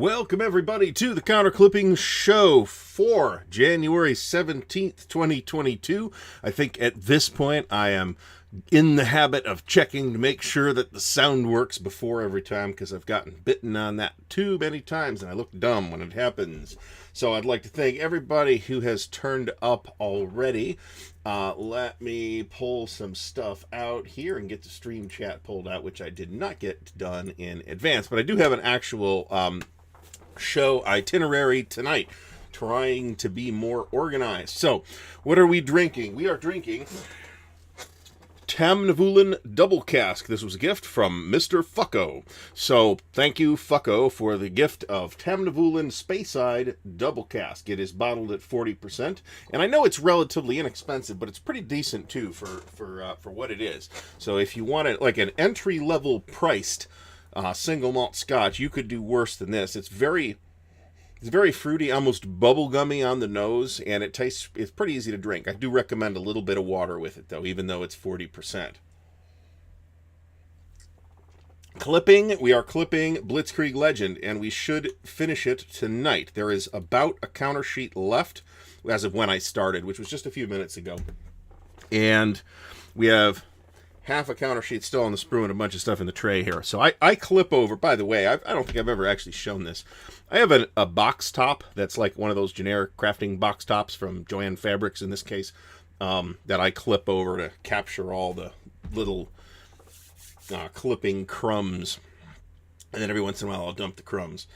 Welcome, everybody, to the Counter Clipping Show for January 17th, 2022. I think at this point I am in the habit of checking to make sure that the sound works before every time, because I've gotten bitten on that too many times and I look dumb when it happens. So I'd like to thank everybody who has turned up already. Let me pull some stuff out here and get the stream chat pulled out, which I did not get done in advance, but I do have an actual show itinerary tonight, trying to be more organized. So, what are we drinking? We are drinking Tamnavulin Double Cask. This was a gift from Mr. Fucko. So, thank you, Fucko, for the gift of Tamnavulin Speyside Double Cask. It is bottled at 40%, and I know it's relatively inexpensive, but it's pretty decent too for what it is. So, if you want it like an entry-level priced single malt scotch, you could do worse than this. It's very fruity, almost bubblegummy on the nose, and it's pretty easy to drink. I do recommend a little bit of water with it, though, even though it's 40%. Clipping, we are clipping Blitzkrieg Legend, and we should finish it tonight. There is about a counter sheet left, as of when I started, which was just a few minutes ago. And we have half a counter sheet still on the sprue and a bunch of stuff in the tray here. So I clip over. By the way, I don't think I've ever actually shown this. I have a box top that's like one of those generic crafting box tops from Joanne Fabrics in this case, that I clip over to capture all the little clipping crumbs. And then every once in a while I'll dump the crumbs.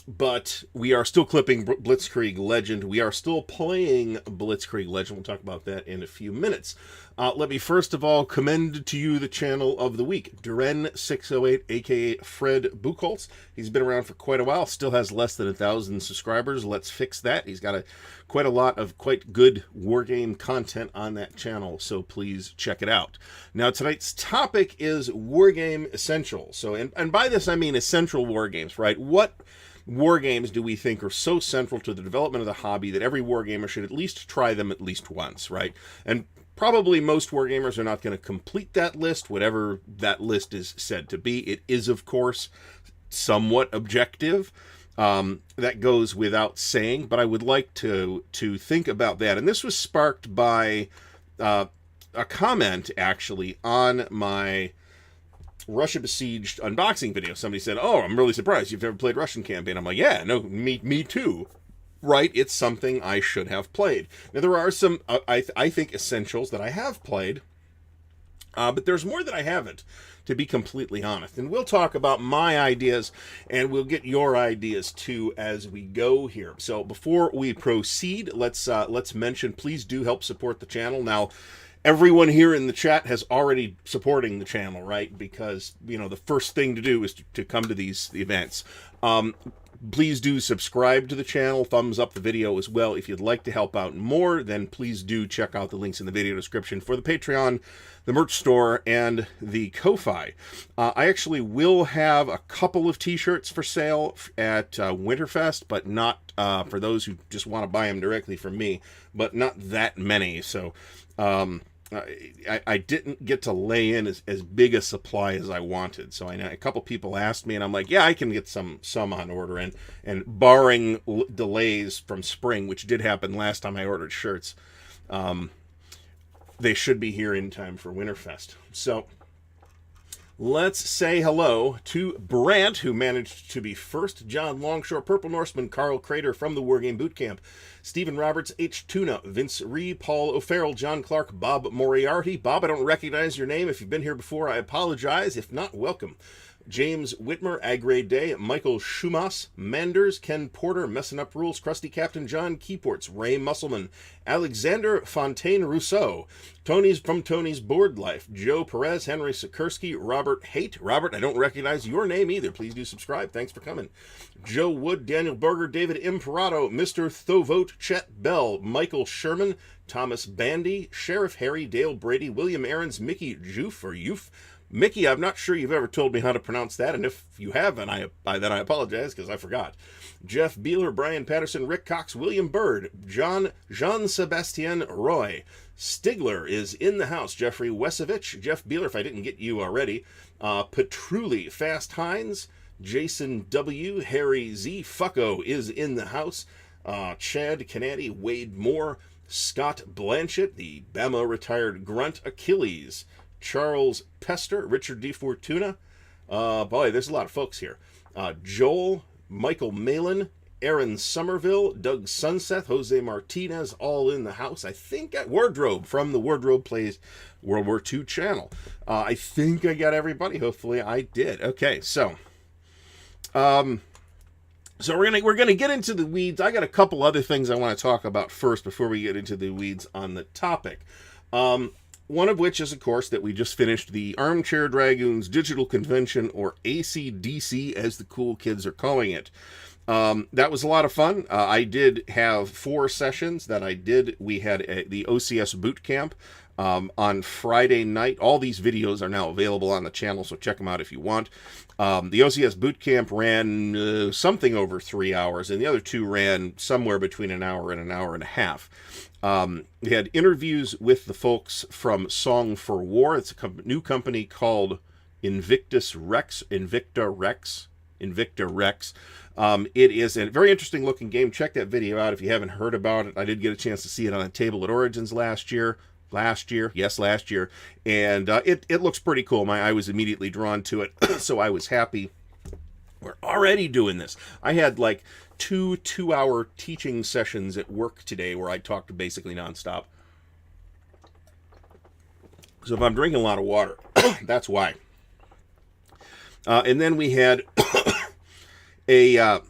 But we are still clipping Blitzkrieg Legend. We are still playing Blitzkrieg Legend. We'll talk about that in a few minutes. Let me first of all commend to you the channel of the week, Duren608, a.k.a. Fred Buchholz. He's been around for quite a while, still has less than 1,000 subscribers. Let's fix that. He's got quite a lot of quite good Wargame content on that channel, so please check it out. Now, tonight's topic is Wargame Essentials. So, and by this I mean essential Wargames, right? What Wargames do we think are so central to the development of the hobby that every wargamer should at least try them at least once, right? And probably most wargamers are not going to complete that list, whatever that list is said to be. It is, of course, somewhat objective. That goes without saying, but I would like to think about that. And this was sparked by a comment, actually, on my Russia Besieged unboxing video. Somebody said, "Oh, I'm really surprised you've never played Russian Campaign." I'm like, yeah, no, me too. Right, it's something I should have played. Now, there are some, I think, essentials that I have played, but there's more that I haven't, to be completely honest. And we'll talk about my ideas, and we'll get your ideas, too, as we go here. So, before we proceed, let's mention, please do help support the channel. Now, everyone here in the chat has already supporting the channel, right? Because, you know, the first thing to do is to come to these events. Please do subscribe to the channel, thumbs up the video as well. If you'd like to help out more, then please do check out the links in the video description for the Patreon, the merch store, and the Ko-Fi. I actually will have a couple of t-shirts for sale at Winterfest, but not for those who just want to buy them directly from me, but not that many. So I didn't get to lay in as big a supply as I wanted. So I know a couple people asked me, and I'm like, yeah, I can get some on order. And barring delays from spring, which did happen last time I ordered shirts, they should be here in time for Winterfest. So let's say hello to Brant, who managed to be first, John Longshore, Purple Norseman, Carl Crater from the Wargame Bootcamp, Stephen Roberts, H. Tuna, Vince Ree, Paul O'Farrell, John Clark, Bob Moriarty. Bob, I don't recognize your name. If you've been here before, I apologize. If not, welcome. James Whitmer, Agray Day, Michael Schumas, Manders, Ken Porter, Messing Up Rules, Krusty Captain John Keyports, Ray Musselman, Alexander Fontaine Rousseau, Tony's from Tony's Board Life, Joe Perez, Henry Sikorsky, Robert Haight. Robert, I don't recognize your name either. Please do subscribe. Thanks for coming. Joe Wood, Daniel Berger, David Imperato, Mr. Thovote, Chet Bell, Michael Sherman, Thomas Bandy, Sheriff Harry, Dale Brady, William Aarons, Mickey Joof or Youth. Mickey, I'm not sure you've ever told me how to pronounce that, and if you have, then I apologize, because I forgot. Jeff Beeler, Brian Patterson, Rick Cox, William Bird, Jean-Sebastien Roy. Stigler is in the house. Jeffrey Wesovich, Jeff Beeler, if I didn't get you already. Petrulli, Fast Hines, Jason W., Harry Z., Fucko is in the house, Chad Canady, Wade Moore, Scott Blanchett, the Bama retired grunt, Achilles, Charles Pester, Richard D. Fortuna, boy, there's a lot of folks here, Joel, Michael Malin, Aaron Somerville, Doug Sunset, Jose Martinez, all in the house. I think Wardrobe from the Wardrobe Plays World War II channel. I think I got everybody. Hopefully I did. Okay, so we're gonna get into the weeds. I got a couple other things I want to talk about first before we get into the weeds on the topic. One of which is, of course, that we just finished the Armchair Dragoons Digital Convention, or ACDC, as the cool kids are calling it. That was a lot of fun. I did have 4 sessions that I did. We had the OCS boot camp on Friday night. All these videos are now available on the channel, so check them out if you want. The OCS boot camp ran something over 3 hours, and the other 2 ran somewhere between an hour and a half. We had interviews with the folks from Song for War. It's a new company called Invicta Rex. It is a very interesting looking game. Check that video out if you haven't heard about it. I did get a chance to see it on a table at Origins last year, and it looks pretty cool. I was immediately drawn to it, so I was happy. We're already doing this. I had like 2 2-hour teaching sessions at work today where I talked basically nonstop. So if I'm drinking a lot of water, that's why. And then we had a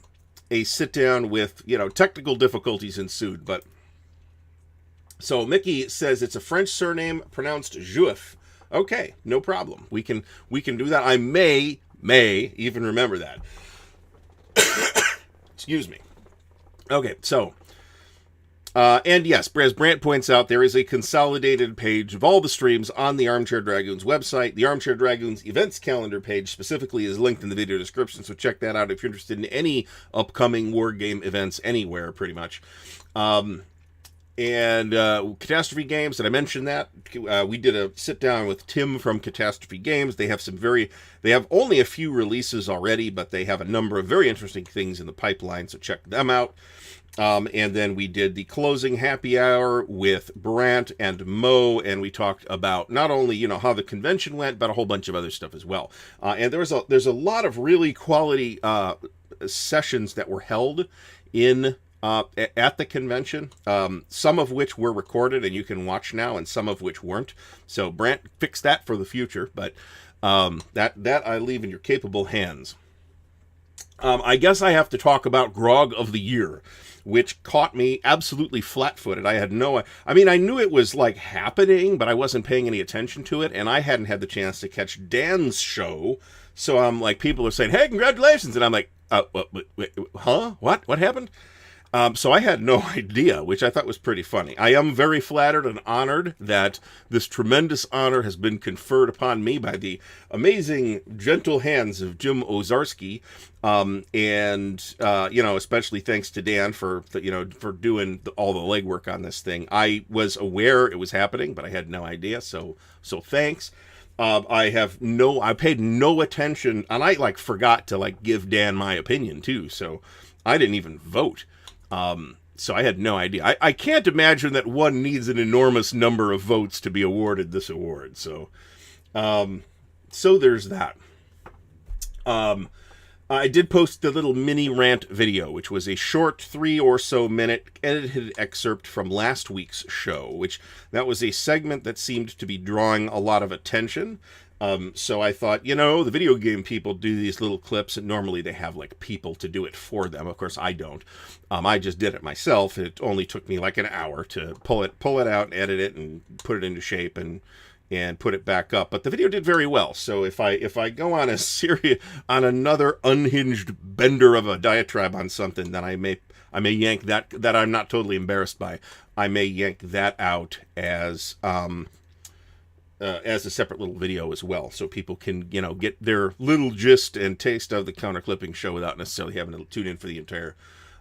sit down with, technical difficulties ensued, but so Mickey says it's a French surname pronounced Juif. Okay, no problem. We can do that. I may even remember that. Excuse me. Okay, so and yes, as Brant points out, there is a consolidated page of all the streams on the Armchair Dragoons website. The Armchair Dragoons events calendar page specifically is linked in the video description, so check that out if you're interested in any upcoming war game events anywhere, pretty much. And Catastrophe Games, did I mention that? We did a sit down with Tim from Catastrophe Games. They have only a few releases already, but they have a number of very interesting things in the pipeline, so check them out. And then we did the closing happy hour with Brant and Mo, and we talked about not only, how the convention went, but a whole bunch of other stuff as well. And there's a lot of really quality sessions that were held in at the convention, some of which were recorded and you can watch now, and some of which weren't. So Brant fixed that for the future, but that I leave in your capable hands. I guess I have to talk about Grog of the Year, which caught me absolutely flat-footed. I knew it was like happening, but I wasn't paying any attention to it, and I hadn't had the chance to catch Dan's show. So I'm like, people are saying, "Hey, congratulations," and I'm like, What happened?" So I had no idea, which I thought was pretty funny. I am very flattered and honored that this tremendous honor has been conferred upon me by the amazing, gentle hands of Jim Ozarski, and especially thanks to Dan for doing all the legwork on this thing. I was aware it was happening, but I had no idea. So thanks. I paid no attention, and I forgot to give Dan my opinion too. So I didn't even vote. So I had no idea. I can't imagine that one needs an enormous number of votes to be awarded this award. So there's that. I did post the little mini rant video, which was a short 3 or so minute edited excerpt from last week's show, that was a segment that seemed to be drawing a lot of attention. So I thought, the video game people do these little clips, and normally they have people to do it for them. Of course, I don't. I just did it myself. It only took me an hour to pull it out, edit it, and put it into shape and put it back up. But the video did very well. So if I go on on another unhinged bender of a diatribe on something, then I may yank that I'm not totally embarrassed by. I may yank that out as a separate little video as well, so people can get their little gist and taste of the counter clipping show without necessarily having to tune in for the entire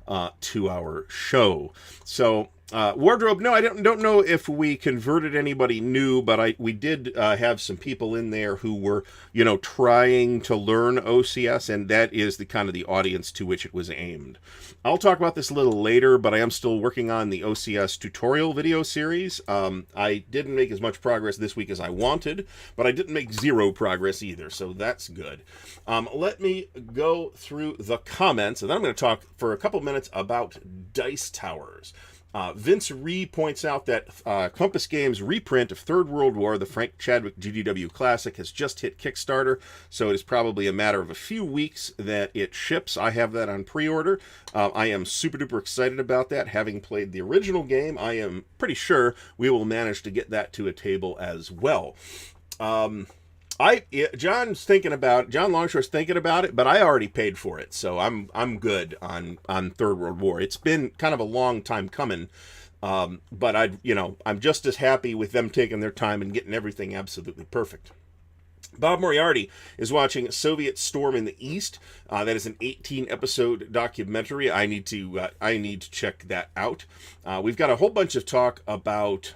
2-hour show. So Wardrobe, no, I don't know if we converted anybody new, but we did have some people in there who were, trying to learn OCS, and that is the kind of the audience to which it was aimed. I'll talk about this a little later, but I am still working on the OCS tutorial video series. I didn't make as much progress this week as I wanted, but I didn't make zero progress either, so that's good. Let me go through the comments, and then I'm going to talk for a couple minutes about dice towers. Vince Ree points out that Compass Games' reprint of Third World War, the Frank Chadwick GDW Classic, has just hit Kickstarter, so it is probably a matter of a few weeks that it ships. I have that on pre-order. I am super duper excited about that. Having played the original game, I am pretty sure we will manage to get that to a table as well. John Longshore's thinking about it, but I already paid for it, so I'm good on Third World War. It's been kind of a long time coming, but I'm just as happy with them taking their time and getting everything absolutely perfect. Bob Moriarty is watching Soviet Storm in the East. That is an 18-episode documentary. I need to check that out. We've got a whole bunch of talk about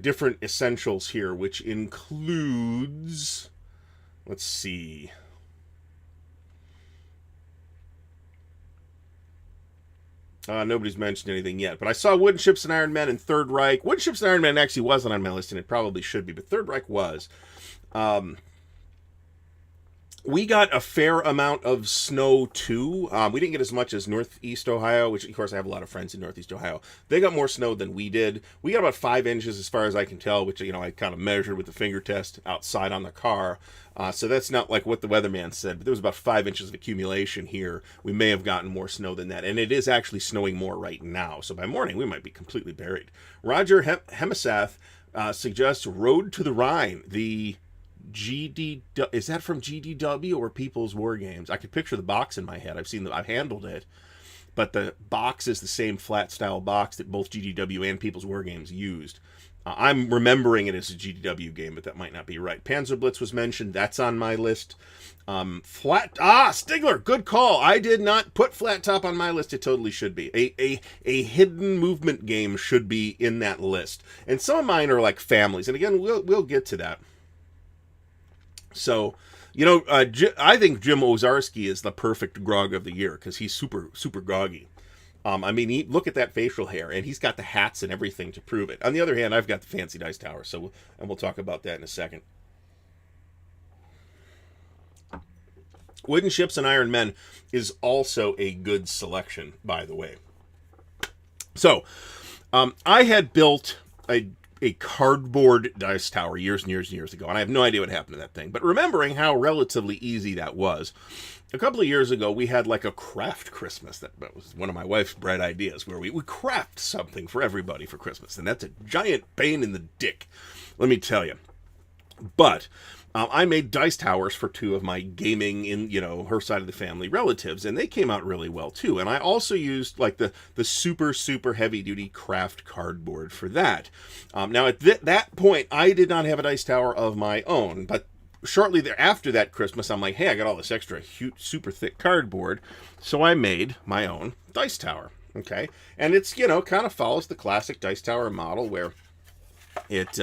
different essentials here, which includes, let's see, nobody's mentioned anything yet, but I saw Wooden Ships and Iron Men and Third Reich. Wooden Ships and Iron Men actually wasn't on my list, and it probably should be, but Third Reich was. We got a fair amount of snow, too. We didn't get as much as Northeast Ohio, which, of course, I have a lot of friends in Northeast Ohio. They got more snow than we did. We got about 5 inches, as far as I can tell, which, I kind of measured with the finger test outside on the car. So that's not like what the weatherman said, but there was about 5 inches of accumulation here. We may have gotten more snow than that, and it is actually snowing more right now. So by morning, we might be completely buried. Roger Hemisath suggests Road to the Rhine, the is that from GDW or People's Wargames? I could picture the box in my head. I've handled it, but the box is the same flat style box that both GDW and People's Wargames used. I'm remembering it as a GDW game, but that might not be right. Panzer Blitz was mentioned. That's on my list. Stigler, good call. I did not put Flat Top on my list. It totally should be. A hidden movement game should be in that list. And some of mine are like families. And again, we'll get to that. So, I think Jim Ozarski is the perfect Grog of the year because he's super, super groggy. Look at that facial hair, and he's got the hats and everything to prove it. On the other hand, I've got the fancy dice tower, and we'll talk about that in a second. Wooden Ships and Iron Men is also a good selection, by the way. So, I had built a cardboard dice tower years and years and years ago, and I have no idea what happened to that thing. But remembering how relatively easy that was, a couple of years ago, we had like a craft Christmas. That was one of my wife's bright ideas, where we would craft something for everybody for Christmas, and that's a giant pain in the dick, let me tell you. But I made dice towers for 2 of my gaming in, her side of the family relatives, and they came out really well too. And I also used like the super, super heavy duty craft cardboard for that. Now at that point, I did not have a dice tower of my own, but shortly thereafter that Christmas, I'm like, hey, I got all this extra super thick cardboard, so I made my own dice tower. Okay, and it's kind of follows the classic dice tower model where it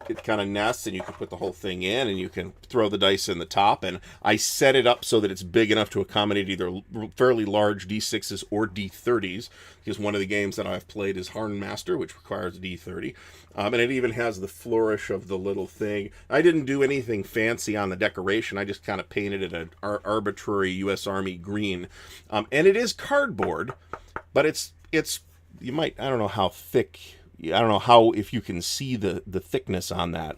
it kind of nests, and you can put the whole thing in, and you can throw the dice in the top. And I set it up so that it's big enough to accommodate either fairly large D6s or D30s, because one of the games that I've played is Harnmaster, which requires D30. And it even has the flourish of the little thing. I didn't do anything fancy on the decoration. I just kind of painted it an arbitrary U.S. Army green. And it is cardboard, but it's I don't know how thick. I don't know how, if you can see the thickness on that.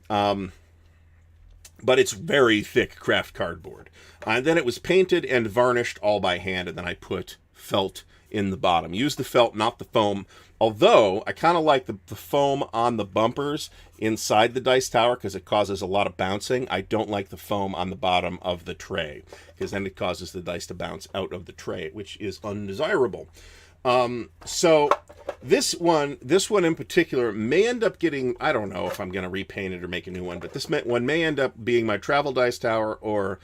But it's very thick craft cardboard. And then it was painted and varnished all by hand, and then I put felt in the bottom. Use the felt, not the foam. Although, I kind of like the foam on the bumpers inside the dice tower because it causes a lot of bouncing. I don't like the foam on the bottom of the tray because then it causes the dice to bounce out of the tray, which is undesirable. So this one in particular may end up getting, I don't know if I'm going to repaint it or make a new one, but this one may end up being my travel dice tower or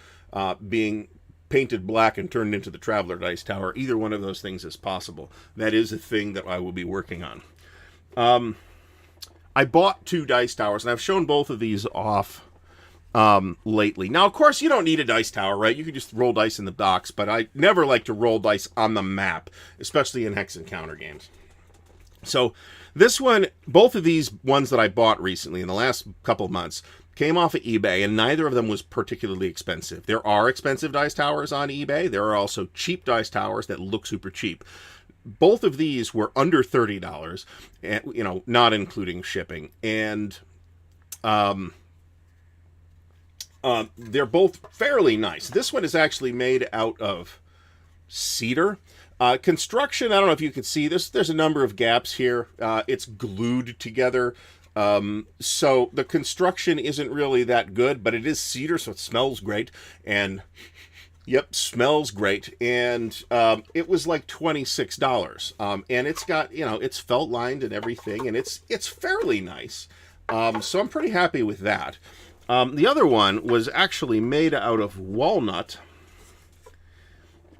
being painted black and turned into the Traveler Dice Tower. Either one of those things is possible. That is a thing that I will be working on. I bought 2 dice towers, and I've shown both of these off lately. Now, of course, you don't need a dice tower, right? You can just roll dice in the docks, but I never like to roll dice on the map, especially in Hex Encounter games. So this one, both of these ones that I bought recently in the last couple of months, came off of eBay, and neither of them was particularly expensive. There are expensive dice towers on eBay. There are also cheap dice towers that look super cheap. Both of these were under $30, you know, not including shipping. And they're both fairly nice. This one is actually made out of cedar. Construction, I don't know if you can see this. There's a number of gaps here. It's glued together. So the construction isn't really that good, but it is cedar, so it smells great. And yep, smells great. And it was like $26. And it's got, you know, it's felt lined and everything, and it's fairly nice. So I'm pretty happy with that. The other one was actually made out of walnut,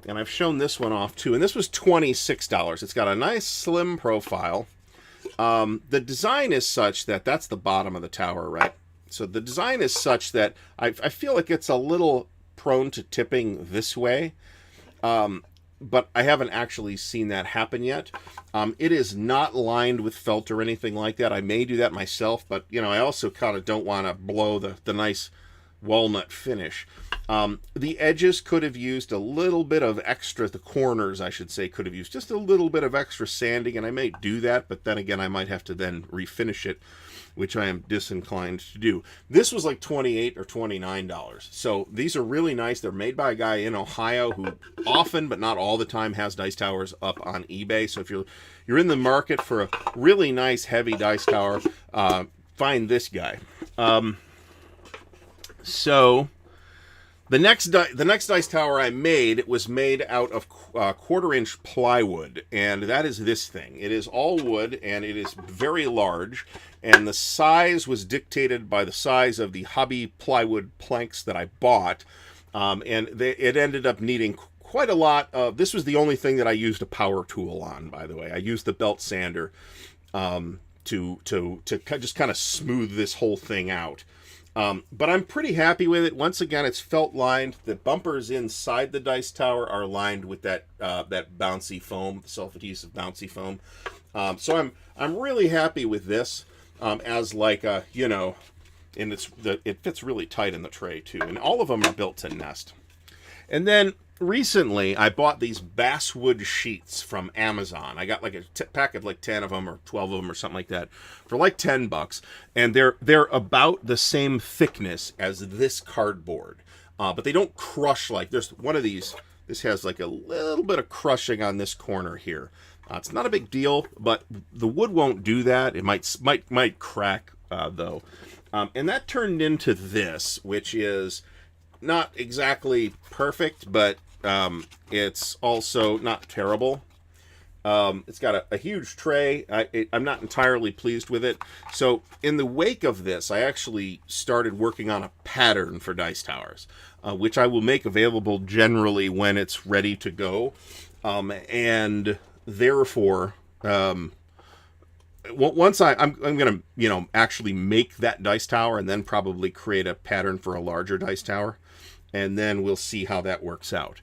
and I've shown this one off too, and this was $26. It's got a nice slim profile. The design is such that that's the bottom of the tower, right? So the design is such that I feel like it's a little prone to tipping this way, but I haven't actually seen that happen yet. It is not lined with felt or anything like that. I may do that myself, but, you know, I also kind of don't want to blow the nice walnut finish. The edges could have used a little bit of extra, the corners, I should say, could have used just a little bit of extra sanding, and I may do that, but then again, I might have to then refinish it, which I am disinclined to do. This was like $28 or $29. So these are really nice. They're made by a guy in Ohio who often, but not all the time, has dice towers up on eBay. So if you're in the market for a really nice heavy dice tower, find this guy. So the next dice tower I made, it was made out of 1/4-inch plywood, and that is this thing. It is all wood, and it is very large, and the size was dictated by the size of the hobby plywood planks that I bought, and it ended up needing quite a lot of. This was the only thing that I used a power tool on, by the way. I used the belt sander to just kind of smooth this whole thing out. But I'm pretty happy with it. Once again, it's felt lined. The bumpers inside the dice tower are lined with that bouncy foam, self-adhesive bouncy foam. So I'm really happy with this as like a, you know, and it fits really tight in the tray too. And all of them are built to nest. And then recently, I bought these basswood sheets from Amazon. I got like a pack of like 10 of them or 12 of them or something like that for like $10, and they're about the same thickness as this cardboard, but they don't crush like there's one of these. This has like a little bit of crushing on this corner here. It's not a big deal, but the wood won't do that. It might crack though, and that turned into this, which is not exactly perfect, but it's also not terrible. It's got a huge tray. I'm not entirely pleased with it. So in the wake of this, I actually started working on a pattern for dice towers, which I will make available generally when it's ready to go. And therefore, once I'm going to, actually make that dice tower and then probably create a pattern for a larger dice tower. And then we'll see how that works out.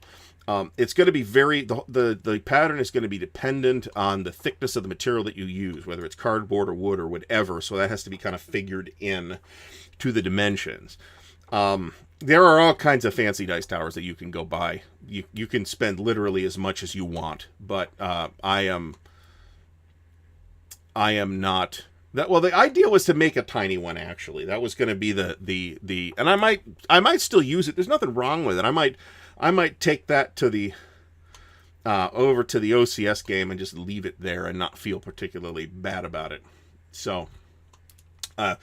It's going to be the pattern is going to be dependent on the thickness of the material that you use, whether it's cardboard or wood or whatever. So that has to be kind of figured in to the dimensions. There are all kinds of fancy dice towers that you can go buy. You can spend literally as much as you want, but I am not. Well, the idea was to make a tiny one. Actually, that was going to be the and I might still use it. There's nothing wrong with it. I might take that to the over to the OCS game and just leave it there and not feel particularly bad about it. So the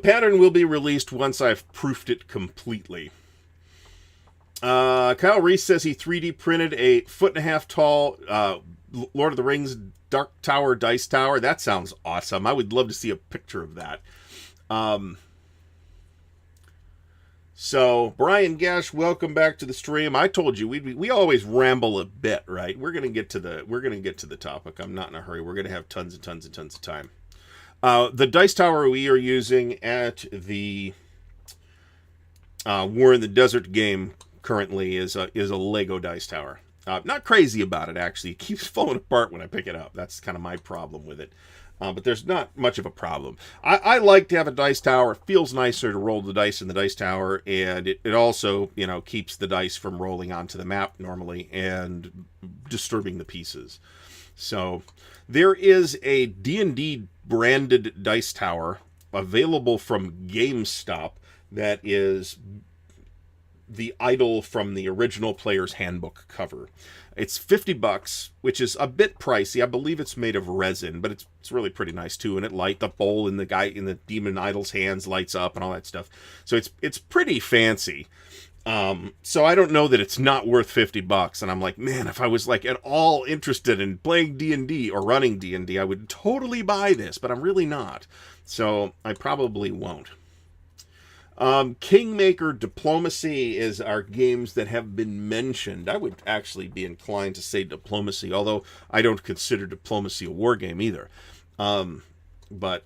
pattern will be released once I've proofed it completely. Kyle Reese says he 3D printed a 1.5 foot tall Lord of the Rings Dark Tower dice tower. That sounds awesome. I would love to see a picture of that. So, Brian Gash, welcome back to the stream. I told you we always ramble a bit, right? We're gonna get to the topic. I'm not in a hurry. We're gonna have tons and tons and tons of time. The dice tower we are using at the War in the Desert game currently is a Lego dice tower. Not crazy about it, actually. It keeps falling apart when I pick it up. That's kind of my problem with it. But there's not much of a problem. I like to have a dice tower. It feels nicer to roll the dice in the dice tower, and it also, keeps the dice from rolling onto the map normally and disturbing the pieces. So there is a D&D branded dice tower available from GameStop that is the idol from the original Player's Handbook cover. It's $50, which is a bit pricey. I believe it's made of resin, but it's really pretty nice too. And the bowl in the demon idol's hands lights up and all that stuff. So it's pretty fancy. So I don't know that it's not worth $50. And I'm like, man, if I was like at all interested in playing D&D or running D&D, I would totally buy this, but I'm really not. So I probably won't. Kingmaker Diplomacy is our games that have been mentioned. I would actually be inclined to say Diplomacy, although I don't consider Diplomacy a war game either. But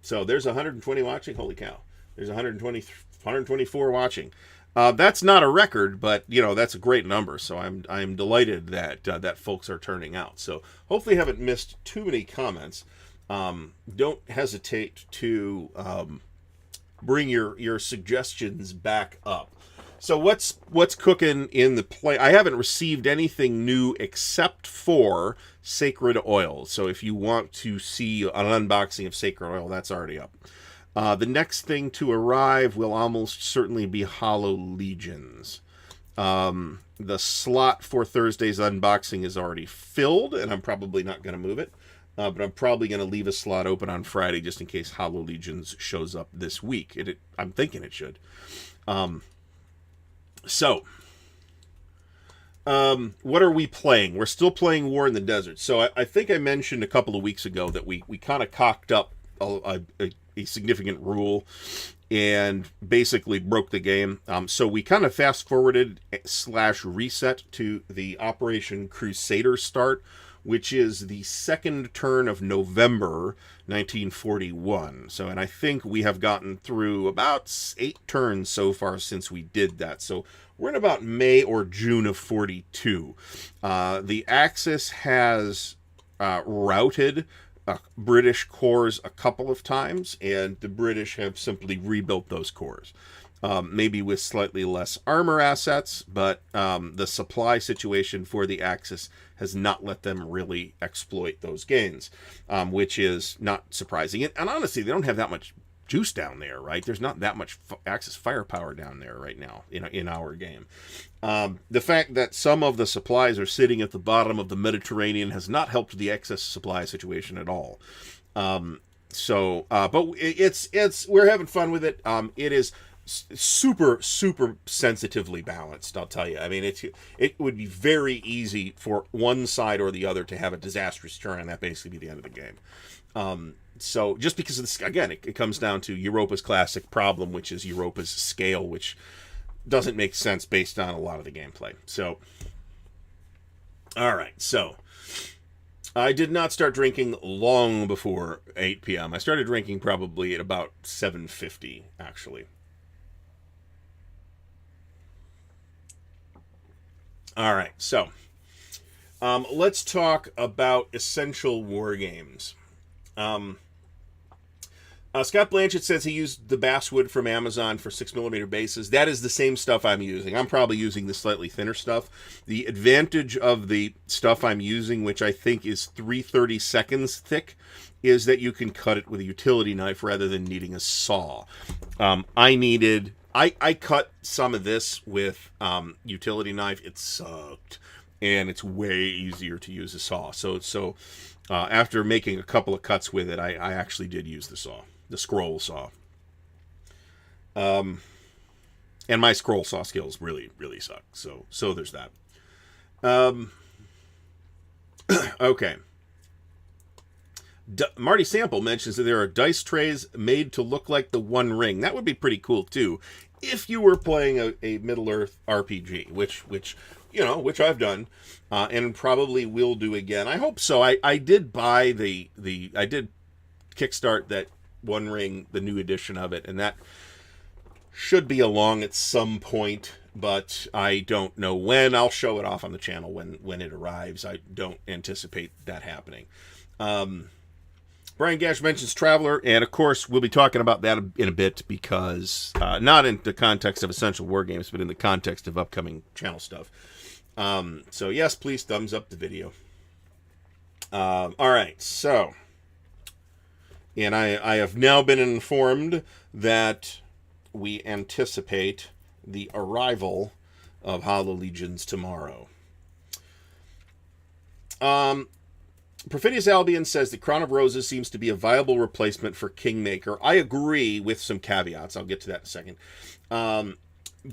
so there's 120 watching. Holy cow! There's 124 watching. That's not a record, but that's a great number. So I'm delighted that that folks are turning out. So hopefully, haven't missed too many comments. Don't hesitate to bring your suggestions back up. So what's cooking in the play? I haven't received anything new except for Sacred Oil. So if you want to see an unboxing of Sacred Oil, that's already up. The next thing to arrive will almost certainly be Hollow Legions. The slot for Thursday's unboxing is already filled, and I'm probably not going to move it. But I'm probably going to leave a slot open on Friday just in case Hollow Legions shows up this week. I'm thinking it should. What are we playing? We're still playing War in the Desert. So I think I mentioned a couple of weeks ago that we kind of cocked up a significant rule and basically broke the game. So we kind of fast-forwarded / reset to the Operation Crusader start, which is the second turn of November 1941. So, and I think we have gotten through about 8 turns so far since we did that. So we're in about May or June of 42. The Axis has routed British corps a couple of times, and the British have simply rebuilt those corps. Maybe with slightly less armor assets, but the supply situation for the Axis has not let them really exploit those gains, which is not surprising. And honestly, they don't have that much juice down there, right? There's not that much Axis firepower down there right now in our game. The fact that some of the supplies are sitting at the bottom of the Mediterranean has not helped the excess supply situation at all. But it's we're having fun with it. It is super sensitively balanced, I'll tell you. I mean, it would be very easy for one side or the other to have a disastrous turn, and that basically be the end of the game. So just because of this, again, it comes down to Europa's classic problem, which is Europa's scale, which doesn't make sense based on a lot of the gameplay. So, all right, so I did not start drinking long before 8 p.m. I started drinking probably at about 7:50, actually. All right, so let's talk about essential war games. Scott Blanchett says he used the basswood from Amazon for 6mm bases. That is the same stuff I'm using. I'm probably using the slightly thinner stuff. The advantage of the stuff I'm using, which I think is 3/32 thick, is that you can cut it with a utility knife rather than needing a saw. I cut some of this with utility knife. It sucked, and it's way easier to use a saw. So after making a couple of cuts with it, I actually did use the saw, the scroll saw. And my scroll saw skills really suck. So there's that. Okay. Marty Sample mentions that there are dice trays made to look like the One Ring. That would be pretty cool, too. if you were playing a Middle-earth RPG, which I've done, and probably will do again. I hope so. I did buy I did kickstart that One Ring, the new edition of it, and that should be along at some point, but I don't know when. I'll show it off on the channel when it arrives. I don't anticipate that happening. Brian Gash mentions Traveler, and of course we'll be talking about that in a bit, because not in the context of Essential Wargames, but in the context of upcoming channel stuff. So yes, please thumbs up the video. All right, so, and I have now been informed that we anticipate the arrival of Hollow Legions tomorrow. Perfidious Albion says the Crown of Roses seems to be a viable replacement for Kingmaker. I agree, with some caveats. I'll get to that in a second.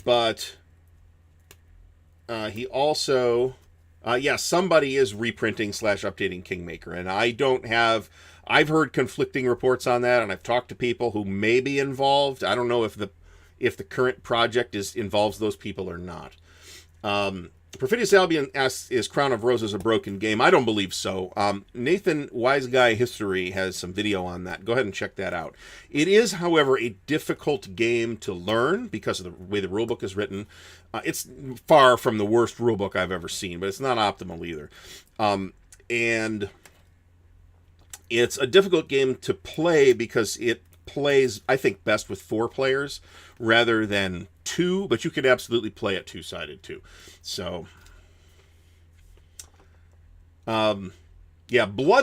But he also, somebody is reprinting / updating Kingmaker, and I've heard conflicting reports on that, and I've talked to people who may be involved. I don't know if the current project involves those people or not. Perfidious Albion asks, is Crown of Roses a broken game? I don't believe so. Nathan Wise Guy History has some video on that. Go ahead and check that out. It is, however, a difficult game to learn because of the way the rulebook is written. It's far from the worst rulebook I've ever seen, but it's not optimal either. And it's a difficult game to play because it plays, I think, best with 4 players rather than 2, but you could absolutely play it 2-sided too. So, Blood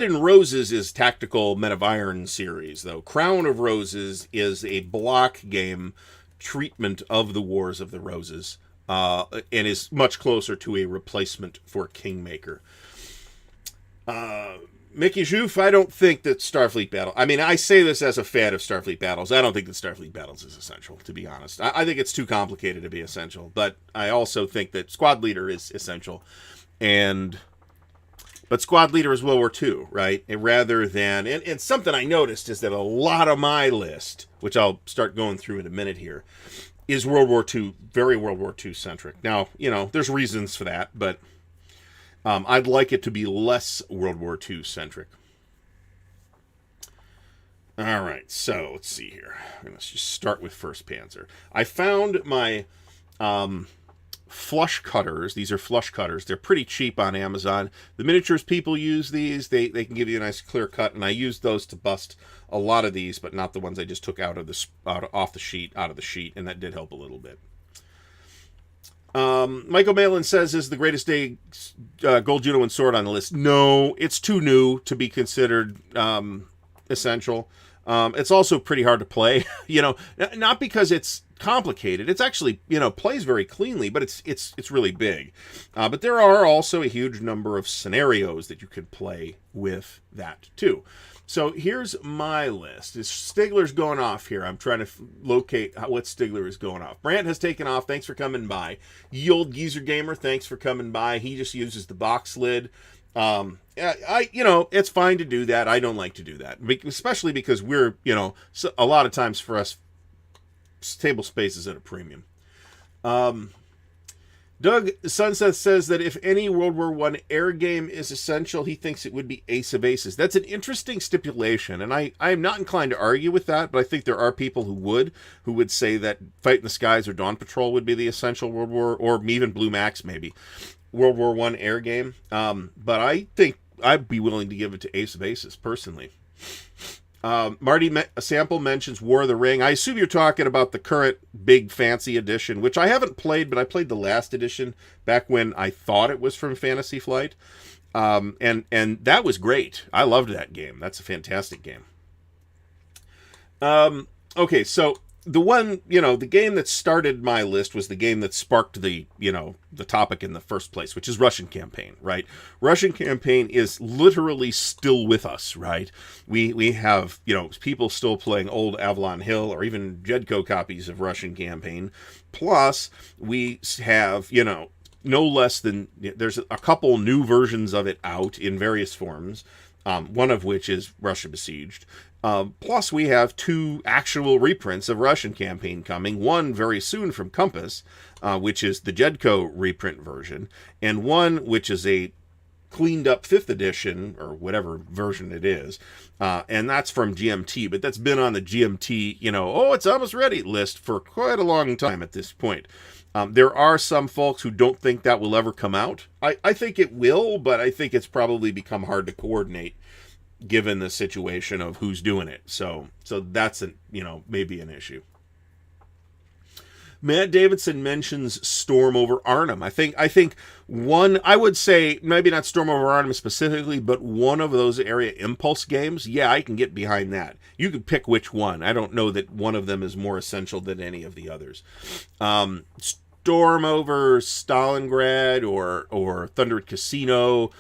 and Roses is Tactical Men of Iron series, though. Crown of Roses is a block game treatment of the Wars of the Roses, and is much closer to a replacement for Kingmaker. Mickey Joof, I don't think that Starfleet Battle... I mean, I say this as a fan of Starfleet Battles. I don't think that Starfleet Battles is essential, to be honest. I think it's too complicated to be essential, but I also think that Squad Leader is essential. But Squad Leader is World War II, right? And rather than... And something I noticed is that a lot of my list, which I'll start going through in a minute here, is World War II, very World War II centric. Now, there's reasons for that, but... I'd like it to be less World War II centric. All right, so let's see here. Let's just start with 1st Panzer. I found my flush cutters. These are flush cutters. They're pretty cheap on Amazon. The miniatures people use these. They can give you a nice clear cut, and I used those to bust a lot of these, but not the ones I just took out of the sheet, and that did help a little bit. Michael Malin says, is the Greatest Day Gold Juno and Sword on the list? No, it's too new to be considered essential. It's also pretty hard to play, not because it's complicated. It's actually, plays very cleanly, but it's really big. But there are also a huge number of scenarios that you could play with that too. So here's my list. Stigler's going off here. I'm trying to locate what Stigler is going off. Brant has taken off. Thanks for coming by. Ye Old Geezer Gamer, thanks for coming by. He just uses the box lid. It's fine to do that. I don't like to do that, especially because we're, a lot of times for us, table space is at a premium. Doug Sunset says that if any World War I air game is essential, he thinks it would be Ace of Aces. That's an interesting stipulation, and I am not inclined to argue with that, but I think there are people who would say that Fight in the Skies or Dawn Patrol would be the essential World War, or even Blue Max maybe, World War I air game. But I think I'd be willing to give it to Ace of Aces, personally. Marty Sample mentions War of the Ring. I assume you're talking about the current big fancy edition, which I haven't played, but I played the last edition back when I thought it was from Fantasy Flight. And that was great. I loved that game. That's a fantastic game. Okay, so the one, the game that started my list was the game that sparked the topic in the first place, which is Russian Campaign, right? Russian Campaign is literally still with us, right? We have, people still playing old Avalon Hill or even Jedco copies of Russian Campaign. Plus, we have, no less than, there's a couple new versions of it out in various forms. one of which is Russia Besieged. Plus, we have 2 actual reprints of Russian campaign coming. One very soon from Compass, which is the Jedko reprint version, and one which is a cleaned up 5th edition, or whatever version it is, and that's from GMT, but that's been on the GMT, it's almost ready list for quite a long time at this point. There are some folks who don't think that will ever come out. I think it will, but I think it's probably become hard to coordinate given the situation of who's doing it. So that's maybe an issue. Matt Davidson mentions Storm over Arnhem. I think one, I would say, maybe not Storm over Arnhem specifically, but one of those area impulse games, yeah, I can get behind that. You could pick which one. I don't know that one of them is more essential than any of the others. Storm over Stalingrad or Thunder Casino.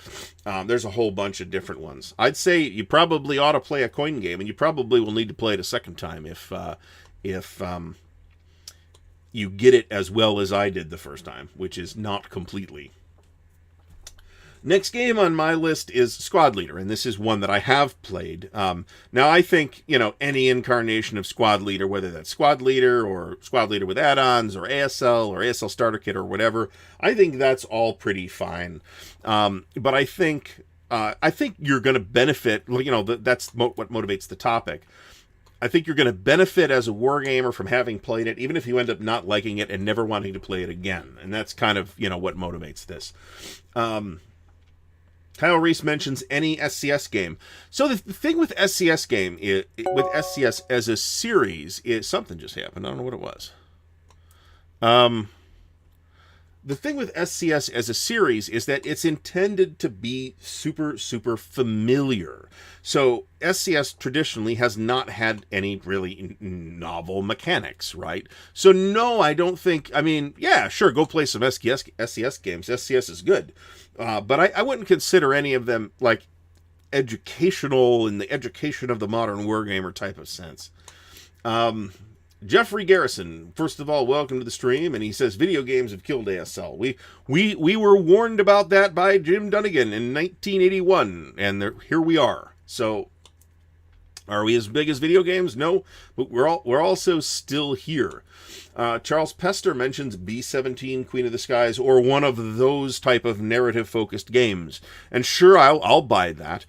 There's a whole bunch of different ones. I'd say you probably ought to play a coin game, and you probably will need to play it a second time if you get it as well as I did the first time, which is not completely. Next game on my list is Squad Leader, and this is one that I have played. Now, I think, any incarnation of Squad Leader, whether that's Squad Leader or Squad Leader with add-ons or ASL Starter Kit or whatever, I think that's all pretty fine. But I think you're going to benefit, that's what motivates the topic. I think you're going to benefit as a wargamer from having played it, even if you end up not liking it and never wanting to play it again. And that's kind of, what motivates this. Kyle Reese mentions any SCS game. So the thing with SCS game, with SCS as a series, is something just happened. I don't know what it was. The thing with SCS as a series is that it's intended to be super, super familiar. So SCS traditionally has not had any really novel mechanics, right? So no, I don't think, yeah, sure, go play some SCS games. SCS is good. But I wouldn't consider any of them like educational in the education of the modern wargamer type of sense. Jeffrey Garrison, first of all, welcome to the stream, and he says video games have killed ASL. We were warned about that by Jim Dunnigan in 1981, and here we are. So, are we as big as video games? No, but we're also still here. Charles Pester mentions B-17, Queen of the Skies, or one of those type of narrative-focused games, and sure, I'll buy that.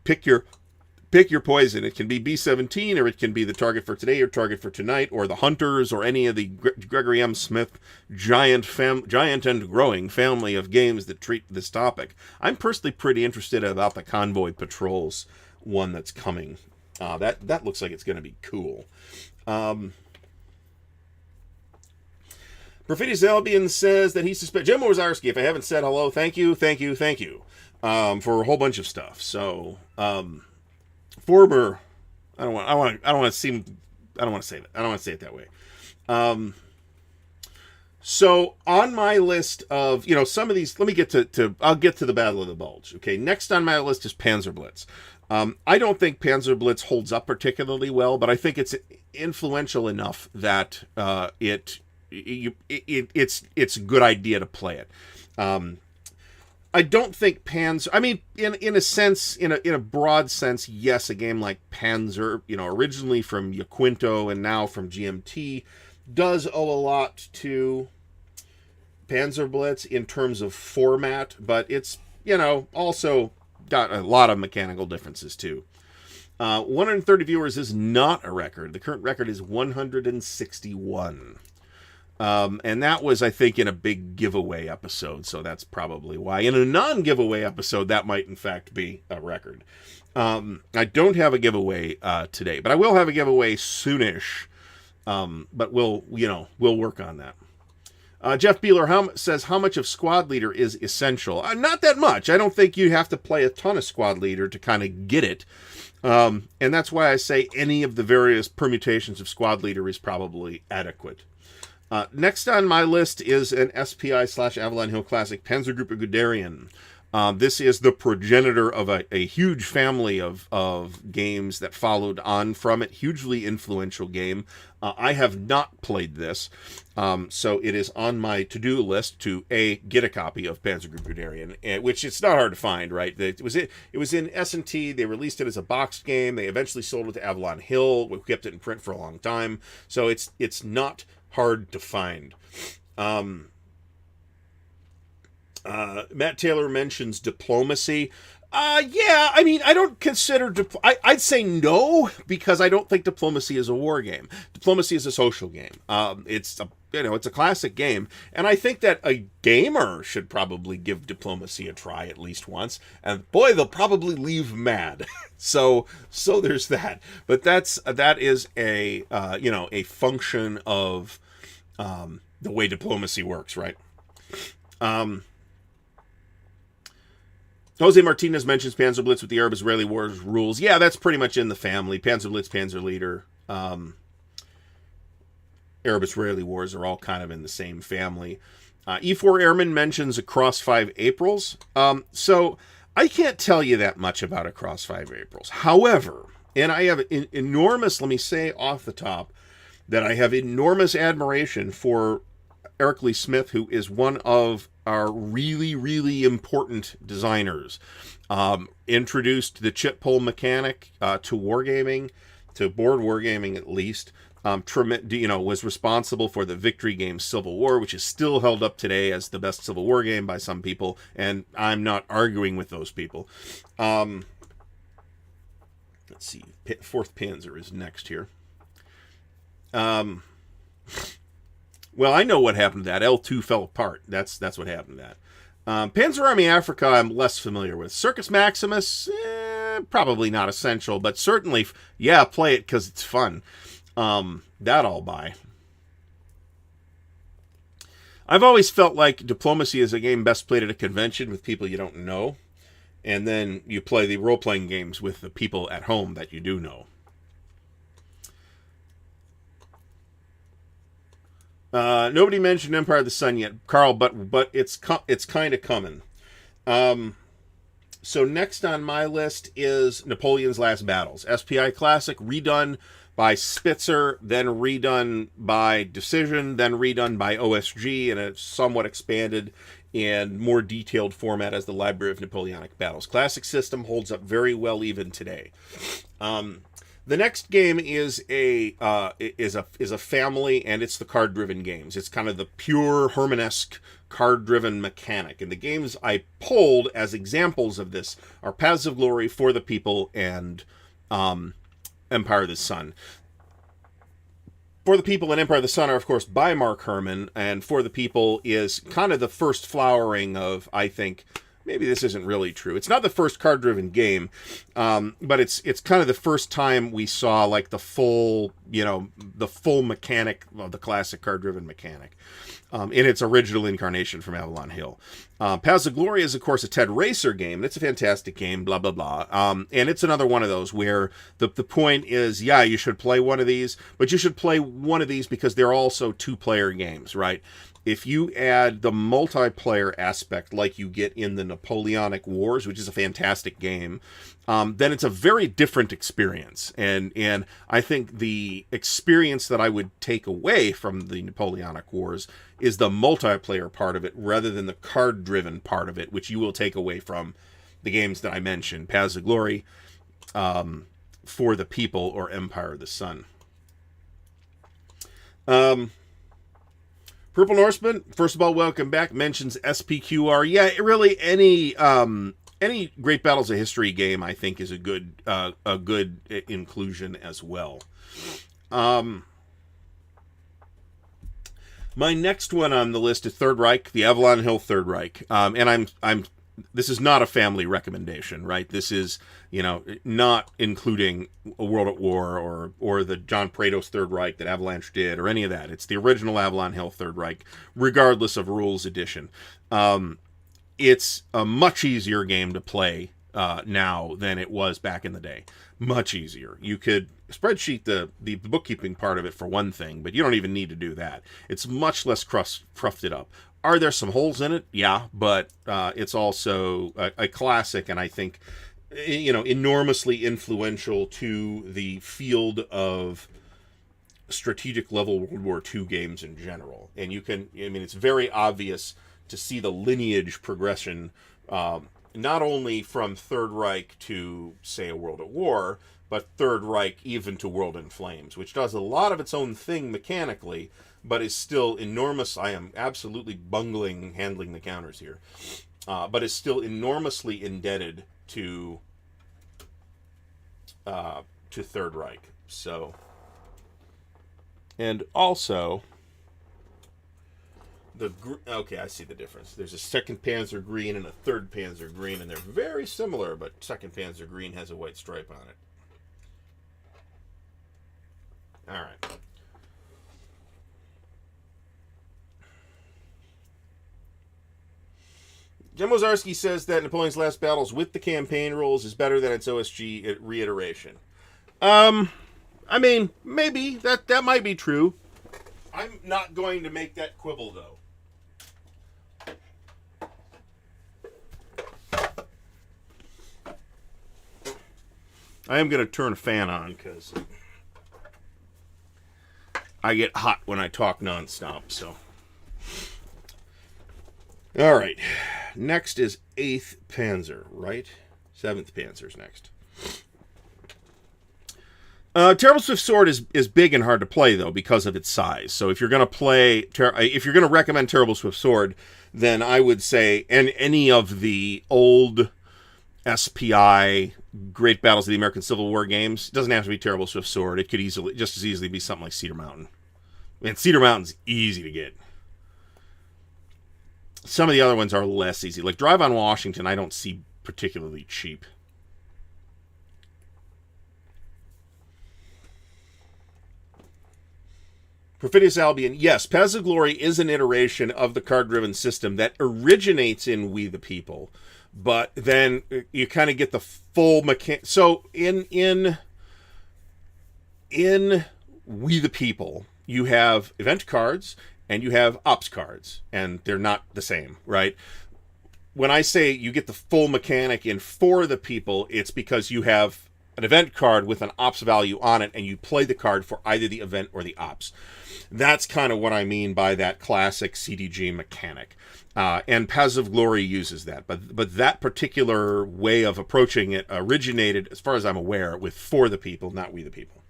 Pick your poison. It can be B-17, or it can be the Target for Today, or Target for Tonight, or the Hunters, or any of the Gregory M. Smith giant and growing family of games that treat this topic. I'm personally pretty interested about the Convoy Patrols one that's coming. That looks like it's going to be cool. Perfidious Albion says that he suspects Jim Wazarski. If I haven't said hello, thank you for a whole bunch of stuff. So, former, I don't want to say that. I don't want to say it that way. So on my list of, some of these, let me get to I'll get to the Battle of the Bulge. Okay. Next on my list is Panzer Blitz. I don't think Panzer Blitz holds up particularly well, but I think it's influential enough that, it's a good idea to play it. I don't think Panzer, in a sense, in a broad sense, yes, a game like Panzer, originally from Yaquinto and now from GMT, does owe a lot to Panzer Blitz in terms of format, but it's, also got a lot of mechanical differences too. 130 viewers is not a record. The current record is 161. And that was, I think, in a big giveaway episode, so that's probably why. In a non-giveaway episode, that might, in fact, be a record. I don't have a giveaway today, but I will have a giveaway soonish. But we'll work on that. Jeff Beeler says, how much of Squad Leader is essential? Not that much. I don't think you have to play a ton of Squad Leader to kind of get it. And that's why I say any of the various permutations of Squad Leader is probably adequate. Next on my list is an SPI/Avalon Hill Classic, Panzer Group of Guderian. This is the progenitor of a huge family of games that followed on from it. Hugely influential game. I have not played this, so it is on my to-do list to get a copy of Panzer Group Guderian, which it's not hard to find, right? It was in S&T. They released it as a boxed game. They eventually sold it to Avalon Hill. We kept it in print for a long time, so it's not hard to find. Matt Taylor mentions diplomacy. Yeah, I mean, I don't consider... I'd say no, because I don't think diplomacy is a war game. Diplomacy is a social game. It's a classic game, and I think that a gamer should probably give diplomacy a try at least once, and boy, they'll probably leave mad. so there's that. But that is a function of the way diplomacy works, right? Jose Martinez mentions Panzer Blitz with the Arab-Israeli Wars rules. Yeah, that's pretty much in the family. Panzer Blitz, Panzer Leader, Arab-Israeli Wars are all kind of in the same family. E4 Airman mentions Across 5 Aprils. So I can't tell you that much about Across 5 Aprils. However, and I have enormous, let me say off the top, that I have enormous admiration for Eric Lee Smith, who is one of our really, really important designers. Introduced the chip pull mechanic to wargaming, to board wargaming at least. Was responsible for the Victory game Civil War, which is still held up today as the best Civil War game by some people, and I'm not arguing with those people. Let's see, 4th Panzer is next here. Well, I know what happened to that. L2 fell apart. That's what happened to that. Panzer Army Africa, I'm less familiar with. Circus Maximus, probably not essential, but certainly, yeah, play it because it's fun. That I'll buy. I've always felt like diplomacy is a game best played at a convention with people you don't know, and then you play the role-playing games with the people at home that you do know. Nobody mentioned Empire of the Sun yet, Carl, but it's kind of coming. So next on my list is Napoleon's Last Battles. SPI Classic, redone by Spitzer, then redone by Decision, then redone by OSG in a somewhat expanded and more detailed format as the Library of Napoleonic Battles. Classic system holds up very well even today. The next game is a family, and it's the card-driven games. It's kind of the pure Herman-esque card-driven mechanic. And the games I pulled as examples of this are Paths of Glory, For the People, and Empire of the Sun. For the People and Empire of the Sun are, of course, by Mark Herman, and For the People is kind of the first flowering of, I think, maybe this isn't really true. It's not the first card-driven game, but it's kind of the first time we saw like the full mechanic of the classic card-driven mechanic in its original incarnation from Avalon Hill. Paths of Glory is, of course, a Ted Racer game. It's a fantastic game, blah, blah, blah. And it's another one of those where the point is, yeah, you should play one of these, but you should play one of these because they're also two-player games, right? If you add the multiplayer aspect like you get in the Napoleonic Wars, which is a fantastic game, then it's a very different experience. And I think the experience that I would take away from the Napoleonic Wars is the multiplayer part of it rather than the card-driven part of it, which you will take away from the games that I mentioned, Paths of Glory, For the People, or Empire of the Sun. Purple Norseman, first of all, welcome back, mentions SPQR. Yeah, really, any Great Battles of History game, I think, is a good inclusion as well. My next one on the list is Third Reich, the Avalon Hill Third Reich. And this is not a family recommendation, right? This is, not including a World at War or the John Prados Third Reich that Avalanche did or any of that. It's the original Avalon Hill Third Reich, regardless of rules edition. It's a much easier game to play now than it was back in the day. Much easier. You could spreadsheet the bookkeeping part of it for one thing, but you don't even need to do that. It's much less crufted up. Are there some holes in it? Yeah, but it's also a classic, and I think, enormously influential to the field of strategic level World War II games in general. And it's very obvious to see the lineage progression, not only from Third Reich to, say, a World at War, but Third Reich even to World in Flames, which does a lot of its own thing mechanically, but is still enormous. I am absolutely bungling handling the counters here, but is still enormously indebted to Third Reich. So, and also okay, I see the difference. There's a 2nd Panzer green and a 3rd Panzer green, and they're very similar, but 2nd Panzer green has a white stripe on it. All right. Jim Wazarski says that Napoleon's Last Battles with the campaign rules is better than its OSG reiteration. I mean, maybe that might be true. I'm not going to make that quibble, though. I am going to turn a fan on because I get hot when I talk nonstop. So, all right. Next is 8th Panzer, right? 7th Panzer's next. Terrible Swift Sword is big and hard to play, though, because of its size. So if you're going to recommend Terrible Swift Sword, then I would say, and any of the old SPI Great Battles of the American Civil War games, it doesn't have to be Terrible Swift Sword. It could just as easily be something like Cedar Mountain. And Cedar Mountain's easy to get. Some of the other ones are less easy. Like Drive on Washington, I don't see particularly cheap. Perfidious Albion, yes, Paths of Glory is an iteration of the card-driven system that originates in We the People, but then you kind of get the full mechanic. So in We the People, you have event cards and you have ops cards, and they're not the same, right? When I say you get the full mechanic in For the People, it's because you have an event card with an ops value on it, and you play the card for either the event or the ops. That's kind of what I mean by that classic CDG mechanic. And Paths of Glory uses that. But that particular way of approaching it originated, as far as I'm aware, with For the People, not We the People.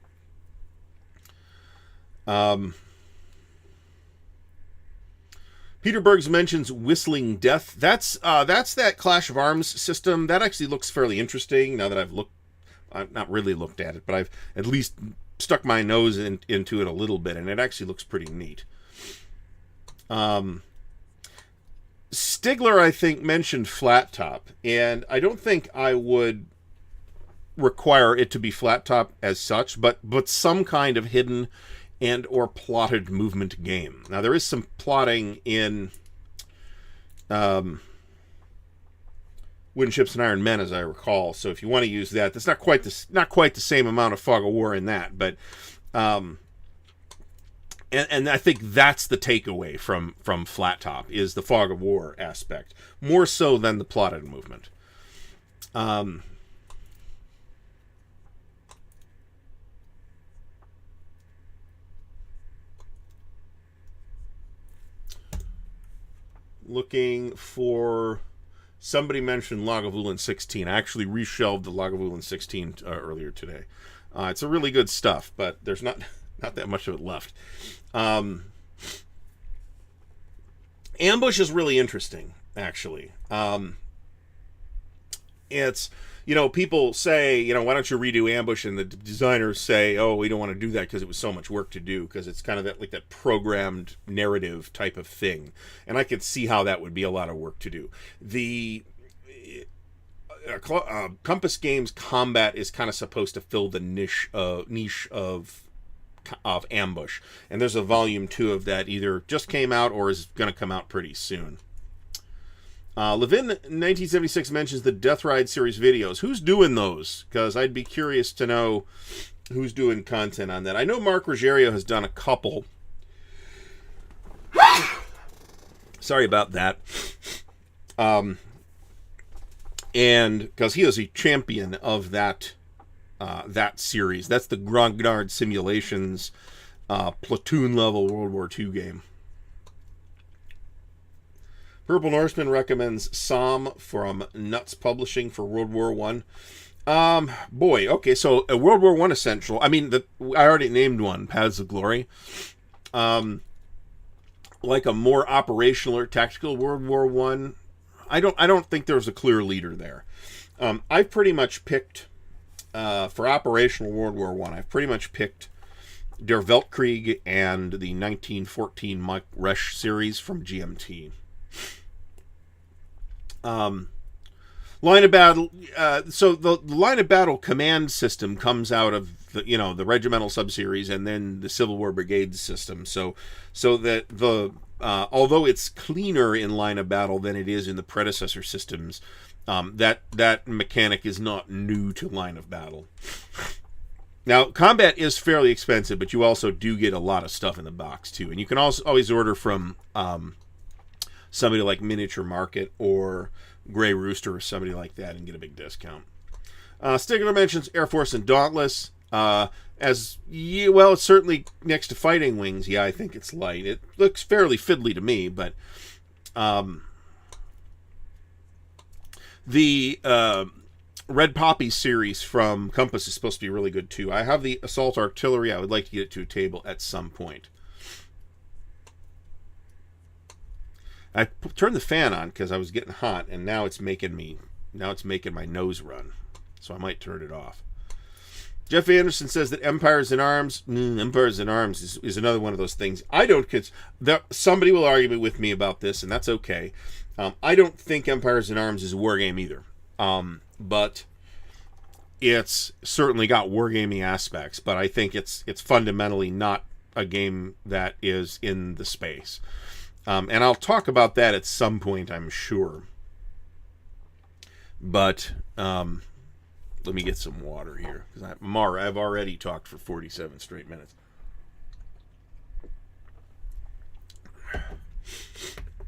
Peter Bergs mentions Whistling Death. That's that Clash of Arms system. That actually looks fairly interesting now that I've not really looked at it, but I've at least stuck my nose into it a little bit, and it actually looks pretty neat. Stigler, I think, mentioned Flat Top, and I don't think I would require it to be Flat Top as such, but some kind of hidden and or plotted movement game. Now, there is some plotting in Wooden Ships and Iron Men, as I recall. So if you want to use that, that's not quite the same amount of Fog of War in that, but and I think that's the takeaway from Flat Top is the Fog of War aspect, more so than the plotted movement. Looking for... Somebody mentioned Lagavulin 16. I actually reshelved the Lagavulin 16 earlier today. It's a really good stuff, but there's not that much of it left. Ambush is really interesting, actually. It's, people say, why don't you redo Ambush? And the designers say, oh, we don't want to do that because it was so much work to do, because it's kind of that programmed narrative type of thing. And I could see how that would be a lot of work to do. The Compass Games combat is kind of supposed to fill the niche of Ambush. And there's a volume 2 of that either just came out or is going to come out pretty soon. Levin 1976 mentions the Death Ride series videos. Who's doing those? Because I'd be curious to know who's doing content on that. I know Mark Ruggiero has done a couple. Sorry about that. And because he is a champion of that series. That's the Grognard Simulations platoon level World War II game. Purple Norseman recommends Psalm from Nuts Publishing for World War One. Boy, okay, so a World War One essential. I mean, I already named one, Paths of Glory. Like a more operational or tactical World War One. I don't think there's a clear leader there. I've pretty much picked for operational World War One. I've pretty much picked Der Weltkrieg and the 1914 Mike Resch series from GMT. Line of battle. So the line of battle command system comes out of the regimental subseries and then the Civil War brigade system. So that although it's cleaner in line of battle than it is in the predecessor systems, that mechanic is not new to line of battle. Now, combat is fairly expensive, but you also do get a lot of stuff in the box too, and you can also always order from somebody like Miniature Market or Grey Rooster or somebody like that and get a big discount. Stigler mentions Air Force and Dauntless. It's certainly next to Fighting Wings. Yeah, I think it's light. It looks fairly fiddly to me, but the Red Poppy series from Compass is supposed to be really good too. I have the Assault Artillery. I would like to get it to a table at some point. I turned the fan on because I was getting hot, and now it's making my nose run. So I might turn it off. Jeff Anderson says that Empires in Arms is another one of those things. I don't. Somebody will argue with me about this, and that's okay. I don't think Empires in Arms is a war game either. But it's certainly got wargaming aspects. But I think it's fundamentally not a game that is in the space. And I'll talk about that at some point, I'm sure. But let me get some water here, because I've already talked for 47 straight minutes.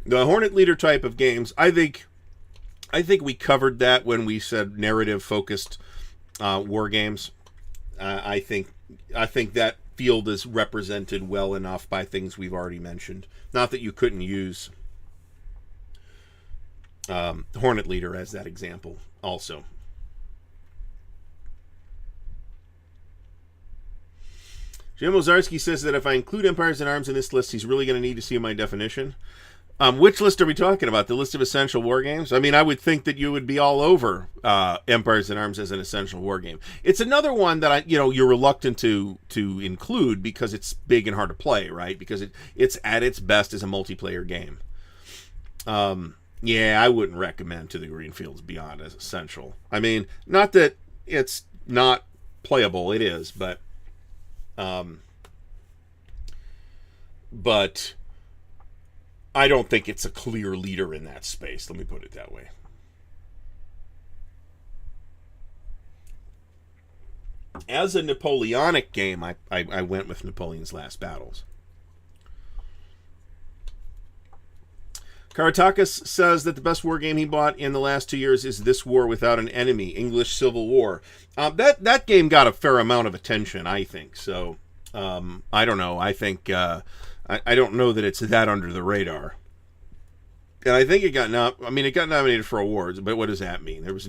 The Hornet Leader type of games, I think we covered that when we said narrative-focused war games. I think that field is represented well enough by things we've already mentioned. Not that you couldn't use Hornet Leader as that example also. Jim Ozarski says that if I include Empires in Arms in this list, he's really going to need to see my definition. Which list are we talking about? The list of essential war games? I mean, I would think that you would be all over Empires in Arms as an essential war game. It's another one that you're reluctant to include because it's big and hard to play, right? Because it's at its best as a multiplayer game. Yeah, I wouldn't recommend To the Greenfields Beyond as essential. I mean, not that it's not playable, it is, but I don't think it's a clear leader in that space. Let me put it that way. As a Napoleonic game, I went with Napoleon's Last Battles. Karatakis says that the best war game he bought in the last 2 years is This War Without an Enemy, English Civil War. That game got a fair amount of attention, I think. So, I don't know. I think I don't know that it's that under the radar. And I think it got nominated for awards, but what does that mean? There was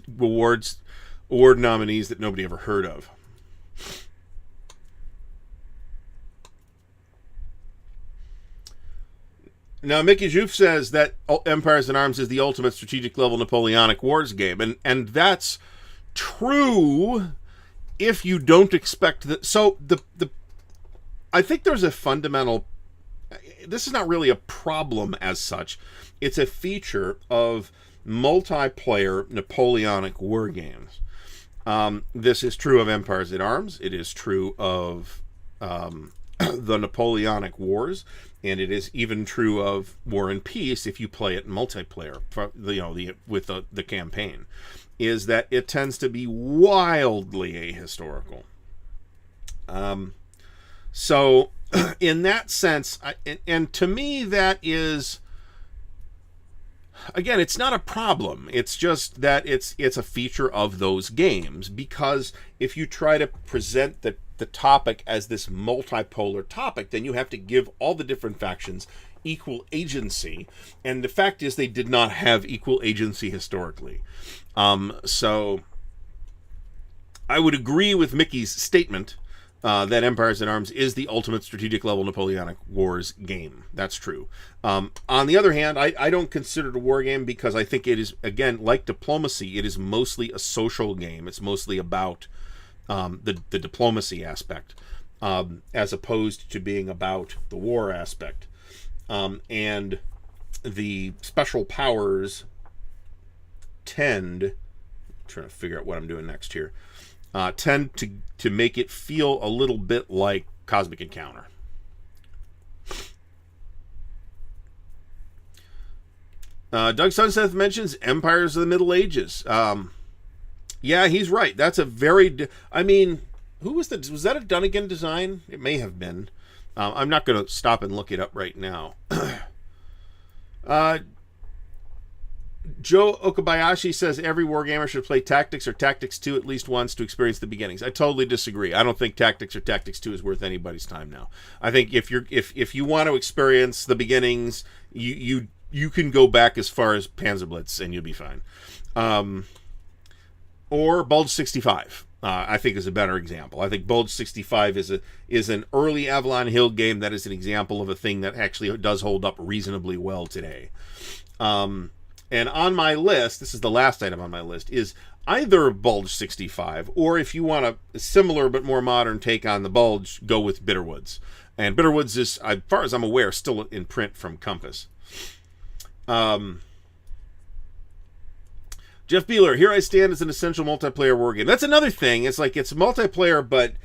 award nominees that nobody ever heard of. Now, Mickey Jouf says that Empires in Arms is the ultimate strategic level Napoleonic Wars game, and that's true if you don't expect that. So I think there's a fundamental. This is not really a problem as such. It's a feature of multiplayer Napoleonic war games. This is true of Empires in Arms. It is true of the Napoleonic Wars, and it is even true of War and Peace if you play it in multiplayer. With the campaign, is that it tends to be wildly ahistorical. So in that sense, and to me that is, again, it's not a problem. It's just that it's a feature of those games, because if you try to present the topic as this multipolar topic, then you have to give all the different factions equal agency, and the fact is they did not have equal agency historically. So I would agree with Mickey's statement that Empires in Arms is the ultimate strategic level Napoleonic Wars game. That's true. On the other hand, I don't consider it a war game, because I think it is, again, like diplomacy, it is mostly a social game. It's mostly about the diplomacy aspect, as opposed to being about the war aspect. And the special powers tend, I'm trying to figure out what I'm doing next here, tend to make it feel a little bit like Cosmic Encounter. Doug Sunseth mentions Empires of the Middle Ages. Yeah, he's right. That's a very... I mean, who was that a Dunnigan design? It may have been. I'm not going to stop and look it up right now. Joe Okabayashi says every wargamer should play Tactics or Tactics 2 at least once to experience the beginnings. I totally disagree. I don't think Tactics or Tactics 2 is worth anybody's time now. I think if you want to experience the beginnings, you can go back as far as Panzer Blitz and you'll be fine. Or Bulge 65. I think is a better example. I think Bulge 65 is an early Avalon Hill game that is an example of a thing that actually does hold up reasonably well today. And on my list, this is the last item on my list, is either Bulge 65, or if you want a similar but more modern take on the Bulge, go with Bitterwoods. And Bitterwoods is, as far as I'm aware, still in print from Compass. Jeff Beeler, Here I Stand is an essential multiplayer war game. That's another thing. It's like it's multiplayer, but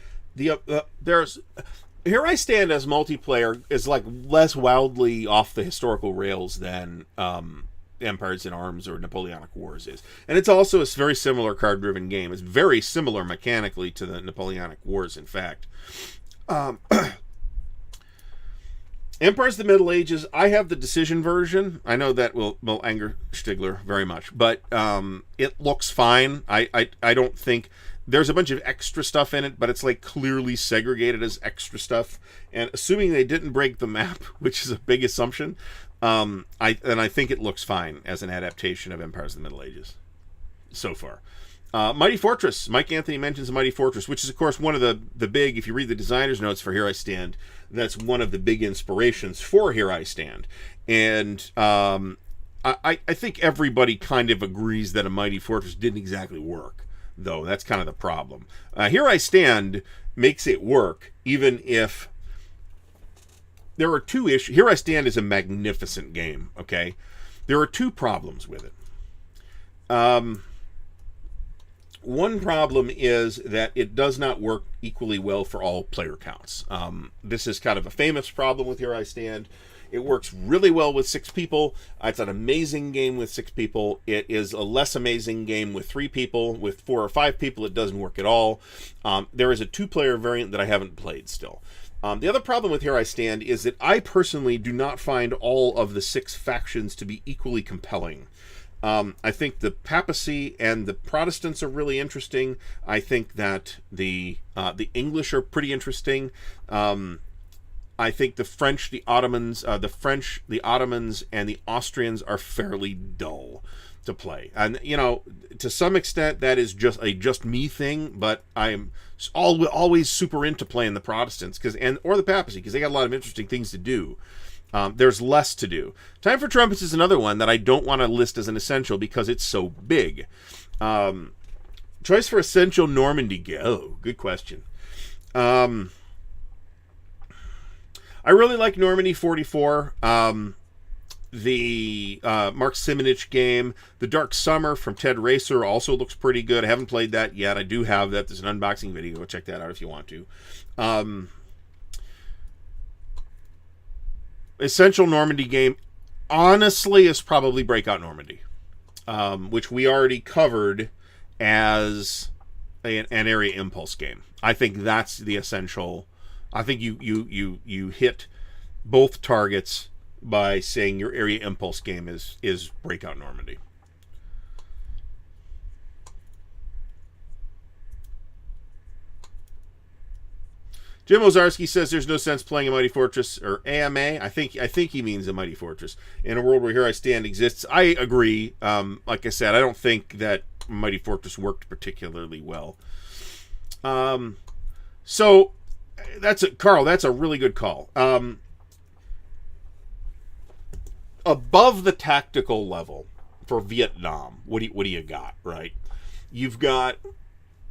there's Here I Stand as multiplayer is like less wildly off the historical rails than Empires in Arms or Napoleonic Wars is. And it's also a very similar card-driven game. It's very similar mechanically to the Napoleonic Wars, in fact. Empires of the Middle Ages, I have the decision version. I know that will anger Stigler very much, but it looks fine. I don't think... There's a bunch of extra stuff in it, but it's like clearly segregated as extra stuff. And assuming they didn't break the map, which is a big assumption, I think it looks fine as an adaptation of Empires of the Middle Ages so far. Mighty Fortress. Mike Anthony mentions Mighty Fortress, which is, of course, one of the big, if you read the designer's notes for Here I Stand, that's one of the big inspirations for Here I Stand. And I think everybody kind of agrees that a Mighty Fortress didn't exactly work, though. That's kind of the problem. Here I Stand makes it work, even if there are two issues. Here I Stand is a magnificent game, okay? There are two problems with it. One problem is that it does not work equally well for all player counts. This is kind of a famous problem with Here I Stand. It works really well with 6 people. It's an amazing game with 6 people. It is a less amazing game with 3 people. With 4 or 5 people, it doesn't work at all. There is a 2-player variant that I haven't played still. The other problem with Here I Stand is that I personally do not find all of the 6 factions to be equally compelling. I think the papacy and the Protestants are really interesting. I think that the English are pretty interesting. I think the French, the Ottomans, the Ottomans, and the Austrians are fairly dull to play. And to some extent, that is just a just me thing. But I'm always super into playing the Protestants or the papacy, because they got a lot of interesting things to do. There's less to do. Time for Trumpets is another one that I don't want to list as an essential because it's so big. Choice for essential Normandy. Oh, good question. I really like Normandy 44. The Mark Simonich game. The Dark Summer from Ted Racer also looks pretty good. I haven't played that yet. I do have that. There's an unboxing video. Go check that out if you want to. Essential Normandy game, honestly, is probably Breakout Normandy, which we already covered as an area impulse game. I think that's the essential. I think you hit both targets by saying your area impulse game is Breakout Normandy. Jim Ozarski says there's no sense playing a Mighty Fortress or AMA. I think he means a Mighty Fortress in a world where Here I Stand exists. I agree. Like I said, I don't think that Mighty Fortress worked particularly well. So Carl. That's a really good call. Above the tactical level for Vietnam, what do you got? Right, you've got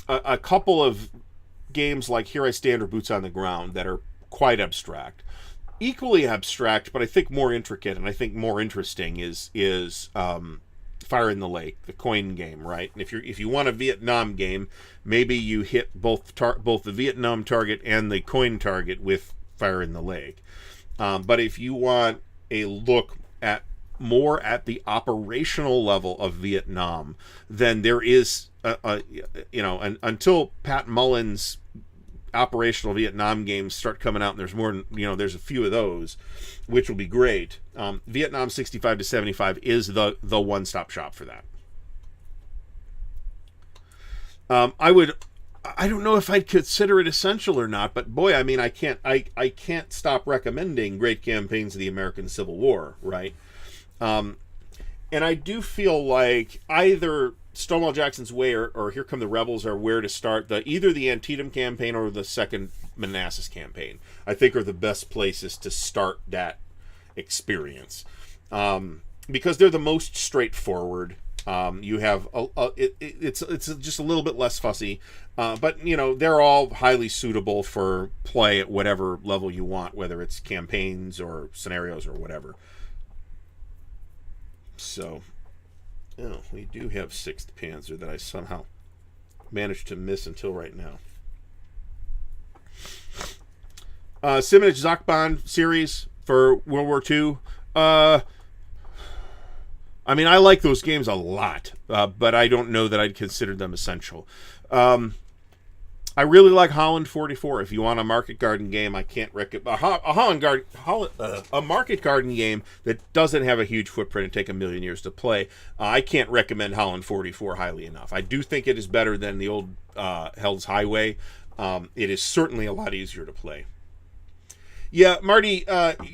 a couple of games like Here I Stand or Boots on the Ground that are quite abstract, equally abstract, but I think more intricate and I think more interesting is Fire in the Lake, the coin game, right? And if you want a Vietnam game, maybe you hit both the Vietnam target and the coin target with Fire in the Lake. But if you want a look at more at the operational level of Vietnam, then there is until Pat Mullen's operational Vietnam games start coming out, and there's more, there's a few of those, which will be great. Vietnam 65 to 75 is the one-stop shop for that. I don't know if I'd consider it essential or not, but boy, I mean, I can't stop recommending Great Campaigns of the American Civil War, right? And I do feel like either Stonewall Jackson's Way or Here Come the Rebels are where to start. Either the Antietam campaign or the Second Manassas campaign, I think, are the best places to start that experience, because they're the most straightforward. You have it's just a little bit less fussy, but they're all highly suitable for play at whatever level you want, whether it's campaigns or scenarios or whatever. So, we do have 6th Panzer that I somehow managed to miss until right now. Simonich Zachbahn series for World War II. I mean, I like those games a lot, but I don't know that I'd consider them essential. I really like Holland 44. If you want a market garden game, I can't recommend a market garden game that doesn't have a huge footprint and take a million years to play. I can't recommend Holland 44 highly enough. I do think it is better than the old Hell's Highway. It is certainly a lot easier to play. Yeah, Marty,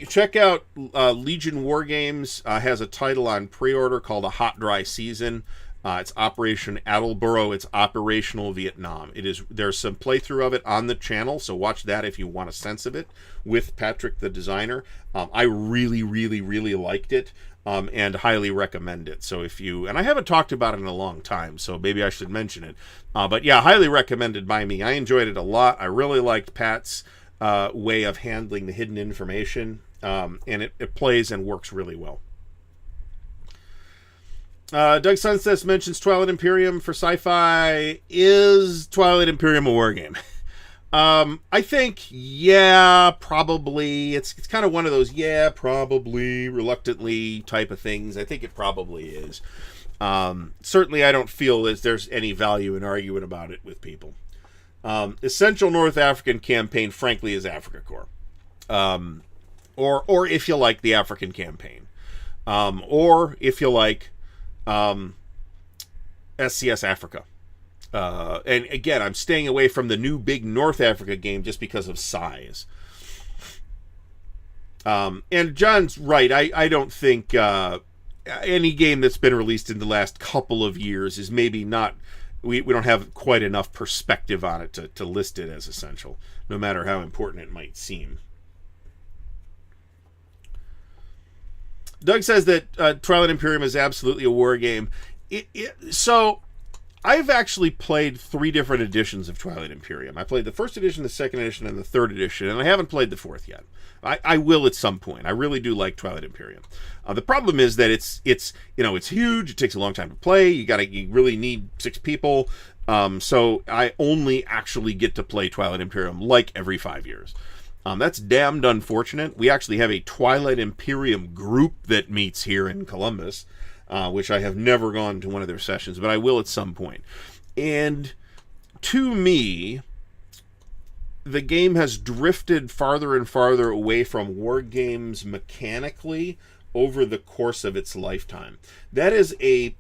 check out Legion Wargames. Has a title on pre-order called A Hot Dry Season. It's Operation Attleboro. It's operational Vietnam. There's some playthrough of it on the channel, so watch that if you want a sense of it with Patrick, the designer. I really, really, really liked it, and highly recommend it. So and I haven't talked about it in a long time, so maybe I should mention it. But yeah, highly recommended by me. I enjoyed it a lot. I really liked Pat's way of handling the hidden information, and it plays and works really well. Doug Sunsets mentions Twilight Imperium for sci-fi. Is Twilight Imperium a war game? I think, yeah, probably. It's kind of one of those, yeah, probably, reluctantly type of things. I think it probably is. Certainly, I don't feel that there's any value in arguing about it with people. Essential North African campaign, frankly, is Africa Corps. Or if you like, the African campaign. Or if you like SCS Africa. And again, I'm staying away from the new big North Africa game just because of size. And John's right. I don't think any game that's been released in the last couple of years is maybe not... We don't have quite enough perspective on it to list it as essential, no matter how important it might seem. Doug says that Twilight Imperium is absolutely a war game. So, I've actually played 3 different editions of Twilight Imperium. I played the 1st edition, the 2nd edition, and the 3rd edition, and I haven't played the 4th yet. I will at some point. I really do like Twilight Imperium. The problem is that it's huge. It takes a long time to play. You really need 6 people. So I only actually get to play Twilight Imperium like every 5 years. That's damned unfortunate. We actually have a Twilight Imperium group that meets here in Columbus, which I have never gone to one of their sessions, but I will at some point. And to me, the game has drifted farther and farther away from Wargames mechanically over the course of its lifetime. That is a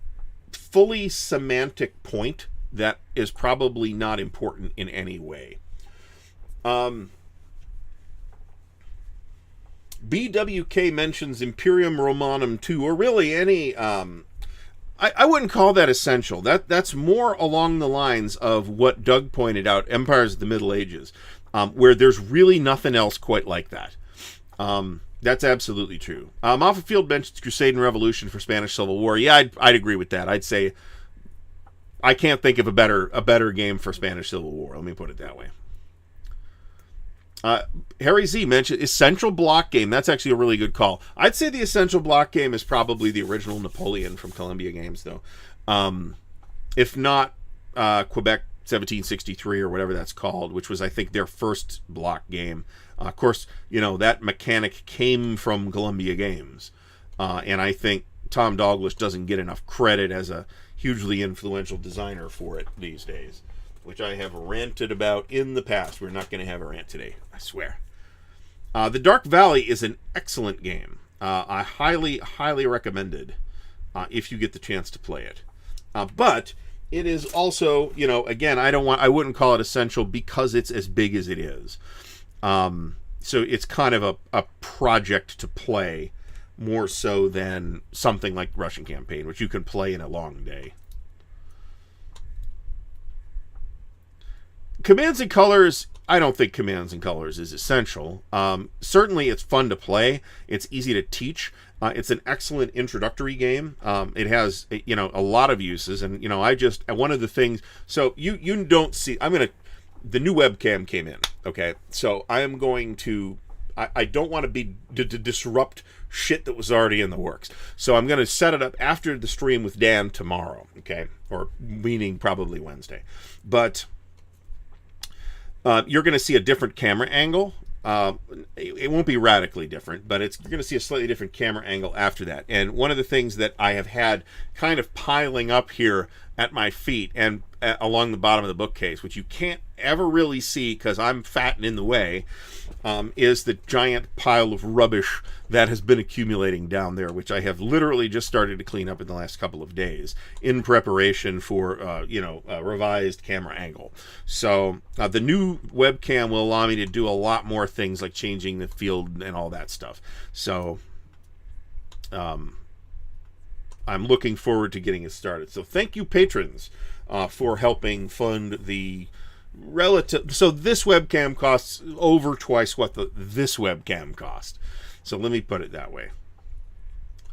fully semantic point that is probably not important in any way. BWK mentions Imperium Romanum 2, or really any... I wouldn't call that essential. That's more along the lines of what Doug pointed out, Empires of the Middle Ages, where there's really nothing else quite like that. That's absolutely true. Off the Field mentions Crusade and Revolution for Spanish Civil War. Yeah, I'd agree with that. I'd say I can't think of a better game for Spanish Civil War. Let me put it that way. Harry Z mentioned Essential Block Game. That's actually a really good call. I'd say the Essential Block Game is probably the original Napoleon from Columbia Games, though. If not Quebec 1763 or whatever that's called, which was, I think, their first block game. Of course, that mechanic came from Columbia Games. And I think Tom Douglas doesn't get enough credit as a hugely influential designer for it these days, which I have ranted about in the past. We're not going to have a rant today, I swear. The Dark Valley is an excellent game. I highly, highly recommend it if you get the chance to play it. But it is also, again, I wouldn't call it essential because it's as big as it is. So it's kind of a project to play more so than something like Russian Campaign, which you can play in a long day. Commands and Colors, I don't think Commands and Colors is essential. Certainly it's fun to play. It's easy to teach. It's an excellent introductory game. It has, a lot of uses. And, one of the things, so you don't see, the new webcam came in, okay? So I am going to, I don't want to disrupt shit that was already in the works. So I'm going to set it up after the stream with Dan tomorrow, okay? Or meaning probably Wednesday. But you're going to see a different camera angle. It won't be radically different, but you're going to see a slightly different camera angle after that. And one of the things that I have had kind of piling up here at my feet and along the bottom of the bookcase, which you can't ever really see because I'm fat and in the way, is the giant pile of rubbish that has been accumulating down there, which I have literally just started to clean up in the last couple of days in preparation for, a revised camera angle. So the new webcam will allow me to do a lot more things like changing the field and all that stuff. So I'm looking forward to getting it started. So thank you, patrons, for helping fund the relative. So this webcam costs over twice what this webcam cost. So let me put it that way.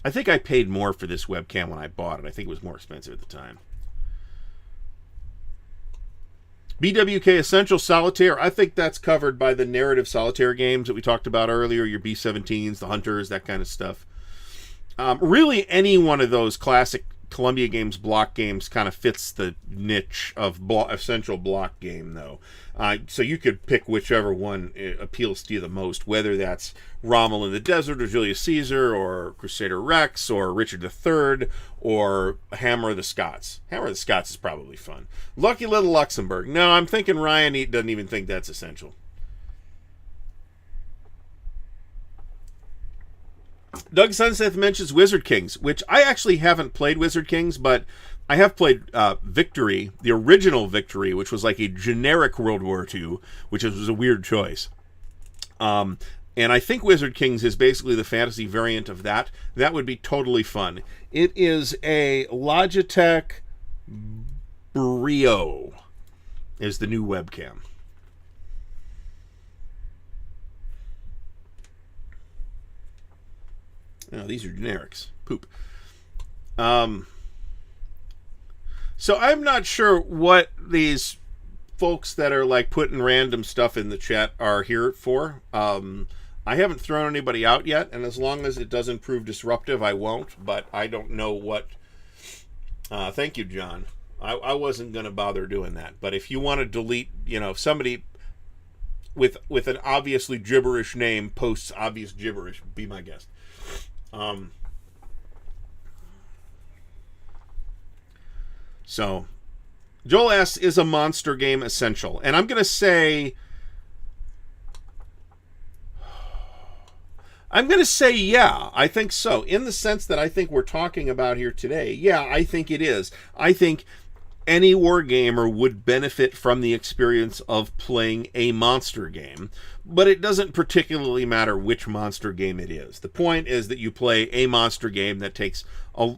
I think I paid more for this webcam when I bought it. I think it was more expensive at the time. BWK Essential Solitaire, I think that's covered by the narrative solitaire games that we talked about earlier, your B-17s, the Hunters, that kind of stuff. Really, any one of those classic Columbia Games block games kind of fits the niche of essential block game, though. So you could pick whichever one appeals to you the most, whether that's Rommel in the Desert, or Julius Caesar, or Crusader Rex, or Richard III, or Hammer of the Scots. Hammer of the Scots is probably fun. Lucky Little Luxembourg. No, I'm thinking Ryan doesn't even think that's essential. Doug Sunseth mentions Wizard Kings, which I actually haven't played Wizard Kings, but I have played Victory, the original Victory, which was like a generic World War II, which was a weird choice. And I think Wizard Kings is basically the fantasy variant of that. That would be totally fun. It is a Logitech Brio, is the new webcam. No, these are generics. Poop. So I'm not sure what these folks that are like putting random stuff in the chat are here for. I haven't thrown anybody out yet, and as long as it doesn't prove disruptive, I won't, but I don't know what... thank you, John. I wasn't going to bother doing that, but if you want to delete, if somebody with an obviously gibberish name posts obvious gibberish, be my guest. So Joel asks, is a monster game essential? And I'm going to say... yeah, I think so. In the sense that I think we're talking about here today, yeah, I think it is. I think any wargamer would benefit from the experience of playing a monster game, but it doesn't particularly matter which monster game it is. The point is that you play a monster game that takes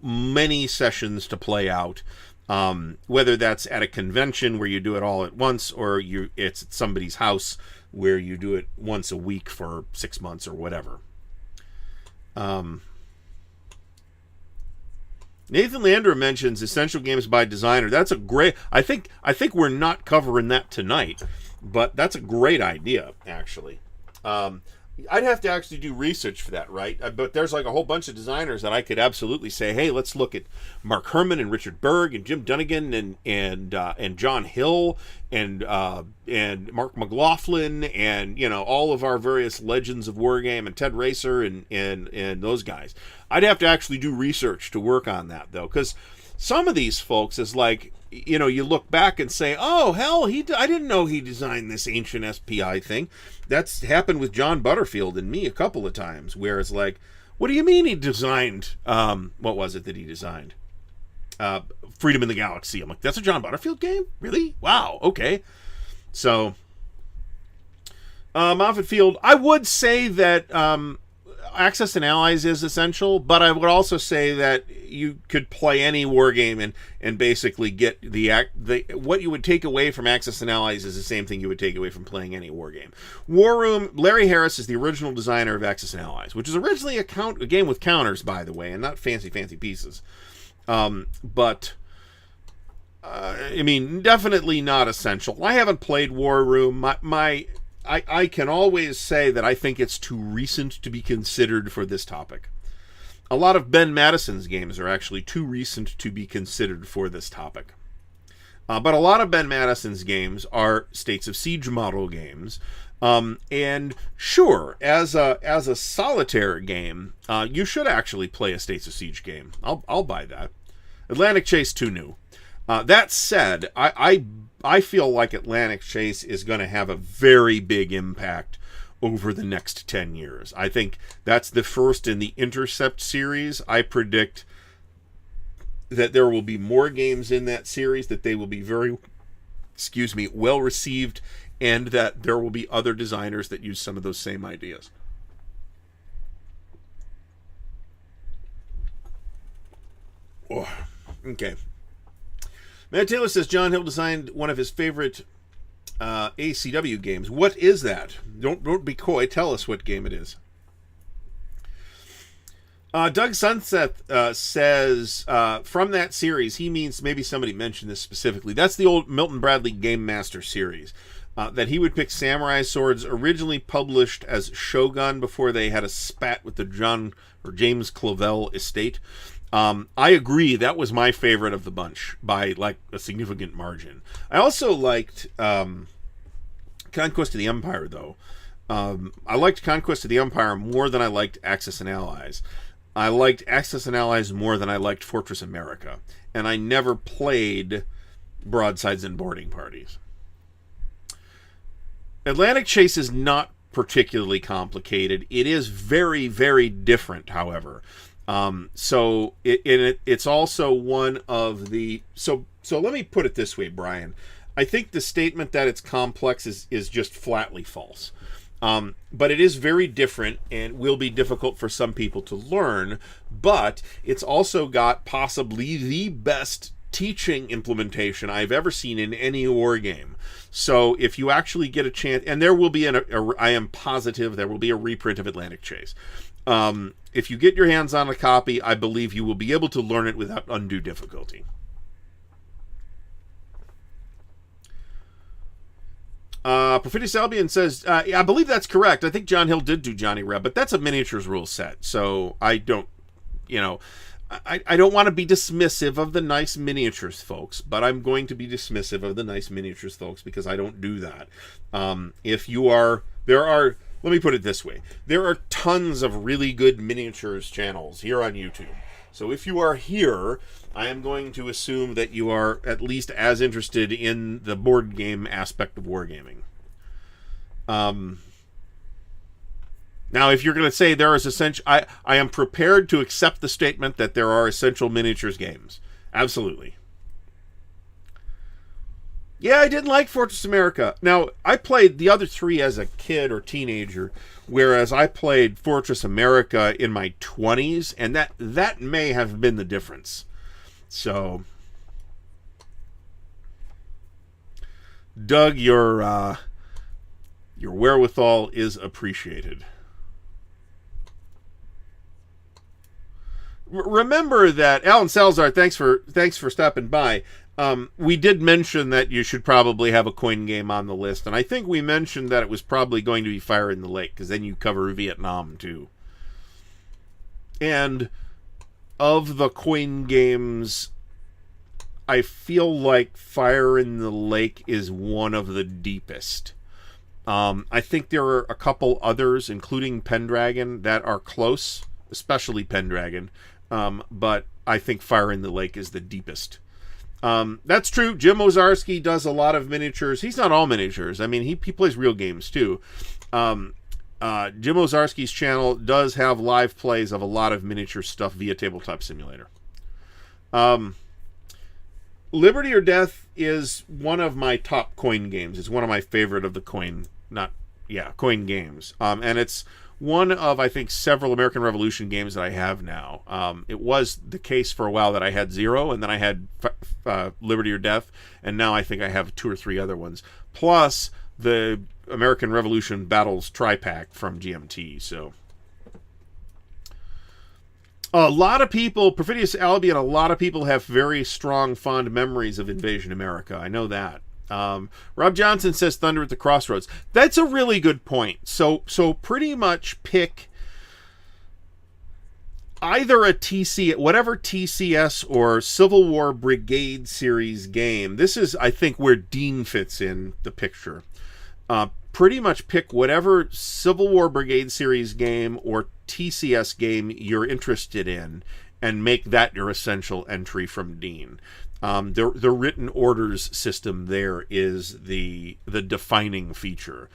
many sessions to play out, whether that's at a convention where you do it all at once, or it's at somebody's house where you do it once a week for 6 months or whatever. Nathan Lander mentions essential games by designer. That's a great... I think we're not covering that tonight, but that's a great idea, actually. I'd have to actually do research for that, right? But there's like a whole bunch of designers that I could absolutely say, hey, let's look at Mark Herman and Richard Berg and Jim Dunnigan and John Hill and Mark McLaughlin and, you know, all of our various legends of Wargame and Ted Racer and those guys. I'd have to actually do research to work on that, though, because some of these folks is like, you know, you look back and say, oh, hell, I didn't know he designed this ancient SPI thing. That's happened with John Butterfield and me a couple of times, where it's like, what do you mean he designed, what was it that he designed? Freedom in the Galaxy. I'm like, that's a John Butterfield game? Really? Wow, okay. So, Moffett Field, I would say that Access and Allies is essential, but I would also say that you could play any war game and basically get what you would take away from Access and Allies is the same thing you would take away from playing any war game. War Room, Larry Harris is the original designer of Access and Allies, which is originally a game with counters, by the way, and not fancy pieces. But I mean, definitely not essential. I haven't played War Room. I can always say that I think it's too recent to be considered for this topic. A lot of Ben Madison's games are actually too recent to be considered for this topic. But a lot of Ben Madison's games are States of Siege model games. And sure, as a solitaire game, you should actually play a States of Siege game. I'll buy that. Atlantic Chase, too new. That said, I feel like Atlantic Chase is going to have a very big impact over the next 10 years. I think that's the first in the Intercept series. I predict that there will be more games in that series, that they will be very, well received, and that there will be other designers that use some of those same ideas. Oh, okay. Matt Taylor says John Hill designed one of his favorite ACW games. What is that? Don't be coy. Tell us what game it is. Doug Sunset says from that series, he means, maybe somebody mentioned this specifically, that's the old Milton Bradley Game Master series. That he would pick samurai swords originally published as Shogun before they had a spat with the James Clavell estate. I agree, that was my favorite of the bunch by like a significant margin. I also liked Conquest of the Empire, though. I liked Conquest of the Empire more than I liked Axis and Allies. I liked Axis and Allies more than I liked Fortress America. And I never played Broadsides and Boarding Parties. Atlantic Chase is not particularly complicated. It is very, very different, however. So it's also one of the... So let me put it this way, Brian. I think the statement that it's complex is just flatly false. But it is very different and will be difficult for some people to learn. But it's also got possibly the best teaching implementation I've ever seen in any war game. So if you actually get a chance... And there will be I am positive there will be a reprint of Atlantic Chase. If you get your hands on a copy, I believe you will be able to learn it without undue difficulty. Perfidious Albion says, I believe that's correct. I think John Hill did do Johnny Reb, but that's a miniatures rule set. So I don't, I don't want to be dismissive of the nice miniatures folks, but I'm going to be dismissive of the nice miniatures folks because I don't do that. Let me put it this way. There are tons of really good miniatures channels here on YouTube. So if you are here, I am going to assume that you are at least as interested in the board game aspect of wargaming. Now, if you're going to say there is essential, I am prepared to accept the statement that there are essential miniatures games. Absolutely. Yeah, I didn't like Fortress America. Now, I played the other three as a kid or teenager, whereas I played Fortress America in my 20s, and that may have been the difference. So, Doug, your wherewithal is appreciated. Remember that Alan Salazar, thanks for stopping by. We did mention that you should probably have a coin game on the list, and I think we mentioned that it was probably going to be Fire in the Lake, because then you cover Vietnam too. And of the coin games, I feel like Fire in the Lake is one of the deepest. I think there are a couple others, including Pendragon, that are close, especially Pendragon. But I think Fire in the Lake is the deepest. That's true. Jim Ozarski does a lot of miniatures. He's not all miniatures. I mean, he plays real games too. Jim Ozarski's channel does have live plays of a lot of miniature stuff via Tabletop Simulator. Liberty or Death is one of my top coin games. It's one of my favorite of the coin games. And it's one of, I think, several American Revolution games that I have now. It was the case for a while that I had 0, and then I had Liberty or Death, and now I think I have 2 or 3 other ones. Plus the American Revolution Battles tri-pack from GMT. So a lot of people, Perfidious Albion, a lot of people have very strong, fond memories of Invasion America. I know that. Rob Johnson says Thunder at the Crossroads. That's a really good point. So pretty much pick either a whatever TCS or Civil War Brigade series game. This is, I think, where Dean fits in the picture. Pretty much pick whatever Civil War Brigade series game or TCS game you're interested in and make that your essential entry from Dean. The written orders system there is the defining feature.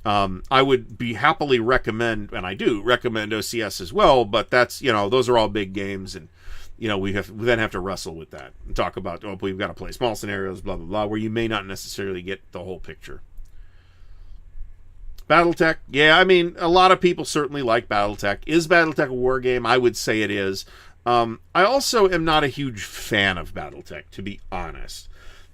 I would be happily recommend, and I do recommend OCS as well, but that's, those are all big games, and we then have to wrestle with that and talk about, we've got to play small scenarios, blah blah blah, where you may not necessarily get the whole picture. Battletech, yeah, I mean, a lot of people certainly like Battletech. Is Battletech a war game? I would say it is. I also am not a huge fan of Battletech, to be honest.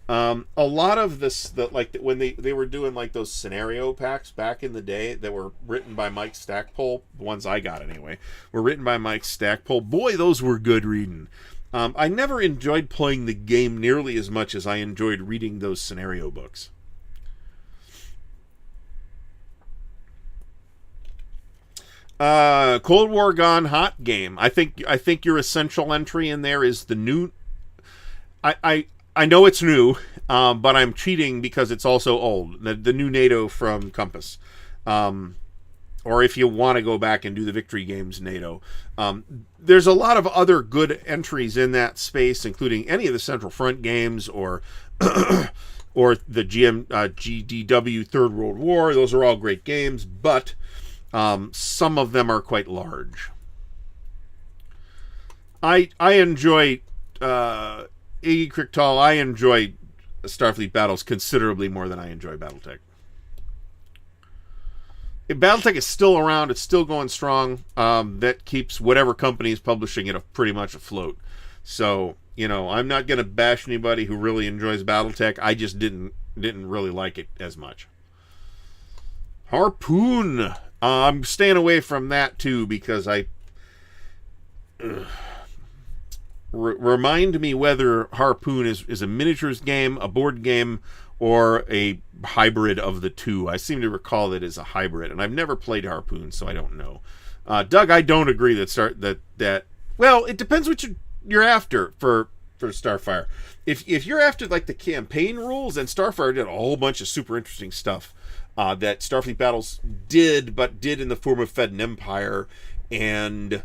A lot of this, when they were doing like those scenario packs back in the day that were written by Mike Stackpole, the ones I got anyway, were written by Mike Stackpole. Boy, those were good reading. I never enjoyed playing the game nearly as much as I enjoyed reading those scenario books. Cold War Gone Hot game. I think your essential entry in there is the new. I know it's new, but I'm cheating because it's also old. The new NATO from Compass, or if you want to go back and do the Victory Games NATO. There's a lot of other good entries in that space, including any of the Central Front games or or the GDW Third World War. Those are all great games, but some of them are quite large. I enjoy Iggy Krichtal. I enjoy Starfleet Battles considerably more than I enjoy Battletech. Battletech is still around. It's still going strong. That keeps whatever company is publishing it pretty much afloat. So, I'm not going to bash anybody who really enjoys Battletech. I just didn't really like it as much. Harpoon. I'm staying away from that too because remind me whether Harpoon is a miniatures game, a board game, or a hybrid of the two. I seem to recall that it's a hybrid, and I've never played Harpoon, so I don't know. Doug, I don't agree that well, it depends what you're after for Starfire. If you're after like the campaign rules, then Starfire did a whole bunch of super interesting stuff. That Starfleet Battles did in the form of Fed and Empire, and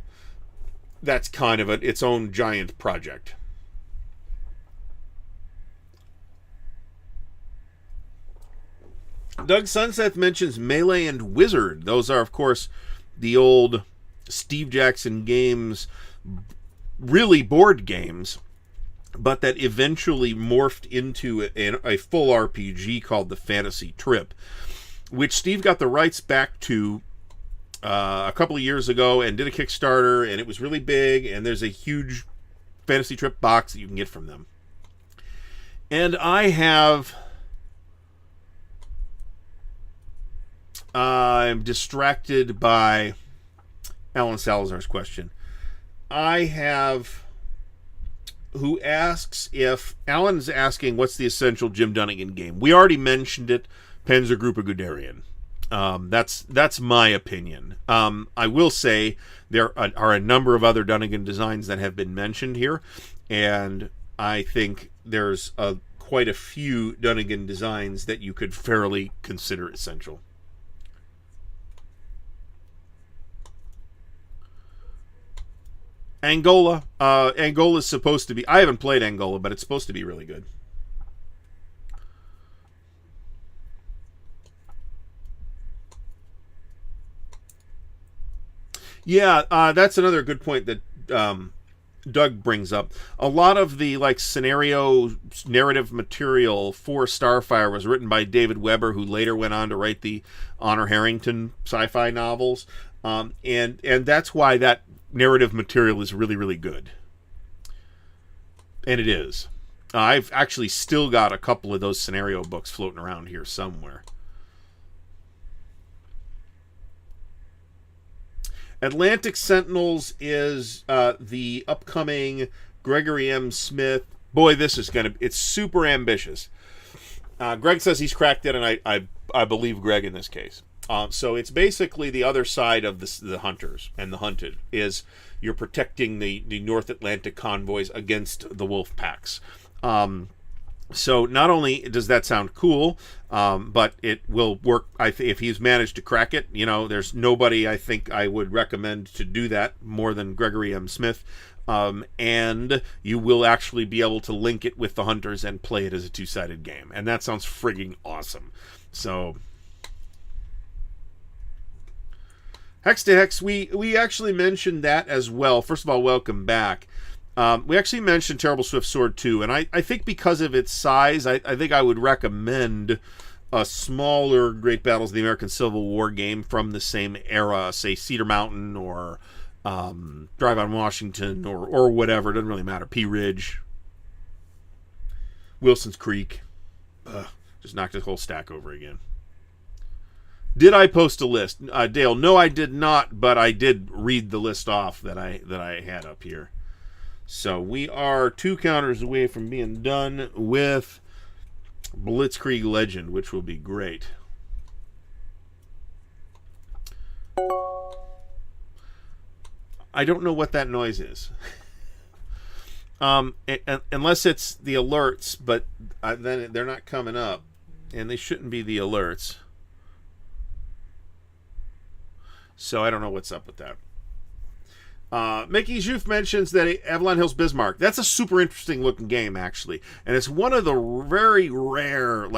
that's kind of its own giant project. Doug Sunseth mentions Melee and Wizard. Those are, of course, the old Steve Jackson Games, really board games, but that eventually morphed into a full RPG called the Fantasy Trip, which Steve got the rights back to a couple of years ago and did a Kickstarter, and it was really big, and there's a huge Fantasy Trip box that you can get from them. And I'm distracted by Alan Salazar's question. Who asks if Alan's asking what's the essential Jim Dunnigan game. We already mentioned it, Panzer Guderian. That's my opinion. I will say there are a number of other Dunnigan designs that have been mentioned here, and I think there's quite a few Dunnigan designs that you could fairly consider essential. Angola. Angola's supposed to be... I haven't played Angola, but it's supposed to be really good. Yeah, that's another good point that Doug brings up. A lot of the scenario narrative material for Starfire was written by David Weber, who later went on to write the Honor Harrington sci-fi novels. And that's why that narrative material is really, really good. And it is. I've actually still got a couple of those scenario books floating around here somewhere. Atlantic Sentinels is the upcoming Gregory M. Smith. Boy, this is it's super ambitious. Greg says he's cracked it, and I believe Greg in this case. So it's basically the other side of the hunters and the hunted, is you're protecting the North Atlantic convoys against the wolf packs. So not only does that sound cool, but it will work. If he's managed to crack it, there's nobody I think I would recommend to do that more than Gregory M. Smith. And you will actually be able to link it with the hunters and play it as a two-sided game. And that sounds frigging awesome. So... Hex to Hex, we actually mentioned that as well. First of all, welcome back. We actually mentioned Terrible Swift Sword 2, and I think because of its size, I think I would recommend a smaller Great Battles of the American Civil War game from the same era, say Cedar Mountain or Drive on Washington or whatever. It doesn't really matter. Pea Ridge, Wilson's Creek. Just knocked the whole stack over again. Did I post a list? Dale, no, I did not, but I did read the list off that I had up here. So we are 2 counters away from being done with Blitzkrieg Legend, which will be great. I don't know what that noise is. Unless it's the alerts, but then they're not coming up, and they shouldn't be the alerts. So I don't know what's up with that. Mickey Juf mentions that Avalon Hill's Bismarck. That's a super interesting looking game, actually. And it's one of the very rare,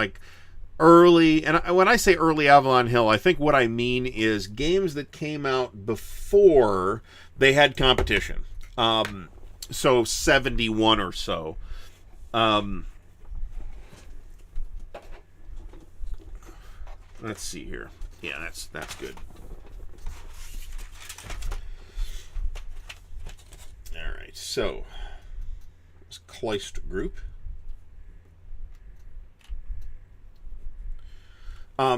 early, and when I say early Avalon Hill, I think what I mean is games that came out before they had competition. So 71 or so. Let's see here. Yeah, that's good. Alright, so it's Kleist Group.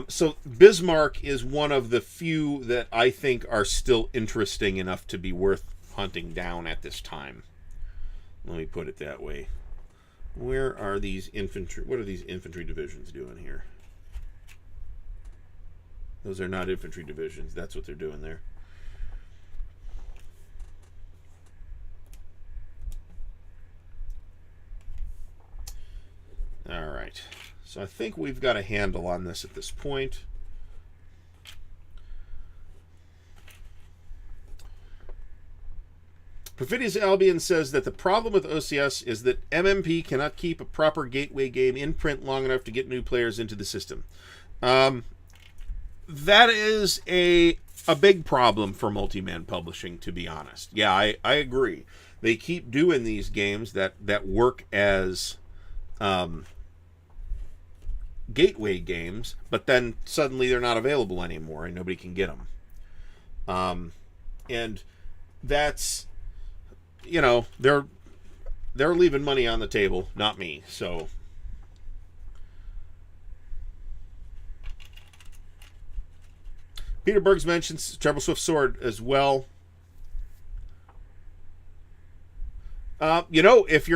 So Bismarck is one of the few that I think are still interesting enough to be worth hunting down at this time. Let me put it that way. Where are these infantry? What are these infantry divisions doing here? Those are not infantry divisions. That's what they're doing there. All right. So I think we've got a handle on this at this point. Perfidious Albion says that the problem with OCS is that MMP cannot keep a proper gateway game in print long enough to get new players into the system. That is a big problem for multi-man publishing, to be honest. Yeah, I agree. They keep doing these games that work as gateway games, but then suddenly they're not available anymore and nobody can get them. And that's, you know, they're leaving money on the table, not me. So Peter Bergs mentions Treble Swift Sword as well. If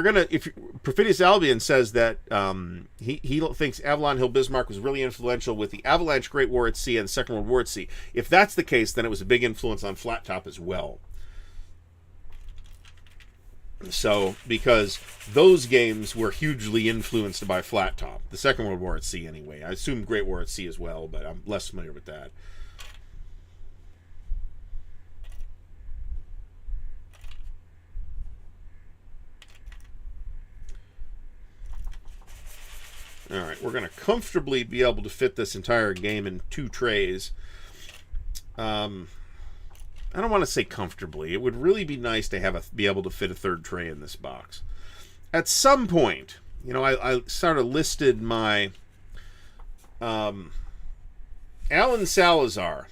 Perfidious Albion says that he thinks Avalon Hill Bismarck was really influential with the Avalanche Great War at Sea and Second World War at Sea. If that's the case, then it was a big influence on Flat Top as well. So, because those games were hugely influenced by Flat Top. The Second World War at Sea, anyway. I assume Great War at Sea as well, but I'm less familiar with that. Alright, we're going to comfortably be able to fit this entire game in 2 trays. I don't want to say comfortably. It would really be nice to be able to fit a 3rd tray in this box. At some point, you know, I sort of listed my Alan Salazar.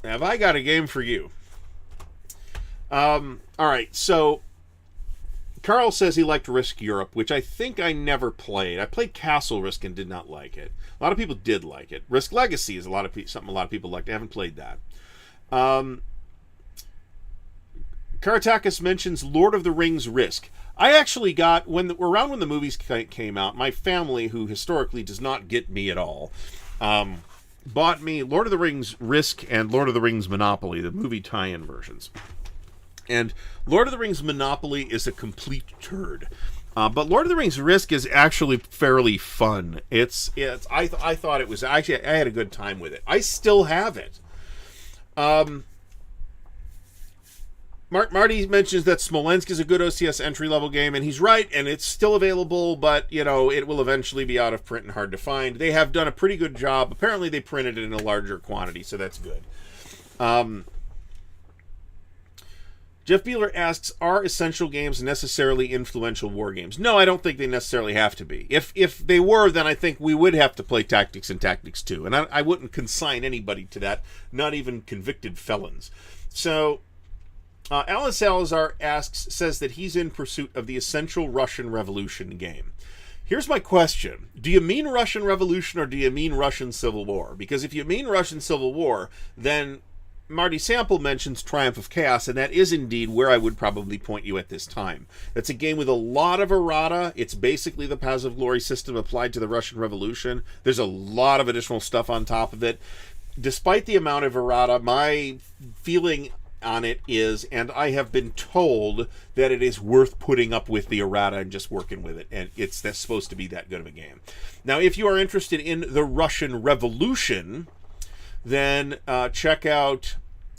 Have I got a game for you? Alright, so Carl says he liked Risk Europe, which I think I never played. I played Castle Risk and did not like it. A lot of people did like it. Risk Legacy is something a lot of people liked. I haven't played that. Karatakis mentions Lord of the Rings Risk. I actually got, around when the movies came out, my family, who historically does not get me at all, bought me Lord of the Rings Risk and Lord of the Rings Monopoly, the movie tie-in versions. And Lord of the Rings Monopoly is a complete turd. But Lord of the Rings Risk is actually fairly fun. I thought it was, actually, I had a good time with it. I still have it. Marty mentions that Smolensk is a good OCS entry-level game, and he's right, and it's still available, but, you know, it will eventually be out of print and hard to find. They have done a pretty good job. Apparently they printed it in a larger quantity, so that's good. Jeff Beeler asks, are essential games necessarily influential war games? No, I don't think they necessarily have to be. If they were, then I think we would have to play Tactics and Tactics 2, and I wouldn't consign anybody to that, not even convicted felons. So, Alan Salazar says that he's in pursuit of the essential Russian Revolution game. Here's my question. Do you mean Russian Revolution or do you mean Russian Civil War? Because if you mean Russian Civil War, then Marty Sample mentions Triumph of Chaos, and that is indeed where I would probably point you at this time. It's a game with a lot of errata. It's basically the Paths of Glory system applied to the Russian Revolution. There's a lot of additional stuff on top of it. Despite the amount of errata, my feeling on it is, and I have been told that it is worth putting up with the errata and just working with it, and that's supposed to be that good of a game. Now, if you are interested in the Russian Revolution, then check out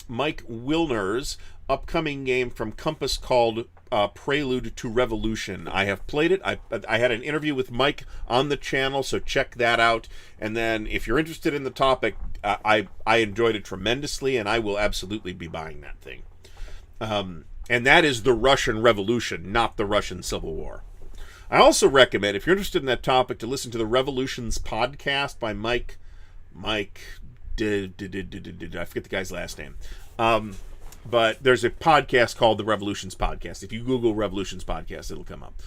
Mike Wilner's upcoming game from Compass called Prelude to Revolution. I have played it. I had an interview with Mike on the channel, so check that out. And then if you're interested in the topic, I enjoyed it tremendously, and I will absolutely be buying that thing. And that is the Russian Revolution, not the Russian Civil War. I also recommend, if you're interested in that topic, to listen to the Revolutions podcast by Mike I forget the guy's last name. But there's a podcast called the Revolutions Podcast. If you Google Revolutions Podcast, it'll come up.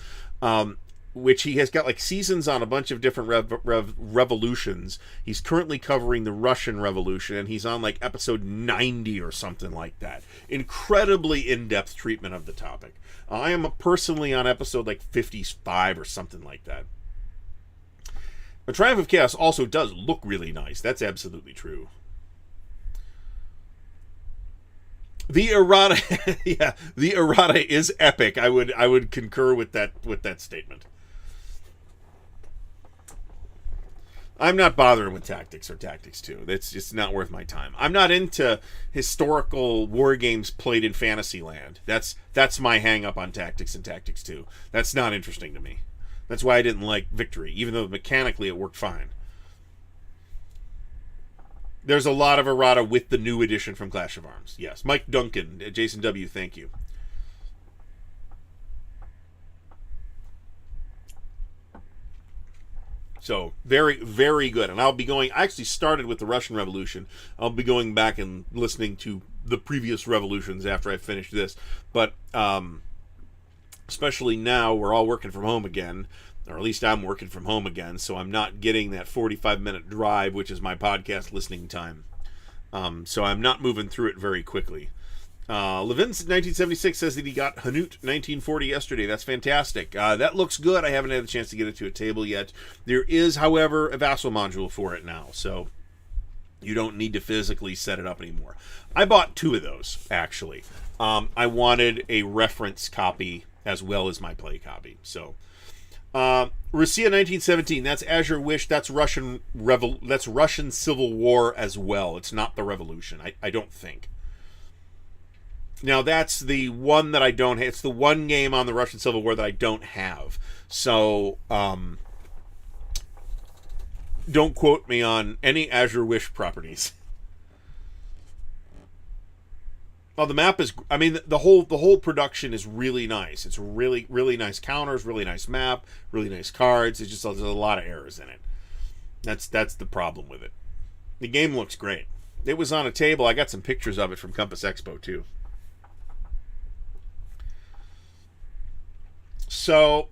Which he has got like seasons on a bunch of different revolutions. He's currently covering the Russian Revolution, and he's on like episode 90 or something like that. Incredibly in-depth treatment of the topic. I am personally on episode like 55 or something like that. But Triumph of Chaos also does look really nice. That's absolutely true. The errata, yeah, the errata is epic. I would concur with that statement. I'm not bothering with Tactics or Tactics 2. It's just not worth my time. I'm not into historical war games played in Fantasyland. That's my hang up on Tactics and Tactics 2. That's not interesting to me. That's why I didn't like Victory, even though mechanically it worked fine. There's a lot of errata with the new edition from Clash of Arms. Yes. Mike Duncan, Jason W., thank you. So, very, very good. And I'll be going... I actually started with the Russian Revolution. I'll be going back and listening to the previous revolutions after I finish this. But, especially now, we're all working from home again. Or at least I'm working from home again. So I'm not getting that 45-minute drive, which is my podcast listening time. So I'm not moving through it very quickly. Levin's 1976 says that he got Hanut 1940 yesterday. That's fantastic. That looks good. I haven't had a chance to get it to a table yet. There is, however, a vassal module for it now, so you don't need to physically set it up anymore. I bought 2 of those, actually. I wanted a reference copy as well as my play copy. So, Russia 1917. That's Azure Wish. That's Russian Civil War as well. It's not the Revolution. I don't think. Now, that's the one that I don't have. It's the one game on the Russian Civil War that I don't have. So, don't quote me on any Azure Wish properties. Well, the map is... I mean, the whole production is really nice. It's really, really nice counters, really nice map, really nice cards. It's just there's a lot of errors in it. That's the problem with it. The game looks great. It was on a table. I got some pictures of it from Compass Expo, too. So,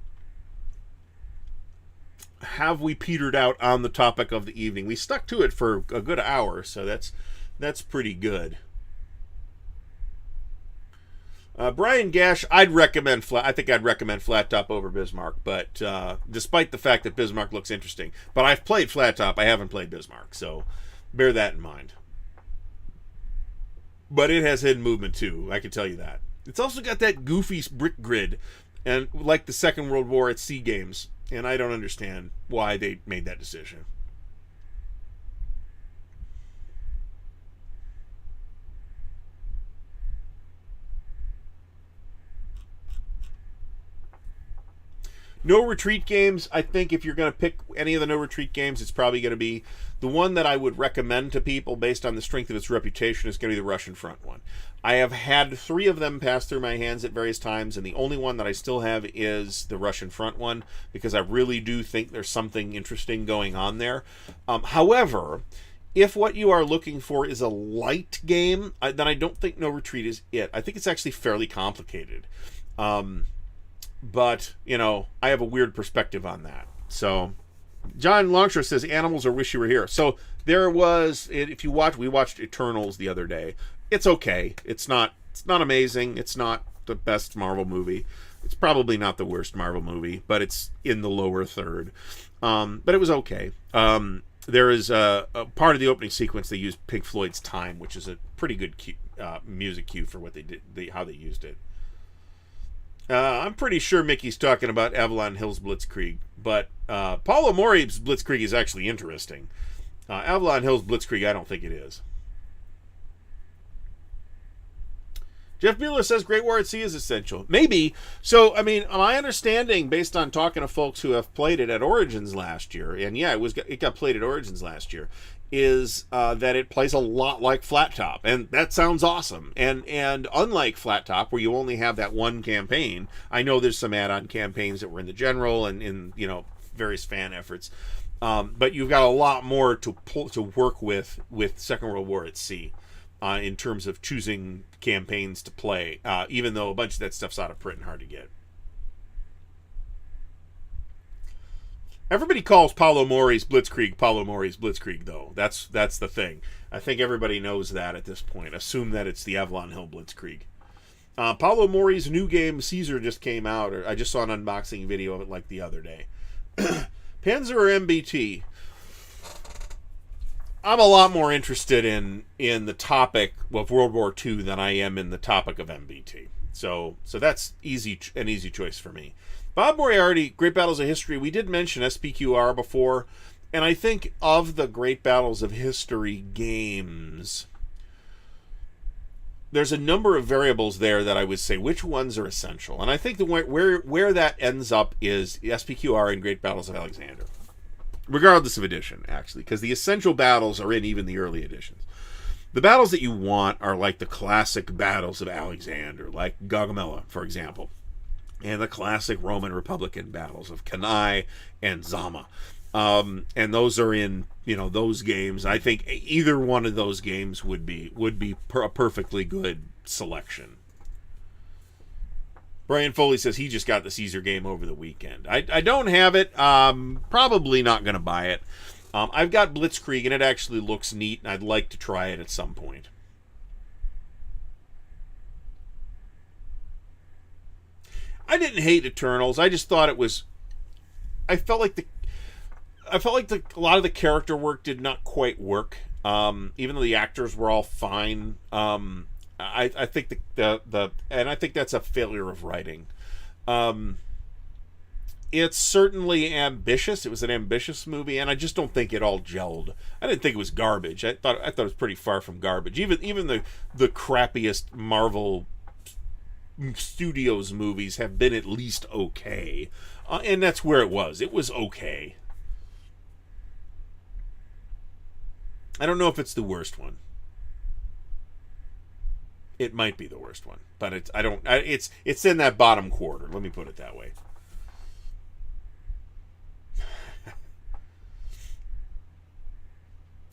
have we petered out on the topic of the evening? We stuck to it for a good hour, so that's pretty good. Brian Gash, I think I'd recommend Flat Top over Bismarck, but despite the fact that Bismarck looks interesting. But I've played Flat Top, I haven't played Bismarck, so bear that in mind. But it has hidden movement too, I can tell you that. It's also got that goofy brick grid. And like the Second World War, it's Sea Games. And I don't understand why they made that decision. No retreat games. I think if you're going to pick any of the no retreat games, it's probably going to be the one that I would recommend to people based on the strength of its reputation is going to be the Russian front one. I have had 3 of them pass through my hands at various times, and the only one that I still have is the Russian front one because I really do think there's something interesting going on there. However, if what you are looking for is a light game, then I don't think No Retreat is it. I think it's actually fairly complicated. But, you know, I have a weird perspective on that. So, John Longshore says, Animals or Wish You Were Here. So, we watched Eternals the other day. It's okay. It's not amazing. It's not the best Marvel movie. It's probably not the worst Marvel movie, but it's in the lower third. But it was okay. There is a part of the opening sequence they used Pink Floyd's Time, which is a pretty good music cue for what they did, how they used it. I'm pretty sure Mickey's talking about Avalon Hill's Blitzkrieg, but Paulo Mori's Blitzkrieg is actually interesting. Avalon Hill's Blitzkrieg, I don't think it is. Jeff Mueller says Great War at Sea is essential. Maybe. So, I mean, my understanding, based on talking to folks who have played it at Origins last year, and yeah, it got played at Origins last year, is that it plays a lot like Flat Top, and that sounds awesome. And unlike Flat Top, where you only have that one campaign, I know there's some add-on campaigns that were in the general and in various fan efforts, but you've got a lot more to work with Second World War at Sea. In terms of choosing campaigns to play, even though a bunch of that stuff's out of print and hard to get. Everybody calls Paulo Mori's Blitzkrieg, though. That's the thing. I think everybody knows that at this point. Assume that it's the Avalon Hill Blitzkrieg. Paulo Mori's new game, Caesar, just came out. Or I just saw an unboxing video of it like the other day. Panzer or MBT? I'm a lot more interested in the topic of World War II than I am in the topic of MBT. So that's an easy choice for me. Bob Moriarty, Great Battles of History. We did mention SPQR before. And I think of the Great Battles of History games, there's a number of variables there that I would say which ones are essential. And I think the where that ends up is SPQR and Great Battles of Alexander, regardless of edition, actually, because the essential battles are in even the early editions. The battles that you want are like the classic battles of Alexander, like Gaugamela, for example, and the classic Roman Republican battles of Cannae and Zama. And those are in, those games. I think either one of those games would be a perfectly good selection. Brian Foley says he just got the Caesar game over the weekend. I don't have it. Probably not going to buy it. I've got Blitzkrieg, and it actually looks neat, and I'd like to try it at some point. I didn't hate Eternals. I just thought it was... I felt like a lot of the character work did not quite work. Even though the actors were all fine. I think and I think that's a failure of writing. It's certainly ambitious. It was an ambitious movie, and I just don't think it all gelled. I didn't think it was garbage. I thought it was pretty far from garbage. Even the crappiest Marvel Studios movies have been at least okay, and that's where it was. It was okay. I don't know if it's the worst one. It might be the worst one, but it's in that bottom quarter. Let me put it that way.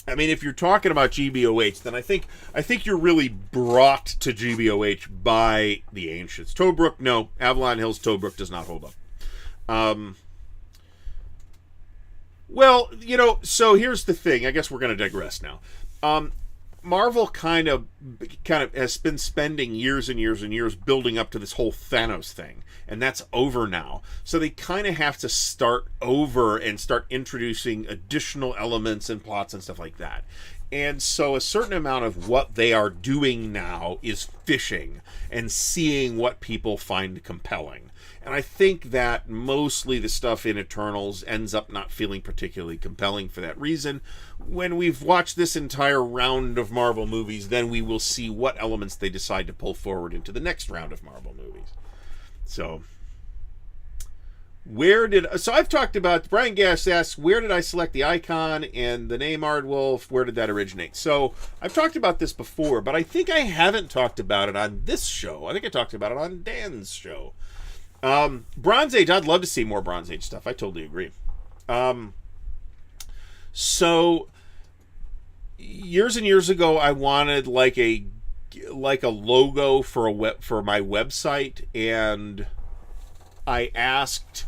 I mean, if you're talking about GBOH, then I think you're really brought to GBOH by the Ancients. Tobruk, no. Avalon Hill's Tobruk does not hold up. Well, so here's the thing. I guess we're going to digress now. Marvel kind of has been spending years and years and years building up to this whole Thanos thing, and that's over now. So they kind of have to start over and start introducing additional elements and plots and stuff like that. And so a certain amount of what they are doing now is fishing and seeing what people find compelling. And I think that mostly the stuff in Eternals ends up not feeling particularly compelling for that reason. When we've watched this entire round of Marvel movies, then we will see what elements they decide to pull forward into the next round of Marvel movies. So, I've talked about, Brian Gass asks, where did I select the icon and the name Ardwulf? Where did that originate? So, I've talked about this before, but I think I haven't talked about it on this show. I think I talked about it on Dan's show. Bronze Age, I'd love to see more Bronze Age stuff. I totally agree. So years and years ago, I wanted like a logo for my website, and I asked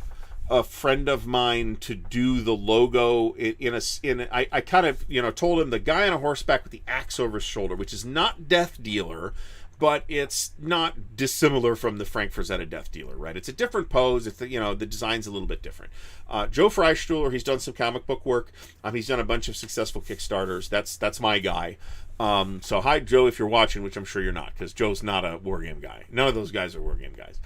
a friend of mine to do the logo I kind of told him the guy on a horseback with the axe over his shoulder, which is not Death Dealer, but it's not dissimilar from the Frank Frazetta Death Dealer, right? It's a different pose. It's the design's a little bit different. Joe Freistuhler, he's done some comic book work. He's done a bunch of successful Kickstarters. That's my guy. So hi, Joe, if you're watching, which I'm sure you're not, because Joe's not a wargame guy. None of those guys are wargame guys.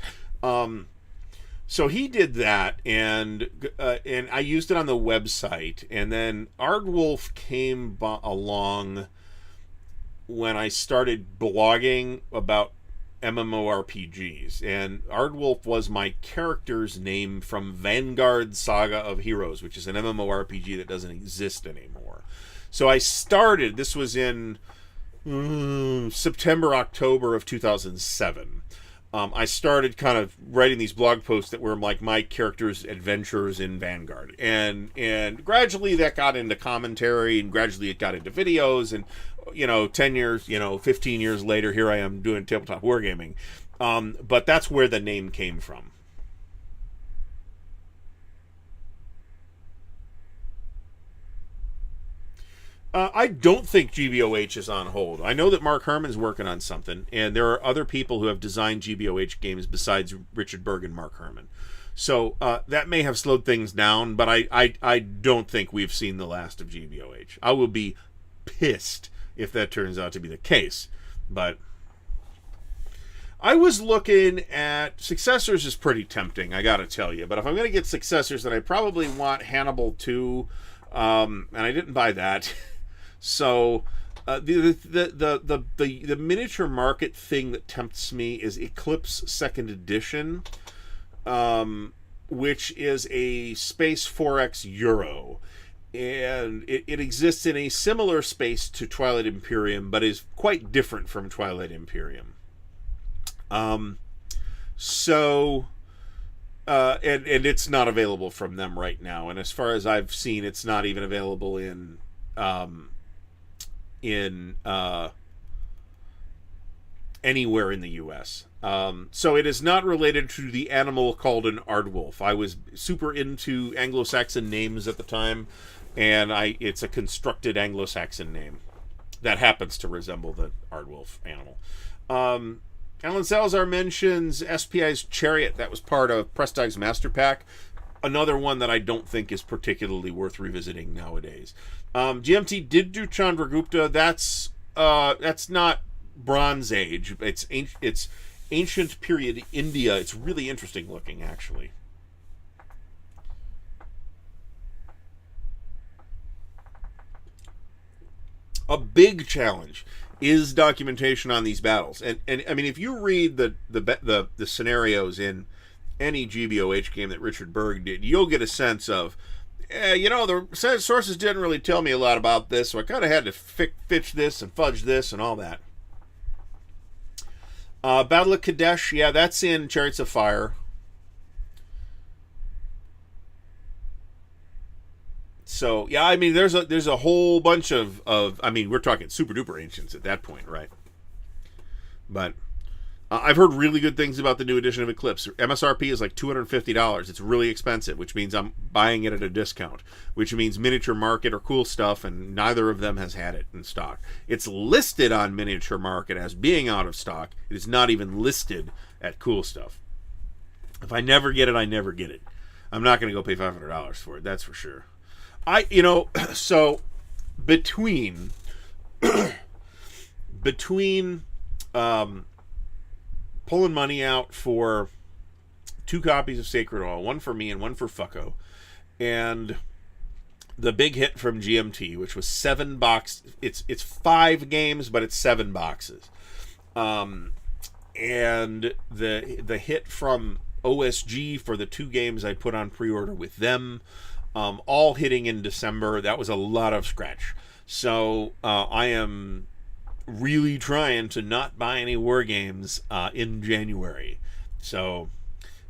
So he did that, and I used it on the website, and then Ardwulf came along when I started blogging about MMORPGs, and Ardwulf was my character's name from Vanguard Saga of Heroes, which is an MMORPG that doesn't exist anymore. So I started, this was in September, October of 2007. I started kind of writing these blog posts that were like my character's adventures in Vanguard, and gradually that got into commentary, and gradually it got into videos, and 10 years, 15 years later, here I am doing tabletop wargaming. But that's where the name came from. I don't think GBOH is on hold. I know that Mark Herman's working on something, and there are other people who have designed GBOH games besides Richard Berg and Mark Herman. So that may have slowed things down, but I don't think we've seen the last of GBOH. I will be pissed if that turns out to be the case. But I was looking at Successors is pretty tempting, I gotta tell you. But if I'm going to get Successors, then I probably want Hannibal 2, and I didn't buy that. So the miniature market thing that tempts me is Eclipse Second Edition, which is a Space 4X Euro. And it exists in a similar space to Twilight Imperium, but is quite different from Twilight Imperium. And it's not available from them right now. And as far as I've seen, it's not even available in anywhere in the U.S. So it is not related to the animal called an Ardwulf. I was super into Anglo-Saxon names at the time, and it's a constructed Anglo-Saxon name that happens to resemble the Ardwulf animal. Alan Salazar mentions SPI's Chariot. That was part of Prestag's Master Pack. Another one that I don't think is particularly worth revisiting nowadays. GMT did do Chandragupta. That's not Bronze Age. It's ancient period India. It's really interesting looking, actually. A big challenge is documentation on these battles, and I mean, if you read the scenarios in any GBOH game that Richard Berg did, you'll get a sense of, the sources didn't really tell me a lot about this, so I kind of had to fitch this and fudge this and all that. Battle of Kadesh, yeah, that's in Chariots of Fire. So yeah, I mean, there's a whole bunch of I mean, we're talking super duper ancients at that point, right? But I've heard really good things about the new edition of Eclipse. MSRP is like $250. It's really expensive, which means I'm buying it at a discount, which means Miniature Market or Cool Stuff, and neither of them has had it in stock. It's listed on Miniature Market as being out of stock. It is not even listed at Cool Stuff. If I never get it, I never get it. I'm not going to go pay $500 for it, that's for sure. So between pulling money out for 2 copies of Sacred Oil, one for me and one for Fucko, and the big hit from GMT, which was 7 box. It's 5 games, but it's 7 boxes. And the hit from OSG for the 2 games I put on pre-order with them, all hitting in December. That was a lot of scratch. So I am really trying to not buy any war games in January. So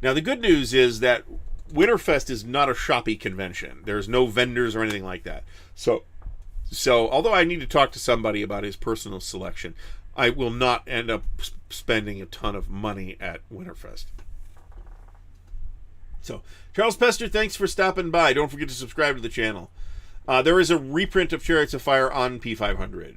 now the good news is that Winterfest is not a shoppy convention. There's no vendors or anything like that. So although I need to talk to somebody about his personal selection, I will not end up spending a ton of money at Winterfest. So, Charles Pester, thanks for stopping by. Don't forget to subscribe to the channel. There is a reprint of Chariots of Fire on P500.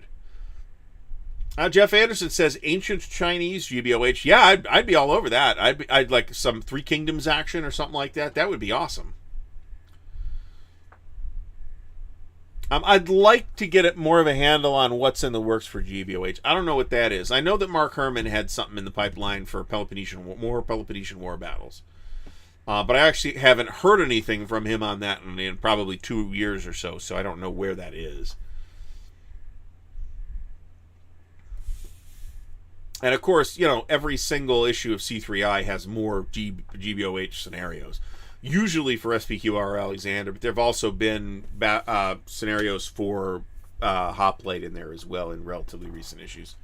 Jeff Anderson says Ancient Chinese GBOH. Yeah, I'd be all over that. I'd like some Three Kingdoms action or something like that. That would be awesome. I'd like to get more of a handle on what's in the works for GBOH. I don't know what that is. I know that Mark Herman had something in the pipeline for more Peloponnesian War battles. But I actually haven't heard anything from him on that in probably 2 years or so I don't know where that is. And of course, every single issue of C3I has more GBOH scenarios. Usually for SPQR Alexander, but there have also been scenarios for Hoplite in there as well in relatively recent issues.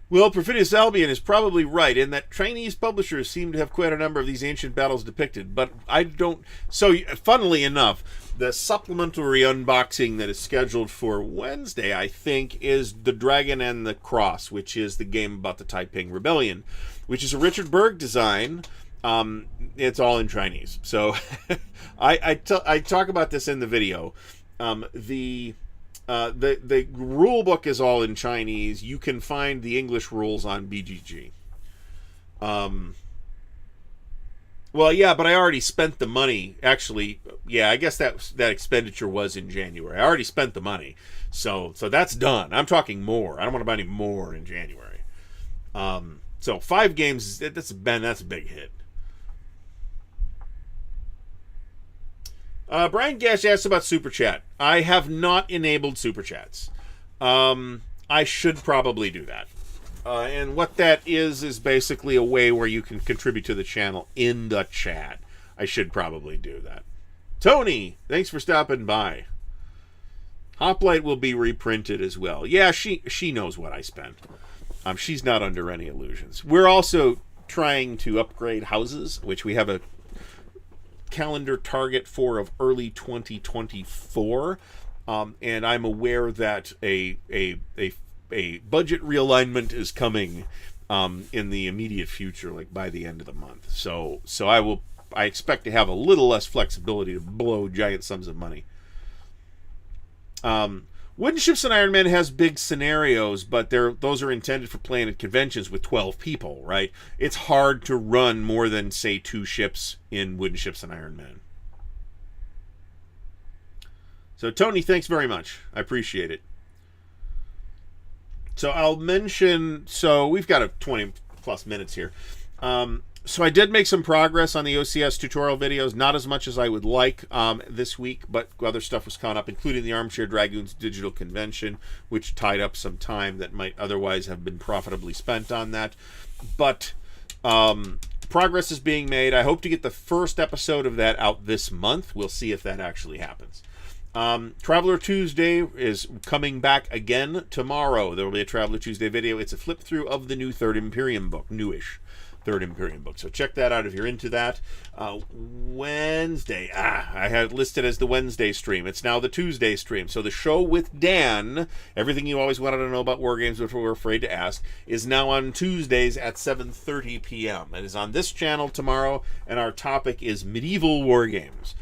Well, Perfidious Albion is probably right in that Chinese publishers seem to have quite a number of these ancient battles depicted, but I don't... So, funnily enough, the supplementary unboxing that is scheduled for Wednesday, I think, is The Dragon and the Cross, which is the game about the Taiping Rebellion, which is a Richard Berg design. It's all in Chinese. So, I talk about this in the video. The rule book is all in Chinese. You can find the English rules on BGG. Well, yeah, but I already spent the money. Actually, yeah, I guess that expenditure was in January. I already spent the money, so that's done. I'm talking more. I don't want to buy any more in January. So 5 games. That's a big hit. Brian Gash asked about Super Chat. I have not enabled Super Chats. I should probably do that. And what that is basically a way where you can contribute to the channel in the chat. I should probably do that. Tony, thanks for stopping by. Hoplite will be reprinted as well. Yeah, she knows what I spent. She's not under any illusions. We're also trying to upgrade houses, which we have a calendar target for of early 2024. And I'm aware that a budget realignment is coming in the immediate future, like by the end of the month. So I expect to have a little less flexibility to blow giant sums of money. Wooden Ships and Iron Man has big scenarios, but those are intended for playing at conventions with 12 people, right? It's hard to run more than, say, 2 ships in Wooden Ships and Iron Man. So, Tony, thanks very much. I appreciate it. So, I'll mention... So, we've got 20-plus minutes here. So, I did make some progress on the OCS tutorial videos. Not as much as I would like this week, but other stuff was caught up, including the Armchair Dragoons Digital Convention, which tied up some time that might otherwise have been profitably spent on that. But progress is being made. I hope to get the first episode of that out this month. We'll see if that actually happens. Traveler Tuesday is coming back again tomorrow. There will be a Traveler Tuesday video. It's a flip through of the new Third Imperium book, newish Third Imperium book. So check that out if you're into that. Wednesday, I had it listed as the Wednesday stream. It's now the Tuesday stream. So the show with Dan, everything you always wanted to know about Wargames but were afraid to ask, is now on Tuesdays at 7:30 p.m. It is on this channel tomorrow, and our topic is medieval Wargames.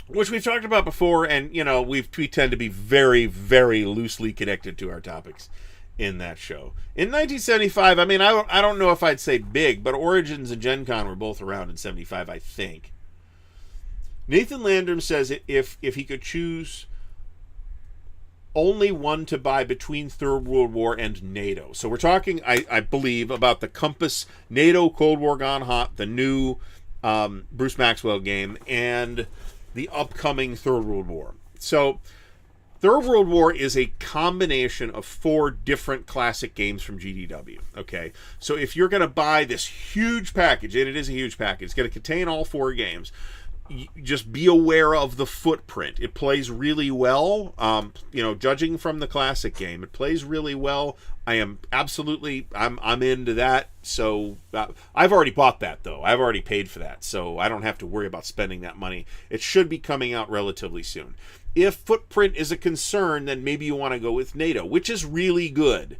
Which we've talked about before, and, you know, we tend to be very, very loosely connected to our topics in that show. In 1975, I mean, I don't know if I'd say big, but Origins and Gen Con were both around in 75, I think. Nathan Landrum says if he could choose only one to buy between Third World War and NATO. So we're talking, I believe, about the Compass NATO Cold War Gone Hot, the new Bruce Maxwell game, and the upcoming Third World War. So, Third World War is a combination of 4 different classic games from GDW. Okay, so if you're going to buy this huge package, and it is a huge package, it's going to contain all 4 games. Just be aware of the footprint. It plays really well. Judging from the classic game, it plays really well. I'm into that. So I've already bought that, though. I've already paid for that, so I don't have to worry about spending that money. It should be coming out relatively soon. If footprint is a concern, then maybe you want to go with NATO, which is really good.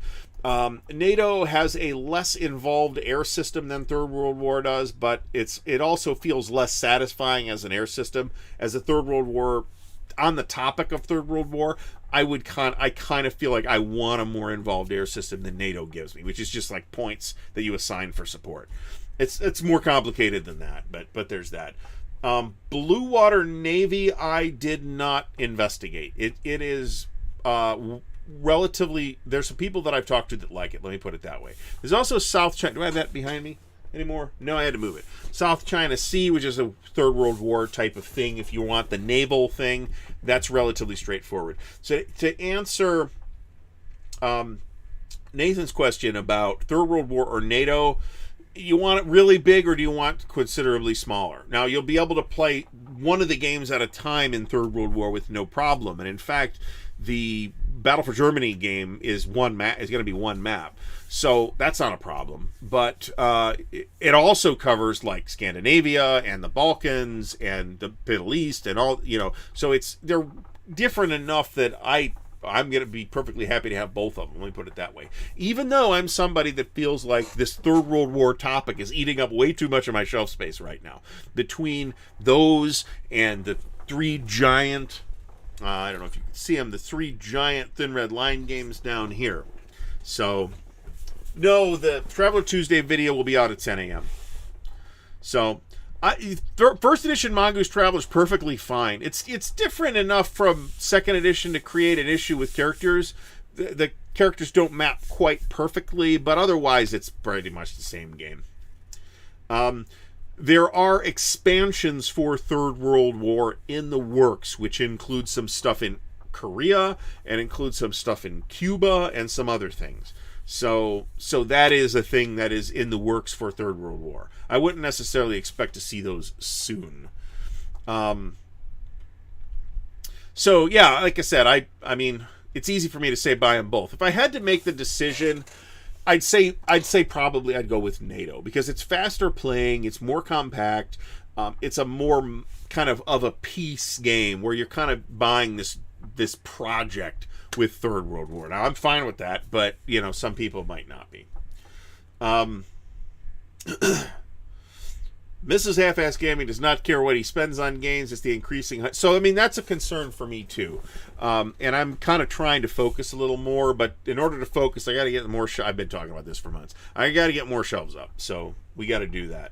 NATO has a less involved air system than Third World War does, but it also feels less satisfying as an air system. As a Third World War, on the topic of Third World War, I kind of feel like I want a more involved air system than NATO gives me, which is just like points that you assign for support. It's more complicated than that, but there's that. Blue Water Navy, I did not investigate. It is relatively, there's some people that I've talked to that like it, let me put it that way. There's also South China, do I have that behind me anymore? No, I had to move it. South China Sea, which is a Third World War type of thing. If you want the naval thing, that's relatively straightforward. So to answer Nathan's question about Third World War or NATO, you want it really big or do you want considerably smaller? Now, you'll be able to play one of the games at a time in Third World War with no problem. And in fact, the Battle for Germany game is going to be one map, so that's not a problem. But it also covers like Scandinavia and the Balkans and the Middle East and all, so they're different enough that I'm going to be perfectly happy to have both of them. Let me put it that way. Even though I'm somebody that feels like this Third World War topic is eating up way too much of my shelf space right now, between those and the 3 giant. I don't know if you can see them, the 3 giant Thin Red Line games down here. So, no, the Traveler Tuesday video will be out at 10 a.m. So, first edition Mongoose Traveler is perfectly fine. It's different enough from second edition to create an issue with characters. The characters don't map quite perfectly, but otherwise it's pretty much the same game. There are expansions for Third World War in the works, which include some stuff in Korea and include some stuff in Cuba and some other things. So that is a thing that is in the works for Third World War. I wouldn't necessarily expect to see those soon. So yeah, like I said, I mean, it's easy for me to say buy them both. If I had to make the decision, I'd say probably I'd go with NATO, because it's faster playing, it's more compact, it's a more kind of a peace game where you're kind of buying this project with Third World War. Now I'm fine with that, but you know, some people might not be. Mrs. Half-Ass Gaming does not care what he spends on games. It's the increasing... So, I mean, that's a concern for me, too. And I'm kind of trying to focus a little more, but in order to focus, I got to get more... I've been talking about this for months. I got to get more shelves up, so we got to do that.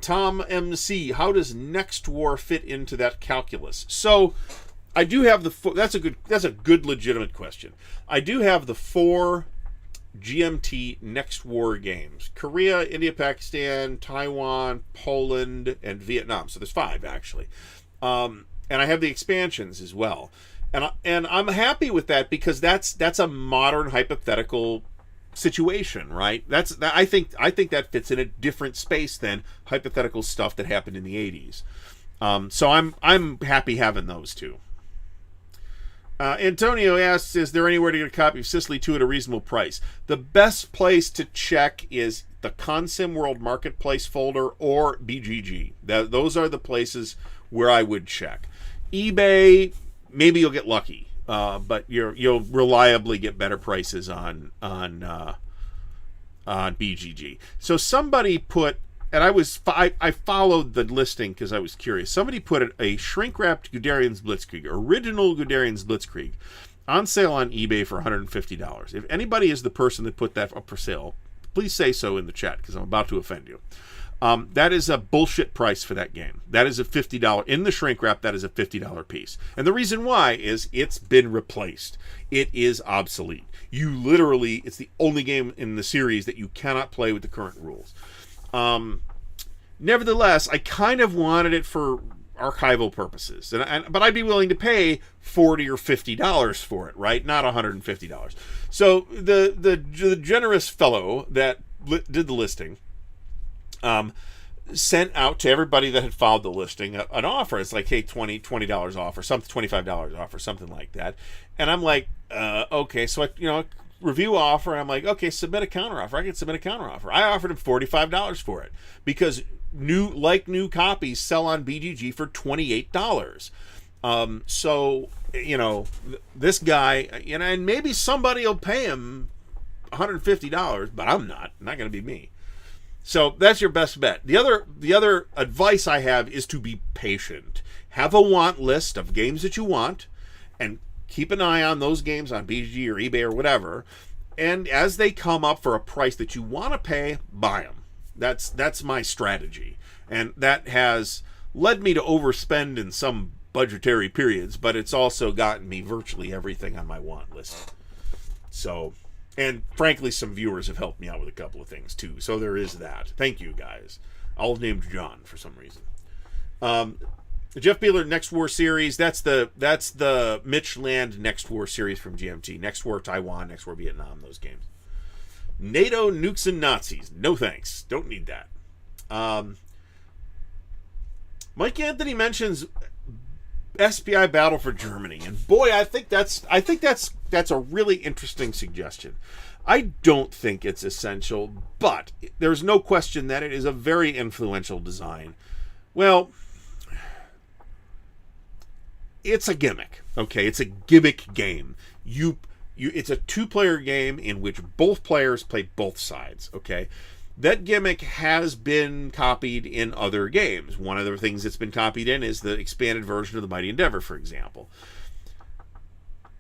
Tom MC, how does Next War fit into that calculus? So, I do have the... That's a good legitimate question. I do have the 4... GMT Next War games: Korea, India, Pakistan, Taiwan, Poland, and Vietnam. So there's 5 actually, and I have the expansions as well. And I'm happy with that, because that's a modern hypothetical situation, right? I think that fits in a different space than hypothetical stuff that happened in the 80s. So I'm happy having those two. Antonio asks, is there anywhere to get a copy of Sicily 2 at a reasonable price? The best place to check is the Consim World Marketplace folder or BGG. Those are the places where I would check. eBay, maybe you'll get lucky, but you'll reliably get better prices on BGG. So somebody put... And I followed the listing because I was curious. Somebody put a shrink-wrapped Guderian's Blitzkrieg, original Guderian's Blitzkrieg, on sale on eBay for $150. If anybody is the person that put that up for sale, please say so in the chat, because I'm about to offend you. That is a bullshit price for that game. That is a $50... In the shrink wrap, that is a $50 piece. And the reason why is it's been replaced. It is obsolete. You literally... It's the only game in the series that you cannot play with the current rules. Nevertheless, I kind of wanted it for archival purposes, but I'd be willing to pay $40 or $50 for it, right? Not $150. So the generous fellow that did the listing sent out to everybody that had followed the listing an offer. It's like, hey, $20 off, or something, $25 off, or something like that. And I'm like, okay, so I review offer, and I'm like, okay, submit a counteroffer. I can submit a counteroffer. I offered him $45 for it, because new copies sell on BGG for $28. So, this guy, and maybe somebody will pay him $150, but I'm not going to be me. So that's your best bet. The other advice I have is to be patient. Have a want list of games that you want, and keep an eye on those games on BGG or eBay or whatever, and as they come up for a price that you want to pay, buy them. That's my strategy, and that has led me to overspend in some budgetary periods, but it's also gotten me virtually everything on my want list. So, and frankly, some viewers have helped me out with a couple of things too, so there is that. Thank you, guys. All named John for some reason. The Jeff Beeler Next War series, that's the Mitch Land Next War series from GMT. Next War Taiwan, Next War Vietnam, those games. NATO, nukes, and Nazis. No thanks. Don't need that. Mike Anthony mentions Sbi Battle for Germany, and boy, I think that's a really interesting suggestion. I don't think it's essential, but there's no question that it is a very influential design. Well, it's a gimmick, okay? It's a gimmick game. It's a 2-player game in which both players play both sides, okay? That gimmick has been copied in other games. One of the things that's been copied in is the expanded version of the Mighty Endeavor, for example.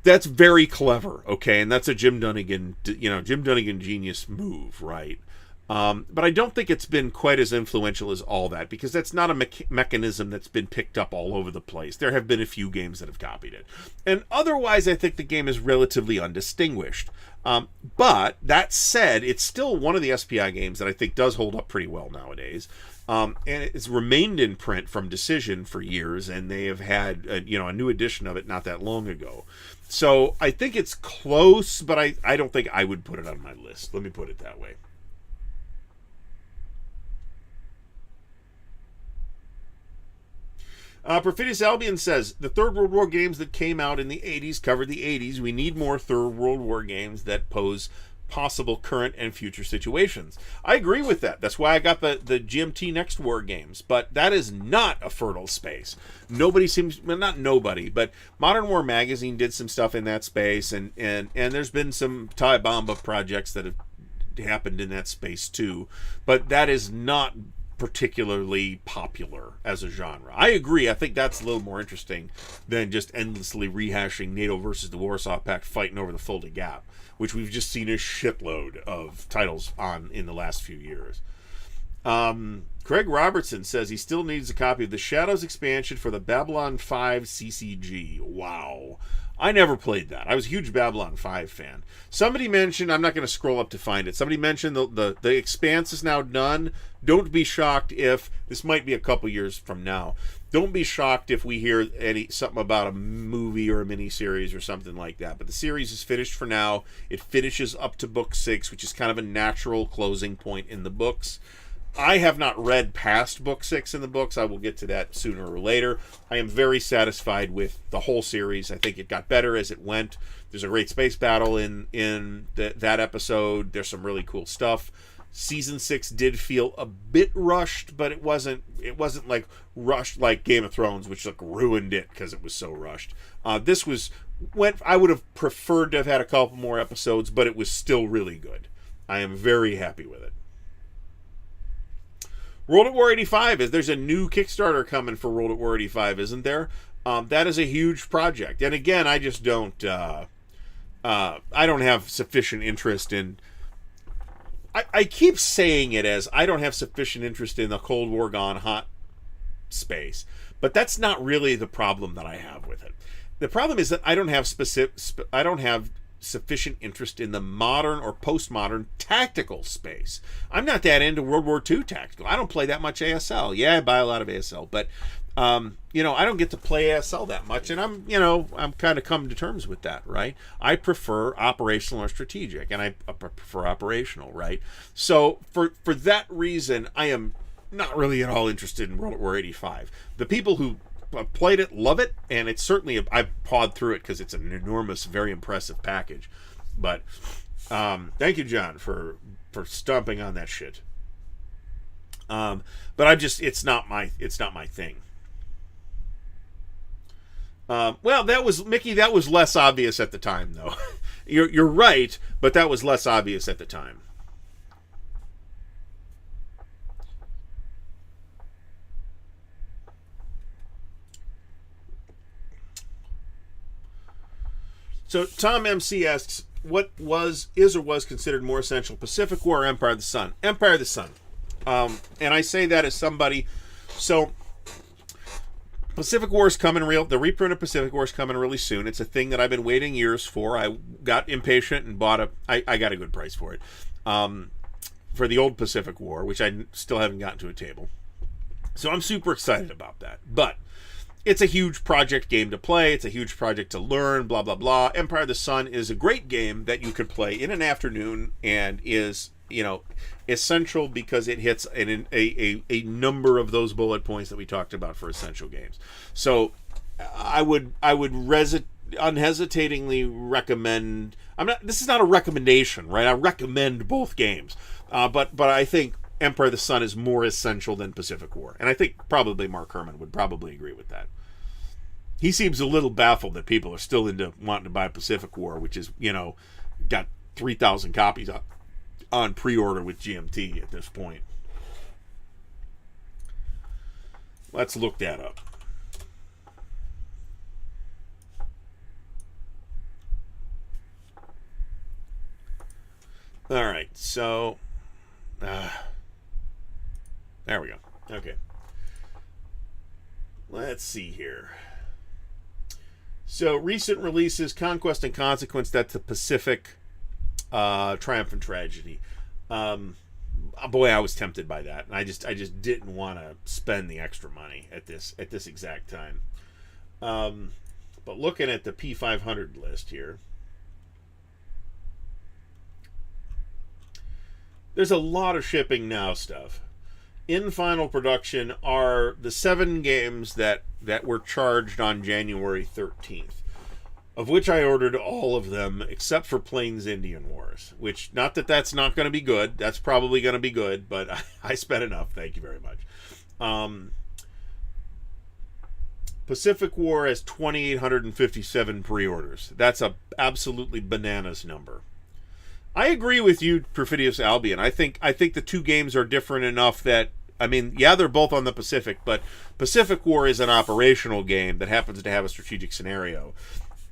That's very clever, okay? And that's a Jim Dunnigan genius move, right? But I don't think it's been quite as influential as all that, because that's not a mechanism that's been picked up all over the place. There have been a few games that have copied it. And otherwise, I think the game is relatively undistinguished. But that said, it's still one of the SPI games that I think does hold up pretty well nowadays. And it's remained in print from Decision for years, and they have had a new edition of it not that long ago. So I think it's close, but I don't think I would put it on my list. Let me put it that way. Perfidious Albion says, the Third World War games that came out in the 80s covered the 80s. We need more Third World War games that pose possible current and future situations. I agree with that. That's why I got the GMT Next War games. But that is not a fertile space. Nobody seems, well, not nobody, but Modern War Magazine did some stuff in that space, and there's been some TIE Bomba projects that have happened in that space too. But that is not particularly popular as a genre. I agree. I think that's a little more interesting than just endlessly rehashing NATO versus the Warsaw Pact fighting over the Fulda Gap, which we've just seen a shitload of titles on in the last few years. Craig Robertson says he still needs a copy of the Shadows expansion for the Babylon 5 CCG. Wow. I never played that. I was a huge Babylon 5 fan. Somebody mentioned, I'm not going to scroll up to find it, somebody mentioned the Expanse is now done. Don't be shocked if, this might be a couple years from now, don't be shocked if we hear something about a movie or a miniseries or something like that. But the series is finished for now. It finishes up to book 6, which is kind of a natural closing point in the books. I have not read past book 6 in the books. I will get to that sooner or later. I am very satisfied with the whole series. I think it got better as it went. There's a great space battle in that episode. There's some really cool stuff. Season 6 did feel a bit rushed, but it wasn't like rushed like Game of Thrones, which like ruined it because it was so rushed. This I would have preferred to have had a couple more episodes, but it was still really good. I am very happy with it. World at War 85, there's a new Kickstarter coming for World at War 85, isn't there? That is a huge project. And again, I just don't I don't have sufficient interest in, I keep saying it as I don't have sufficient interest in the Cold War gone hot space, but that's not really the problem that I have with it. The problem is that I don't have sufficient interest in the modern or postmodern tactical space. I'm not that into World War II tactical. I don't play that much ASL. Yeah, I buy a lot of ASL, but I don't get to play ASL that much, and I'm kind of come to terms with that, right? I prefer operational or strategic, and I prefer operational, right? So for that reason, I am not really at all interested in World War 85. The people who played it love it, and it's certainly I've pawed through it because it's an enormous, very impressive package. But thank you, John, for stomping on that shit. But it's not my thing. Well, that was Mickey. That was less obvious at the time, though. You're right, but that was less obvious at the time. So Tom MC asks, what is or was considered more essential, Pacific War or Empire of the Sun? Empire of the Sun. And I say that as somebody, so Pacific War is coming the reprint of Pacific War is coming really soon. It's a thing that I've been waiting years for. I got impatient and I got a good price for it. For the old Pacific War, which I still haven't gotten to a table. So I'm super excited about that. But it's a huge project game to play. It's a huge project to learn, blah, blah, blah. Empire of the Sun is a great game that you could play in an afternoon and is, essential because it hits a number of those bullet points that we talked about for essential games. So I would unhesitatingly recommend, this is not a recommendation, right? I recommend both games. But I think Empire of the Sun is more essential than Pacific War. And I think probably Mark Herman would probably agree with that. He seems a little baffled that people are still into wanting to buy Pacific War, which is, got 3,000 copies on pre-order with GMT at this point. Let's look that up. All right, so there we go. Okay. Let's see here. So, recent releases, Conquest and Consequence, that's the Pacific Triumph and Tragedy. boy, I was tempted by that, and I just didn't want to spend the extra money at this exact time. But looking at the P500 list here, there's a lot of shipping now stuff. In final production are the 7 games that were charged on January 13th, of which I ordered all of them except for Plains Indian Wars, which, not that that's not going to be good. That's probably going to be good, but I spent enough. Thank you very much. Pacific War has 2,857 pre-orders. That's a absolutely bananas number. I agree with you, Perfidious Albion. I think the two games are different enough that, I mean, yeah, they're both on the Pacific, but Pacific War is an operational game that happens to have a strategic scenario.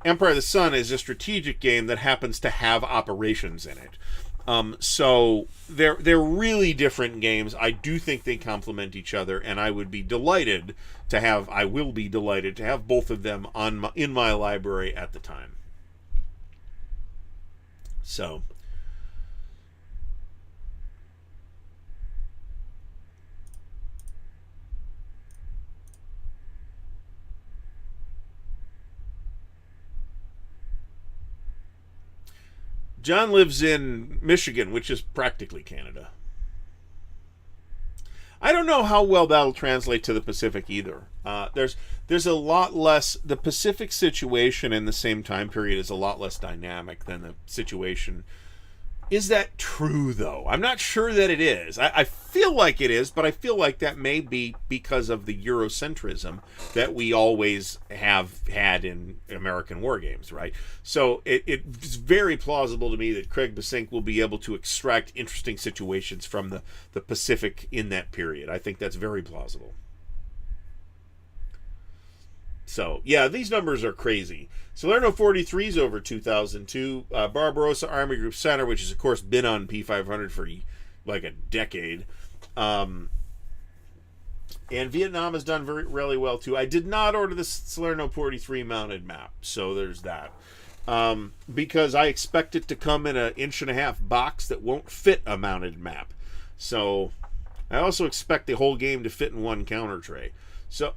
Empire of the Sun is a strategic game that happens to have operations in it. So they're really different games. I do think they complement each other, and I will be delighted to have both of them in my library at the time. So John lives in Michigan, which is practically Canada. I don't know how well that'll translate to the Pacific either. There's a lot less. The Pacific situation in the same time period is a lot less dynamic than the situation. Is that true, though? I'm not sure that it is. I feel like it is, but I feel like that may be because of the Eurocentrism that we always have had in American war games, right? So it's very plausible to me that Craig Basink will be able to extract interesting situations from the Pacific in that period. I think that's very plausible. So, yeah, these numbers are crazy. Salerno 43 is over 2002. Barbarossa Army Group Center, which has, of course, been on P500 for like a decade. And Vietnam has done really well, too. I did not order the Salerno 43 mounted map, so there's that. Because I expect it to come in an 1.5-inch box that won't fit a mounted map. So I also expect the whole game to fit in one counter tray. So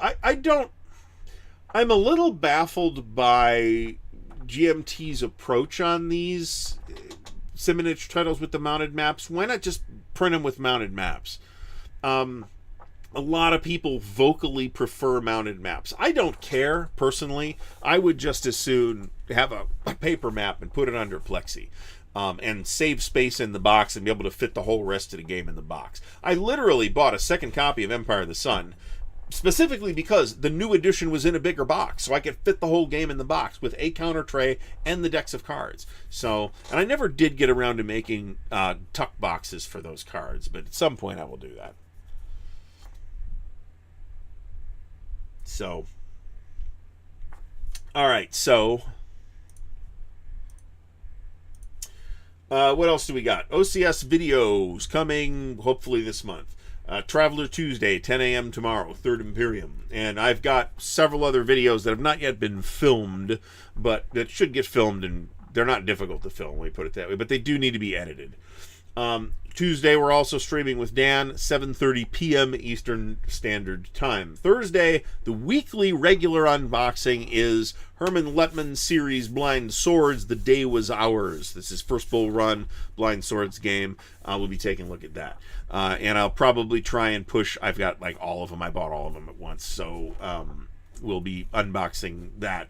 I'm a little baffled by GMT's approach on these sim-miniature titles with the mounted maps. Why not just print them with mounted maps? A lot of people vocally prefer mounted maps. I don't care, personally. I would just as soon have a paper map and put it under Plexi. And save space in the box and be able to fit the whole rest of the game in the box. I literally bought a second copy of Empire of the Sun specifically because the new edition was in a bigger box, so I could fit the whole game in the box with a counter tray and the decks of cards. So, and I never did get around to making tuck boxes for those cards, but at some point I will do that. So, all right, so what else do we got? OCS videos coming hopefully this month. Traveler Tuesday, 10 a.m. tomorrow, Third Imperium. And I've got several other videos that have not yet been filmed, but that should get filmed, and they're not difficult to film, let me put it that way, but they do need to be edited. Tuesday, we're also streaming with Dan, 7:30 p.m. Eastern Standard Time. Thursday, the weekly regular unboxing is Herman Lettman's series Blind Swords, The Day Was Ours. This is first bull run Blind Swords game. We'll be taking a look at that. And I'll probably try and push, I've got like all of them. I bought all of them at once. So we'll be unboxing that.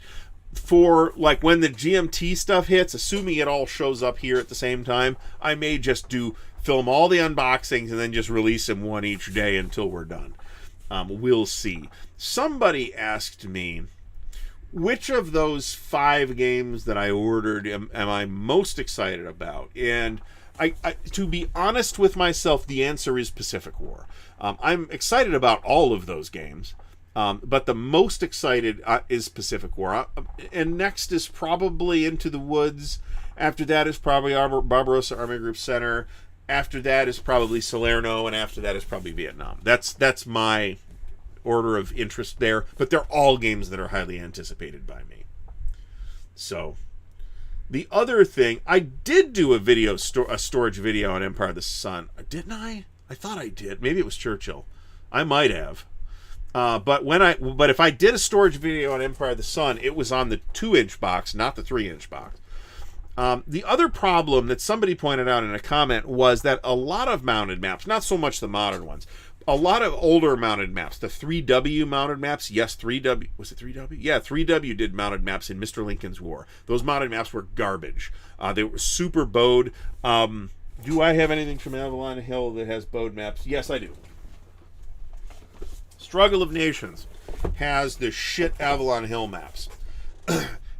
For like when the GMT stuff hits, assuming it all shows up here at the same time, I may just film all the unboxings and then just release them one each day until we're done. We'll see. Somebody asked me, which of those 5 games that I ordered am I most excited about? And I to be honest with myself, the answer is Pacific War. I'm excited about all of those games. But the most excited is Pacific War. And next is probably Into the Woods. After that is probably Barbarossa Army Group Center. After that is probably Salerno. And after that is probably Vietnam. That's my order of interest there. But they're all games that are highly anticipated by me. So, The other thing, I did do a storage video on Empire of the Sun. Didn't I? I thought I did. Maybe it was Churchill. I might have. But if I did a storage video on Empire of the Sun, it was on the 2-inch box, not the 3-inch box. The other problem that somebody pointed out in a comment was that a lot of mounted maps, not so much the modern ones, a lot of older mounted maps, the 3W mounted maps, yes, 3W, was it 3W? Yeah, 3W did mounted maps in Mr. Lincoln's War. Those mounted maps were garbage. They were super bowed. Do I have anything from Avalon Hill that has bowed maps? Yes, I do. Struggle of Nations has the shit Avalon Hill maps.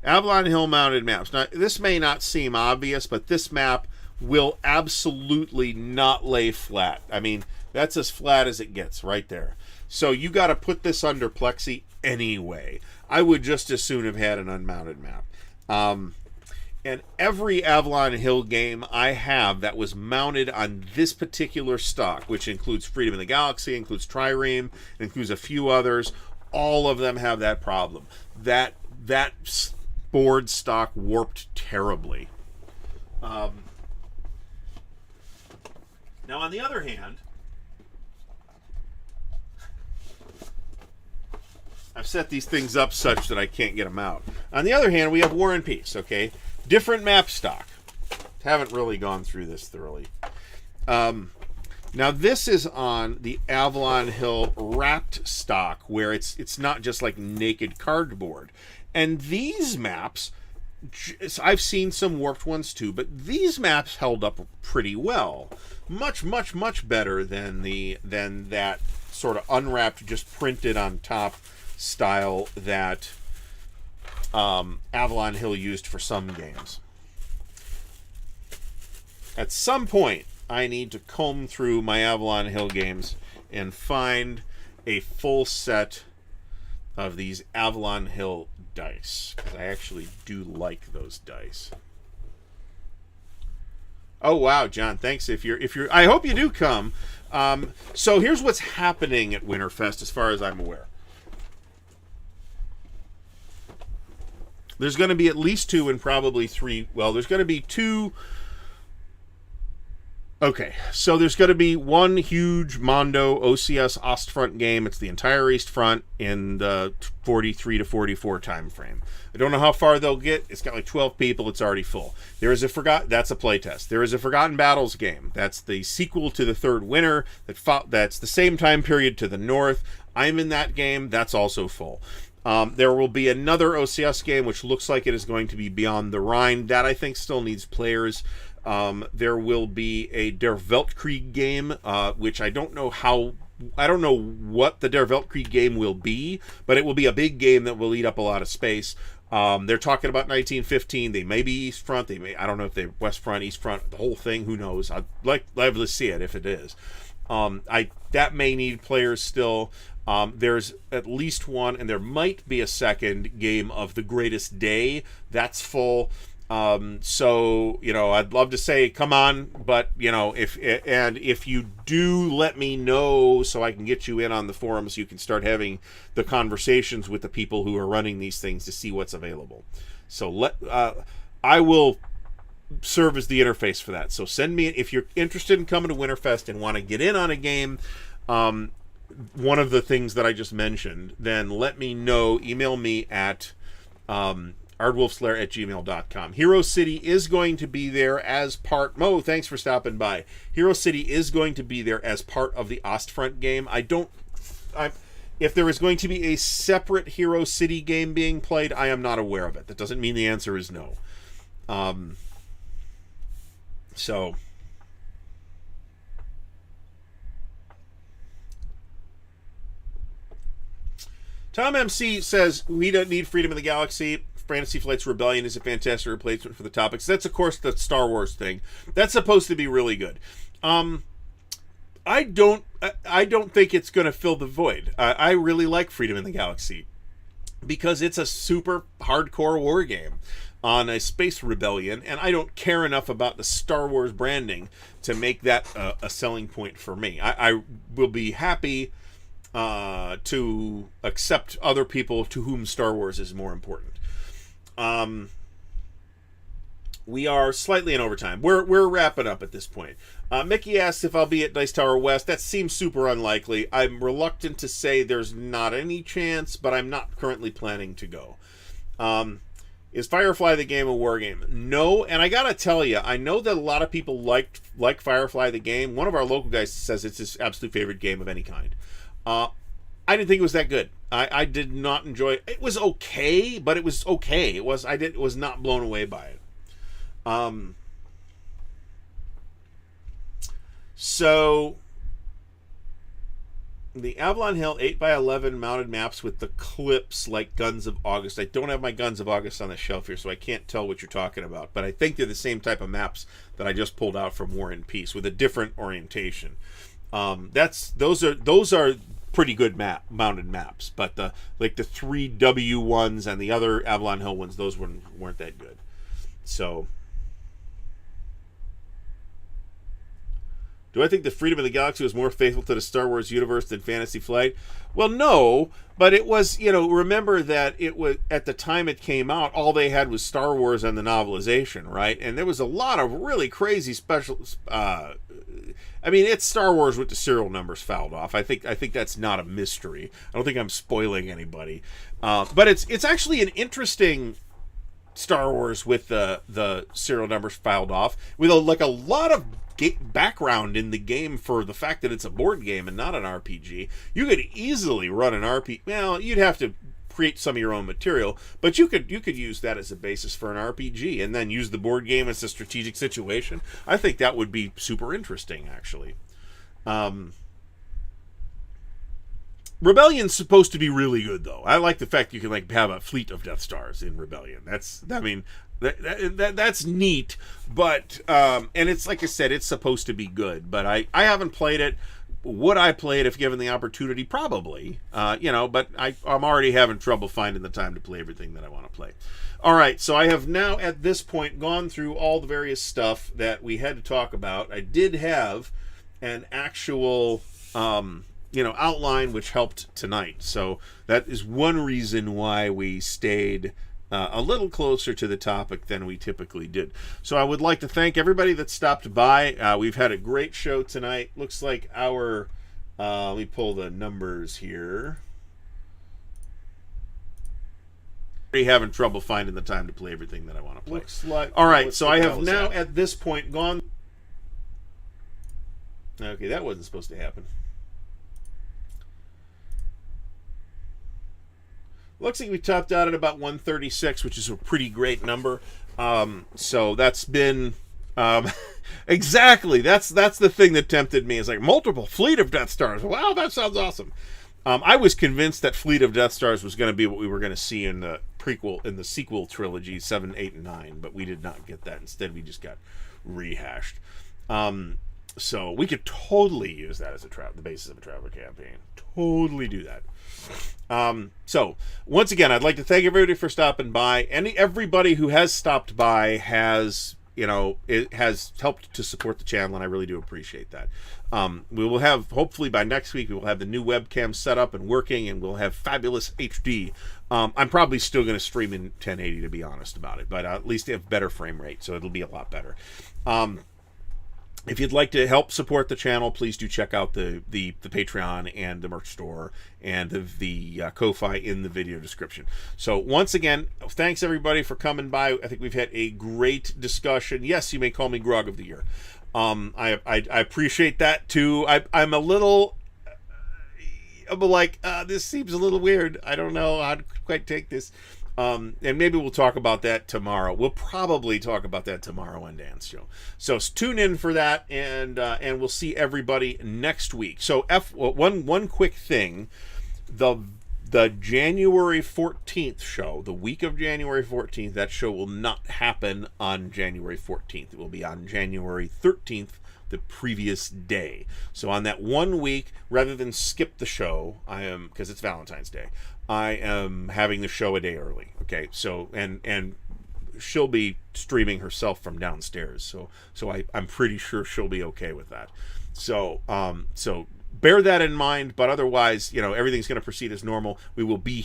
Avalon Hill mounted maps. Now, this may not seem obvious, but this map will absolutely not lay flat. I mean, that's as flat as it gets right there. So you got to put this under plexi anyway. I would just as soon have had an unmounted map. And every Avalon Hill game I have that was mounted on this particular stock, which includes Freedom of the Galaxy, includes Trireme, includes a few others, all of them have that problem. That board stock warped terribly. Now, on the other hand, I've set these things up such that I can't get them out. On the other hand, we have War and Peace, okay? Different map stock. Haven't really gone through this thoroughly. Now, this is on the Avalon Hill wrapped stock, where it's not just like naked cardboard. And these maps, I've seen some warped ones too, but these maps held up pretty well. Much, much, much better than that sort of unwrapped, just printed on top style that Avalon Hill used for some games. At some point, I need to comb through my Avalon Hill games and find a full set of these Avalon Hill dice, because I actually do like those dice. Oh wow, John, thanks. If you're I hope you do come. So here's what's happening at Winterfest as far as I'm aware. There's going to be at least 2 and probably 3. Well, there's going to be 2. Okay, so there's going to be one huge Mondo OCS Ostfront game. It's the entire East Front in the 43 to 44 time frame. I don't know how far they'll get. It's got like 12 people. It's already full. That's a playtest. There is a Forgotten Battles game. That's the sequel to the Third Winter. That's the same time period to the north. I'm in that game. That's also full. There will be another OCS game, which looks like it is going to be Beyond the Rhine. That, I think, still needs players. There will be a Der Weltkrieg game, which I don't know what the Der Weltkrieg game will be, but it will be a big game that will eat up a lot of space. They're talking about 1915. They may be East Front. I don't know if they're West Front, East Front, the whole thing. Who knows? I'd like to see it if it is. That may need players still. There's at least one, and there might be a second game of The Greatest Day. That's full. So, I'd love to say, come on, but, if you do, let me know so I can get you in on the forums. You can start having the conversations with the people who are running these things to see what's available. So I will serve as the interface for that. So send me, if you're interested in coming to Winterfest and want to get in on a game, one of the things that I just mentioned, then let me know. Email me at ardwulfslair@gmail.com. Hero City is going to be there as part... Mo, thanks for stopping by. Hero City is going to be there as part of the Ostfront game. If there is going to be a separate Hero City game being played, I am not aware of it. That doesn't mean the answer is no. So... Tom MC says, we don't need Freedom of the Galaxy. Fantasy Flight's Rebellion is a fantastic replacement for the topics. That's, of course, the Star Wars thing. That's supposed to be really good. I don't think it's going to fill the void. I really like Freedom of the Galaxy because it's a super hardcore war game on a space rebellion, and I don't care enough about the Star Wars branding to make that a selling point for me. I will be happy to accept other people to whom Star Wars is more important. We are slightly in overtime. We're wrapping up at this point. Mickey asks if I'll be at Dice Tower West. That seems super unlikely. I'm reluctant to say there's not any chance, but I'm not currently planning to go. Is Firefly the game a war game? No, and I gotta tell you, I know that a lot of people like Firefly the game. One of our local guys says it's his absolute favorite game of any kind. I didn't think it was that good. I did not enjoy it. It was okay, but it was okay. It was not blown away by it. So the Avalon Hill 8x11 mounted maps with the clips like Guns of August. I don't have my Guns of August on the shelf here, so I can't tell what you're talking about. But I think they're the same type of maps that I just pulled out from War and Peace with a different orientation. Those are pretty good mounted maps, but the 3W ones and the other Avalon Hill ones, those weren't that good. So, do I think the Freedom of the Galaxy was more faithful to the Star Wars universe than Fantasy Flight? Well, no, but it was, remember that it was, at the time it came out, all they had was Star Wars and the novelization, right? And there was a lot of really crazy special, it's Star Wars with the serial numbers fouled off. I think that's not a mystery. I don't think I'm spoiling anybody. But it's actually an interesting Star Wars with the serial numbers filed off, with a lot of background in the game for the fact that it's a board game and not an RPG. You could easily run an RPG. Well, you'd have to create some of your own material, but you could use that as a basis for an RPG and then use the board game as a strategic situation. I think that would be super interesting, actually. Rebellion's supposed to be really good, though. I like the fact you can have a fleet of Death Stars in Rebellion. That's neat, but and it's like I said, it's supposed to be good. But I haven't played it. Would I play it if given the opportunity? Probably. But I'm already having trouble finding the time to play everything that I want to play. All right, so I have now at this point gone through all the various stuff that we had to talk about. I did have an actual outline which helped tonight. So that is one reason why we stayed a little closer to the topic than we typically did. So I would like to thank everybody that stopped by. We've had a great show tonight. Looks like our, let me pull the numbers here. Already having trouble finding the time to play everything that I want to play. Looks like. All right, so I have now at this point gone. Okay, that wasn't supposed to happen. Looks like we topped out at about 136, which is a pretty great number. So that's been exactly that's the thing that tempted me. Is like multiple fleet of Death Stars. Wow, that sounds awesome. I was convinced that Fleet of Death Stars was going to be what we were going to see in the sequel trilogy 7, 8, and 9, but we did not get that. Instead, we just got rehashed. So we could totally use that as the basis of a Traveler campaign. Totally do that. So once again, I'd like to thank everybody for stopping by. Everybody who has stopped by has, it has helped to support the channel, and I really do appreciate that. We will have, hopefully by next week, we will have the new webcam set up and working, and we'll have fabulous HD. I'm probably still going to stream in 1080, to be honest about it, but at least have better frame rate, so it'll be a lot better. If you'd like to help support the channel, please do check out the Patreon and the merch store and the Ko-Fi in the video description. So once again, thanks everybody for coming by. I think we've had a great discussion. Yes, you may call me Grog of the Year. I appreciate that too. I'm a little like, this seems a little weird. I don't know how to quite take this. And maybe we'll talk about that tomorrow. We'll probably talk about that tomorrow on Dan's show. So tune in for that, and we'll see everybody next week. So one quick thing, the January 14th show, the week of January 14th, that show will not happen on January 14th. It will be on January 13th, the previous day. So on that 1 week, rather than skip the show, because it's Valentine's Day, I am having the show a day early. Okay, so and she'll be streaming herself from downstairs. So I'm pretty sure she'll be okay with that. So bear that in mind. But otherwise, everything's going to proceed as normal. We will be here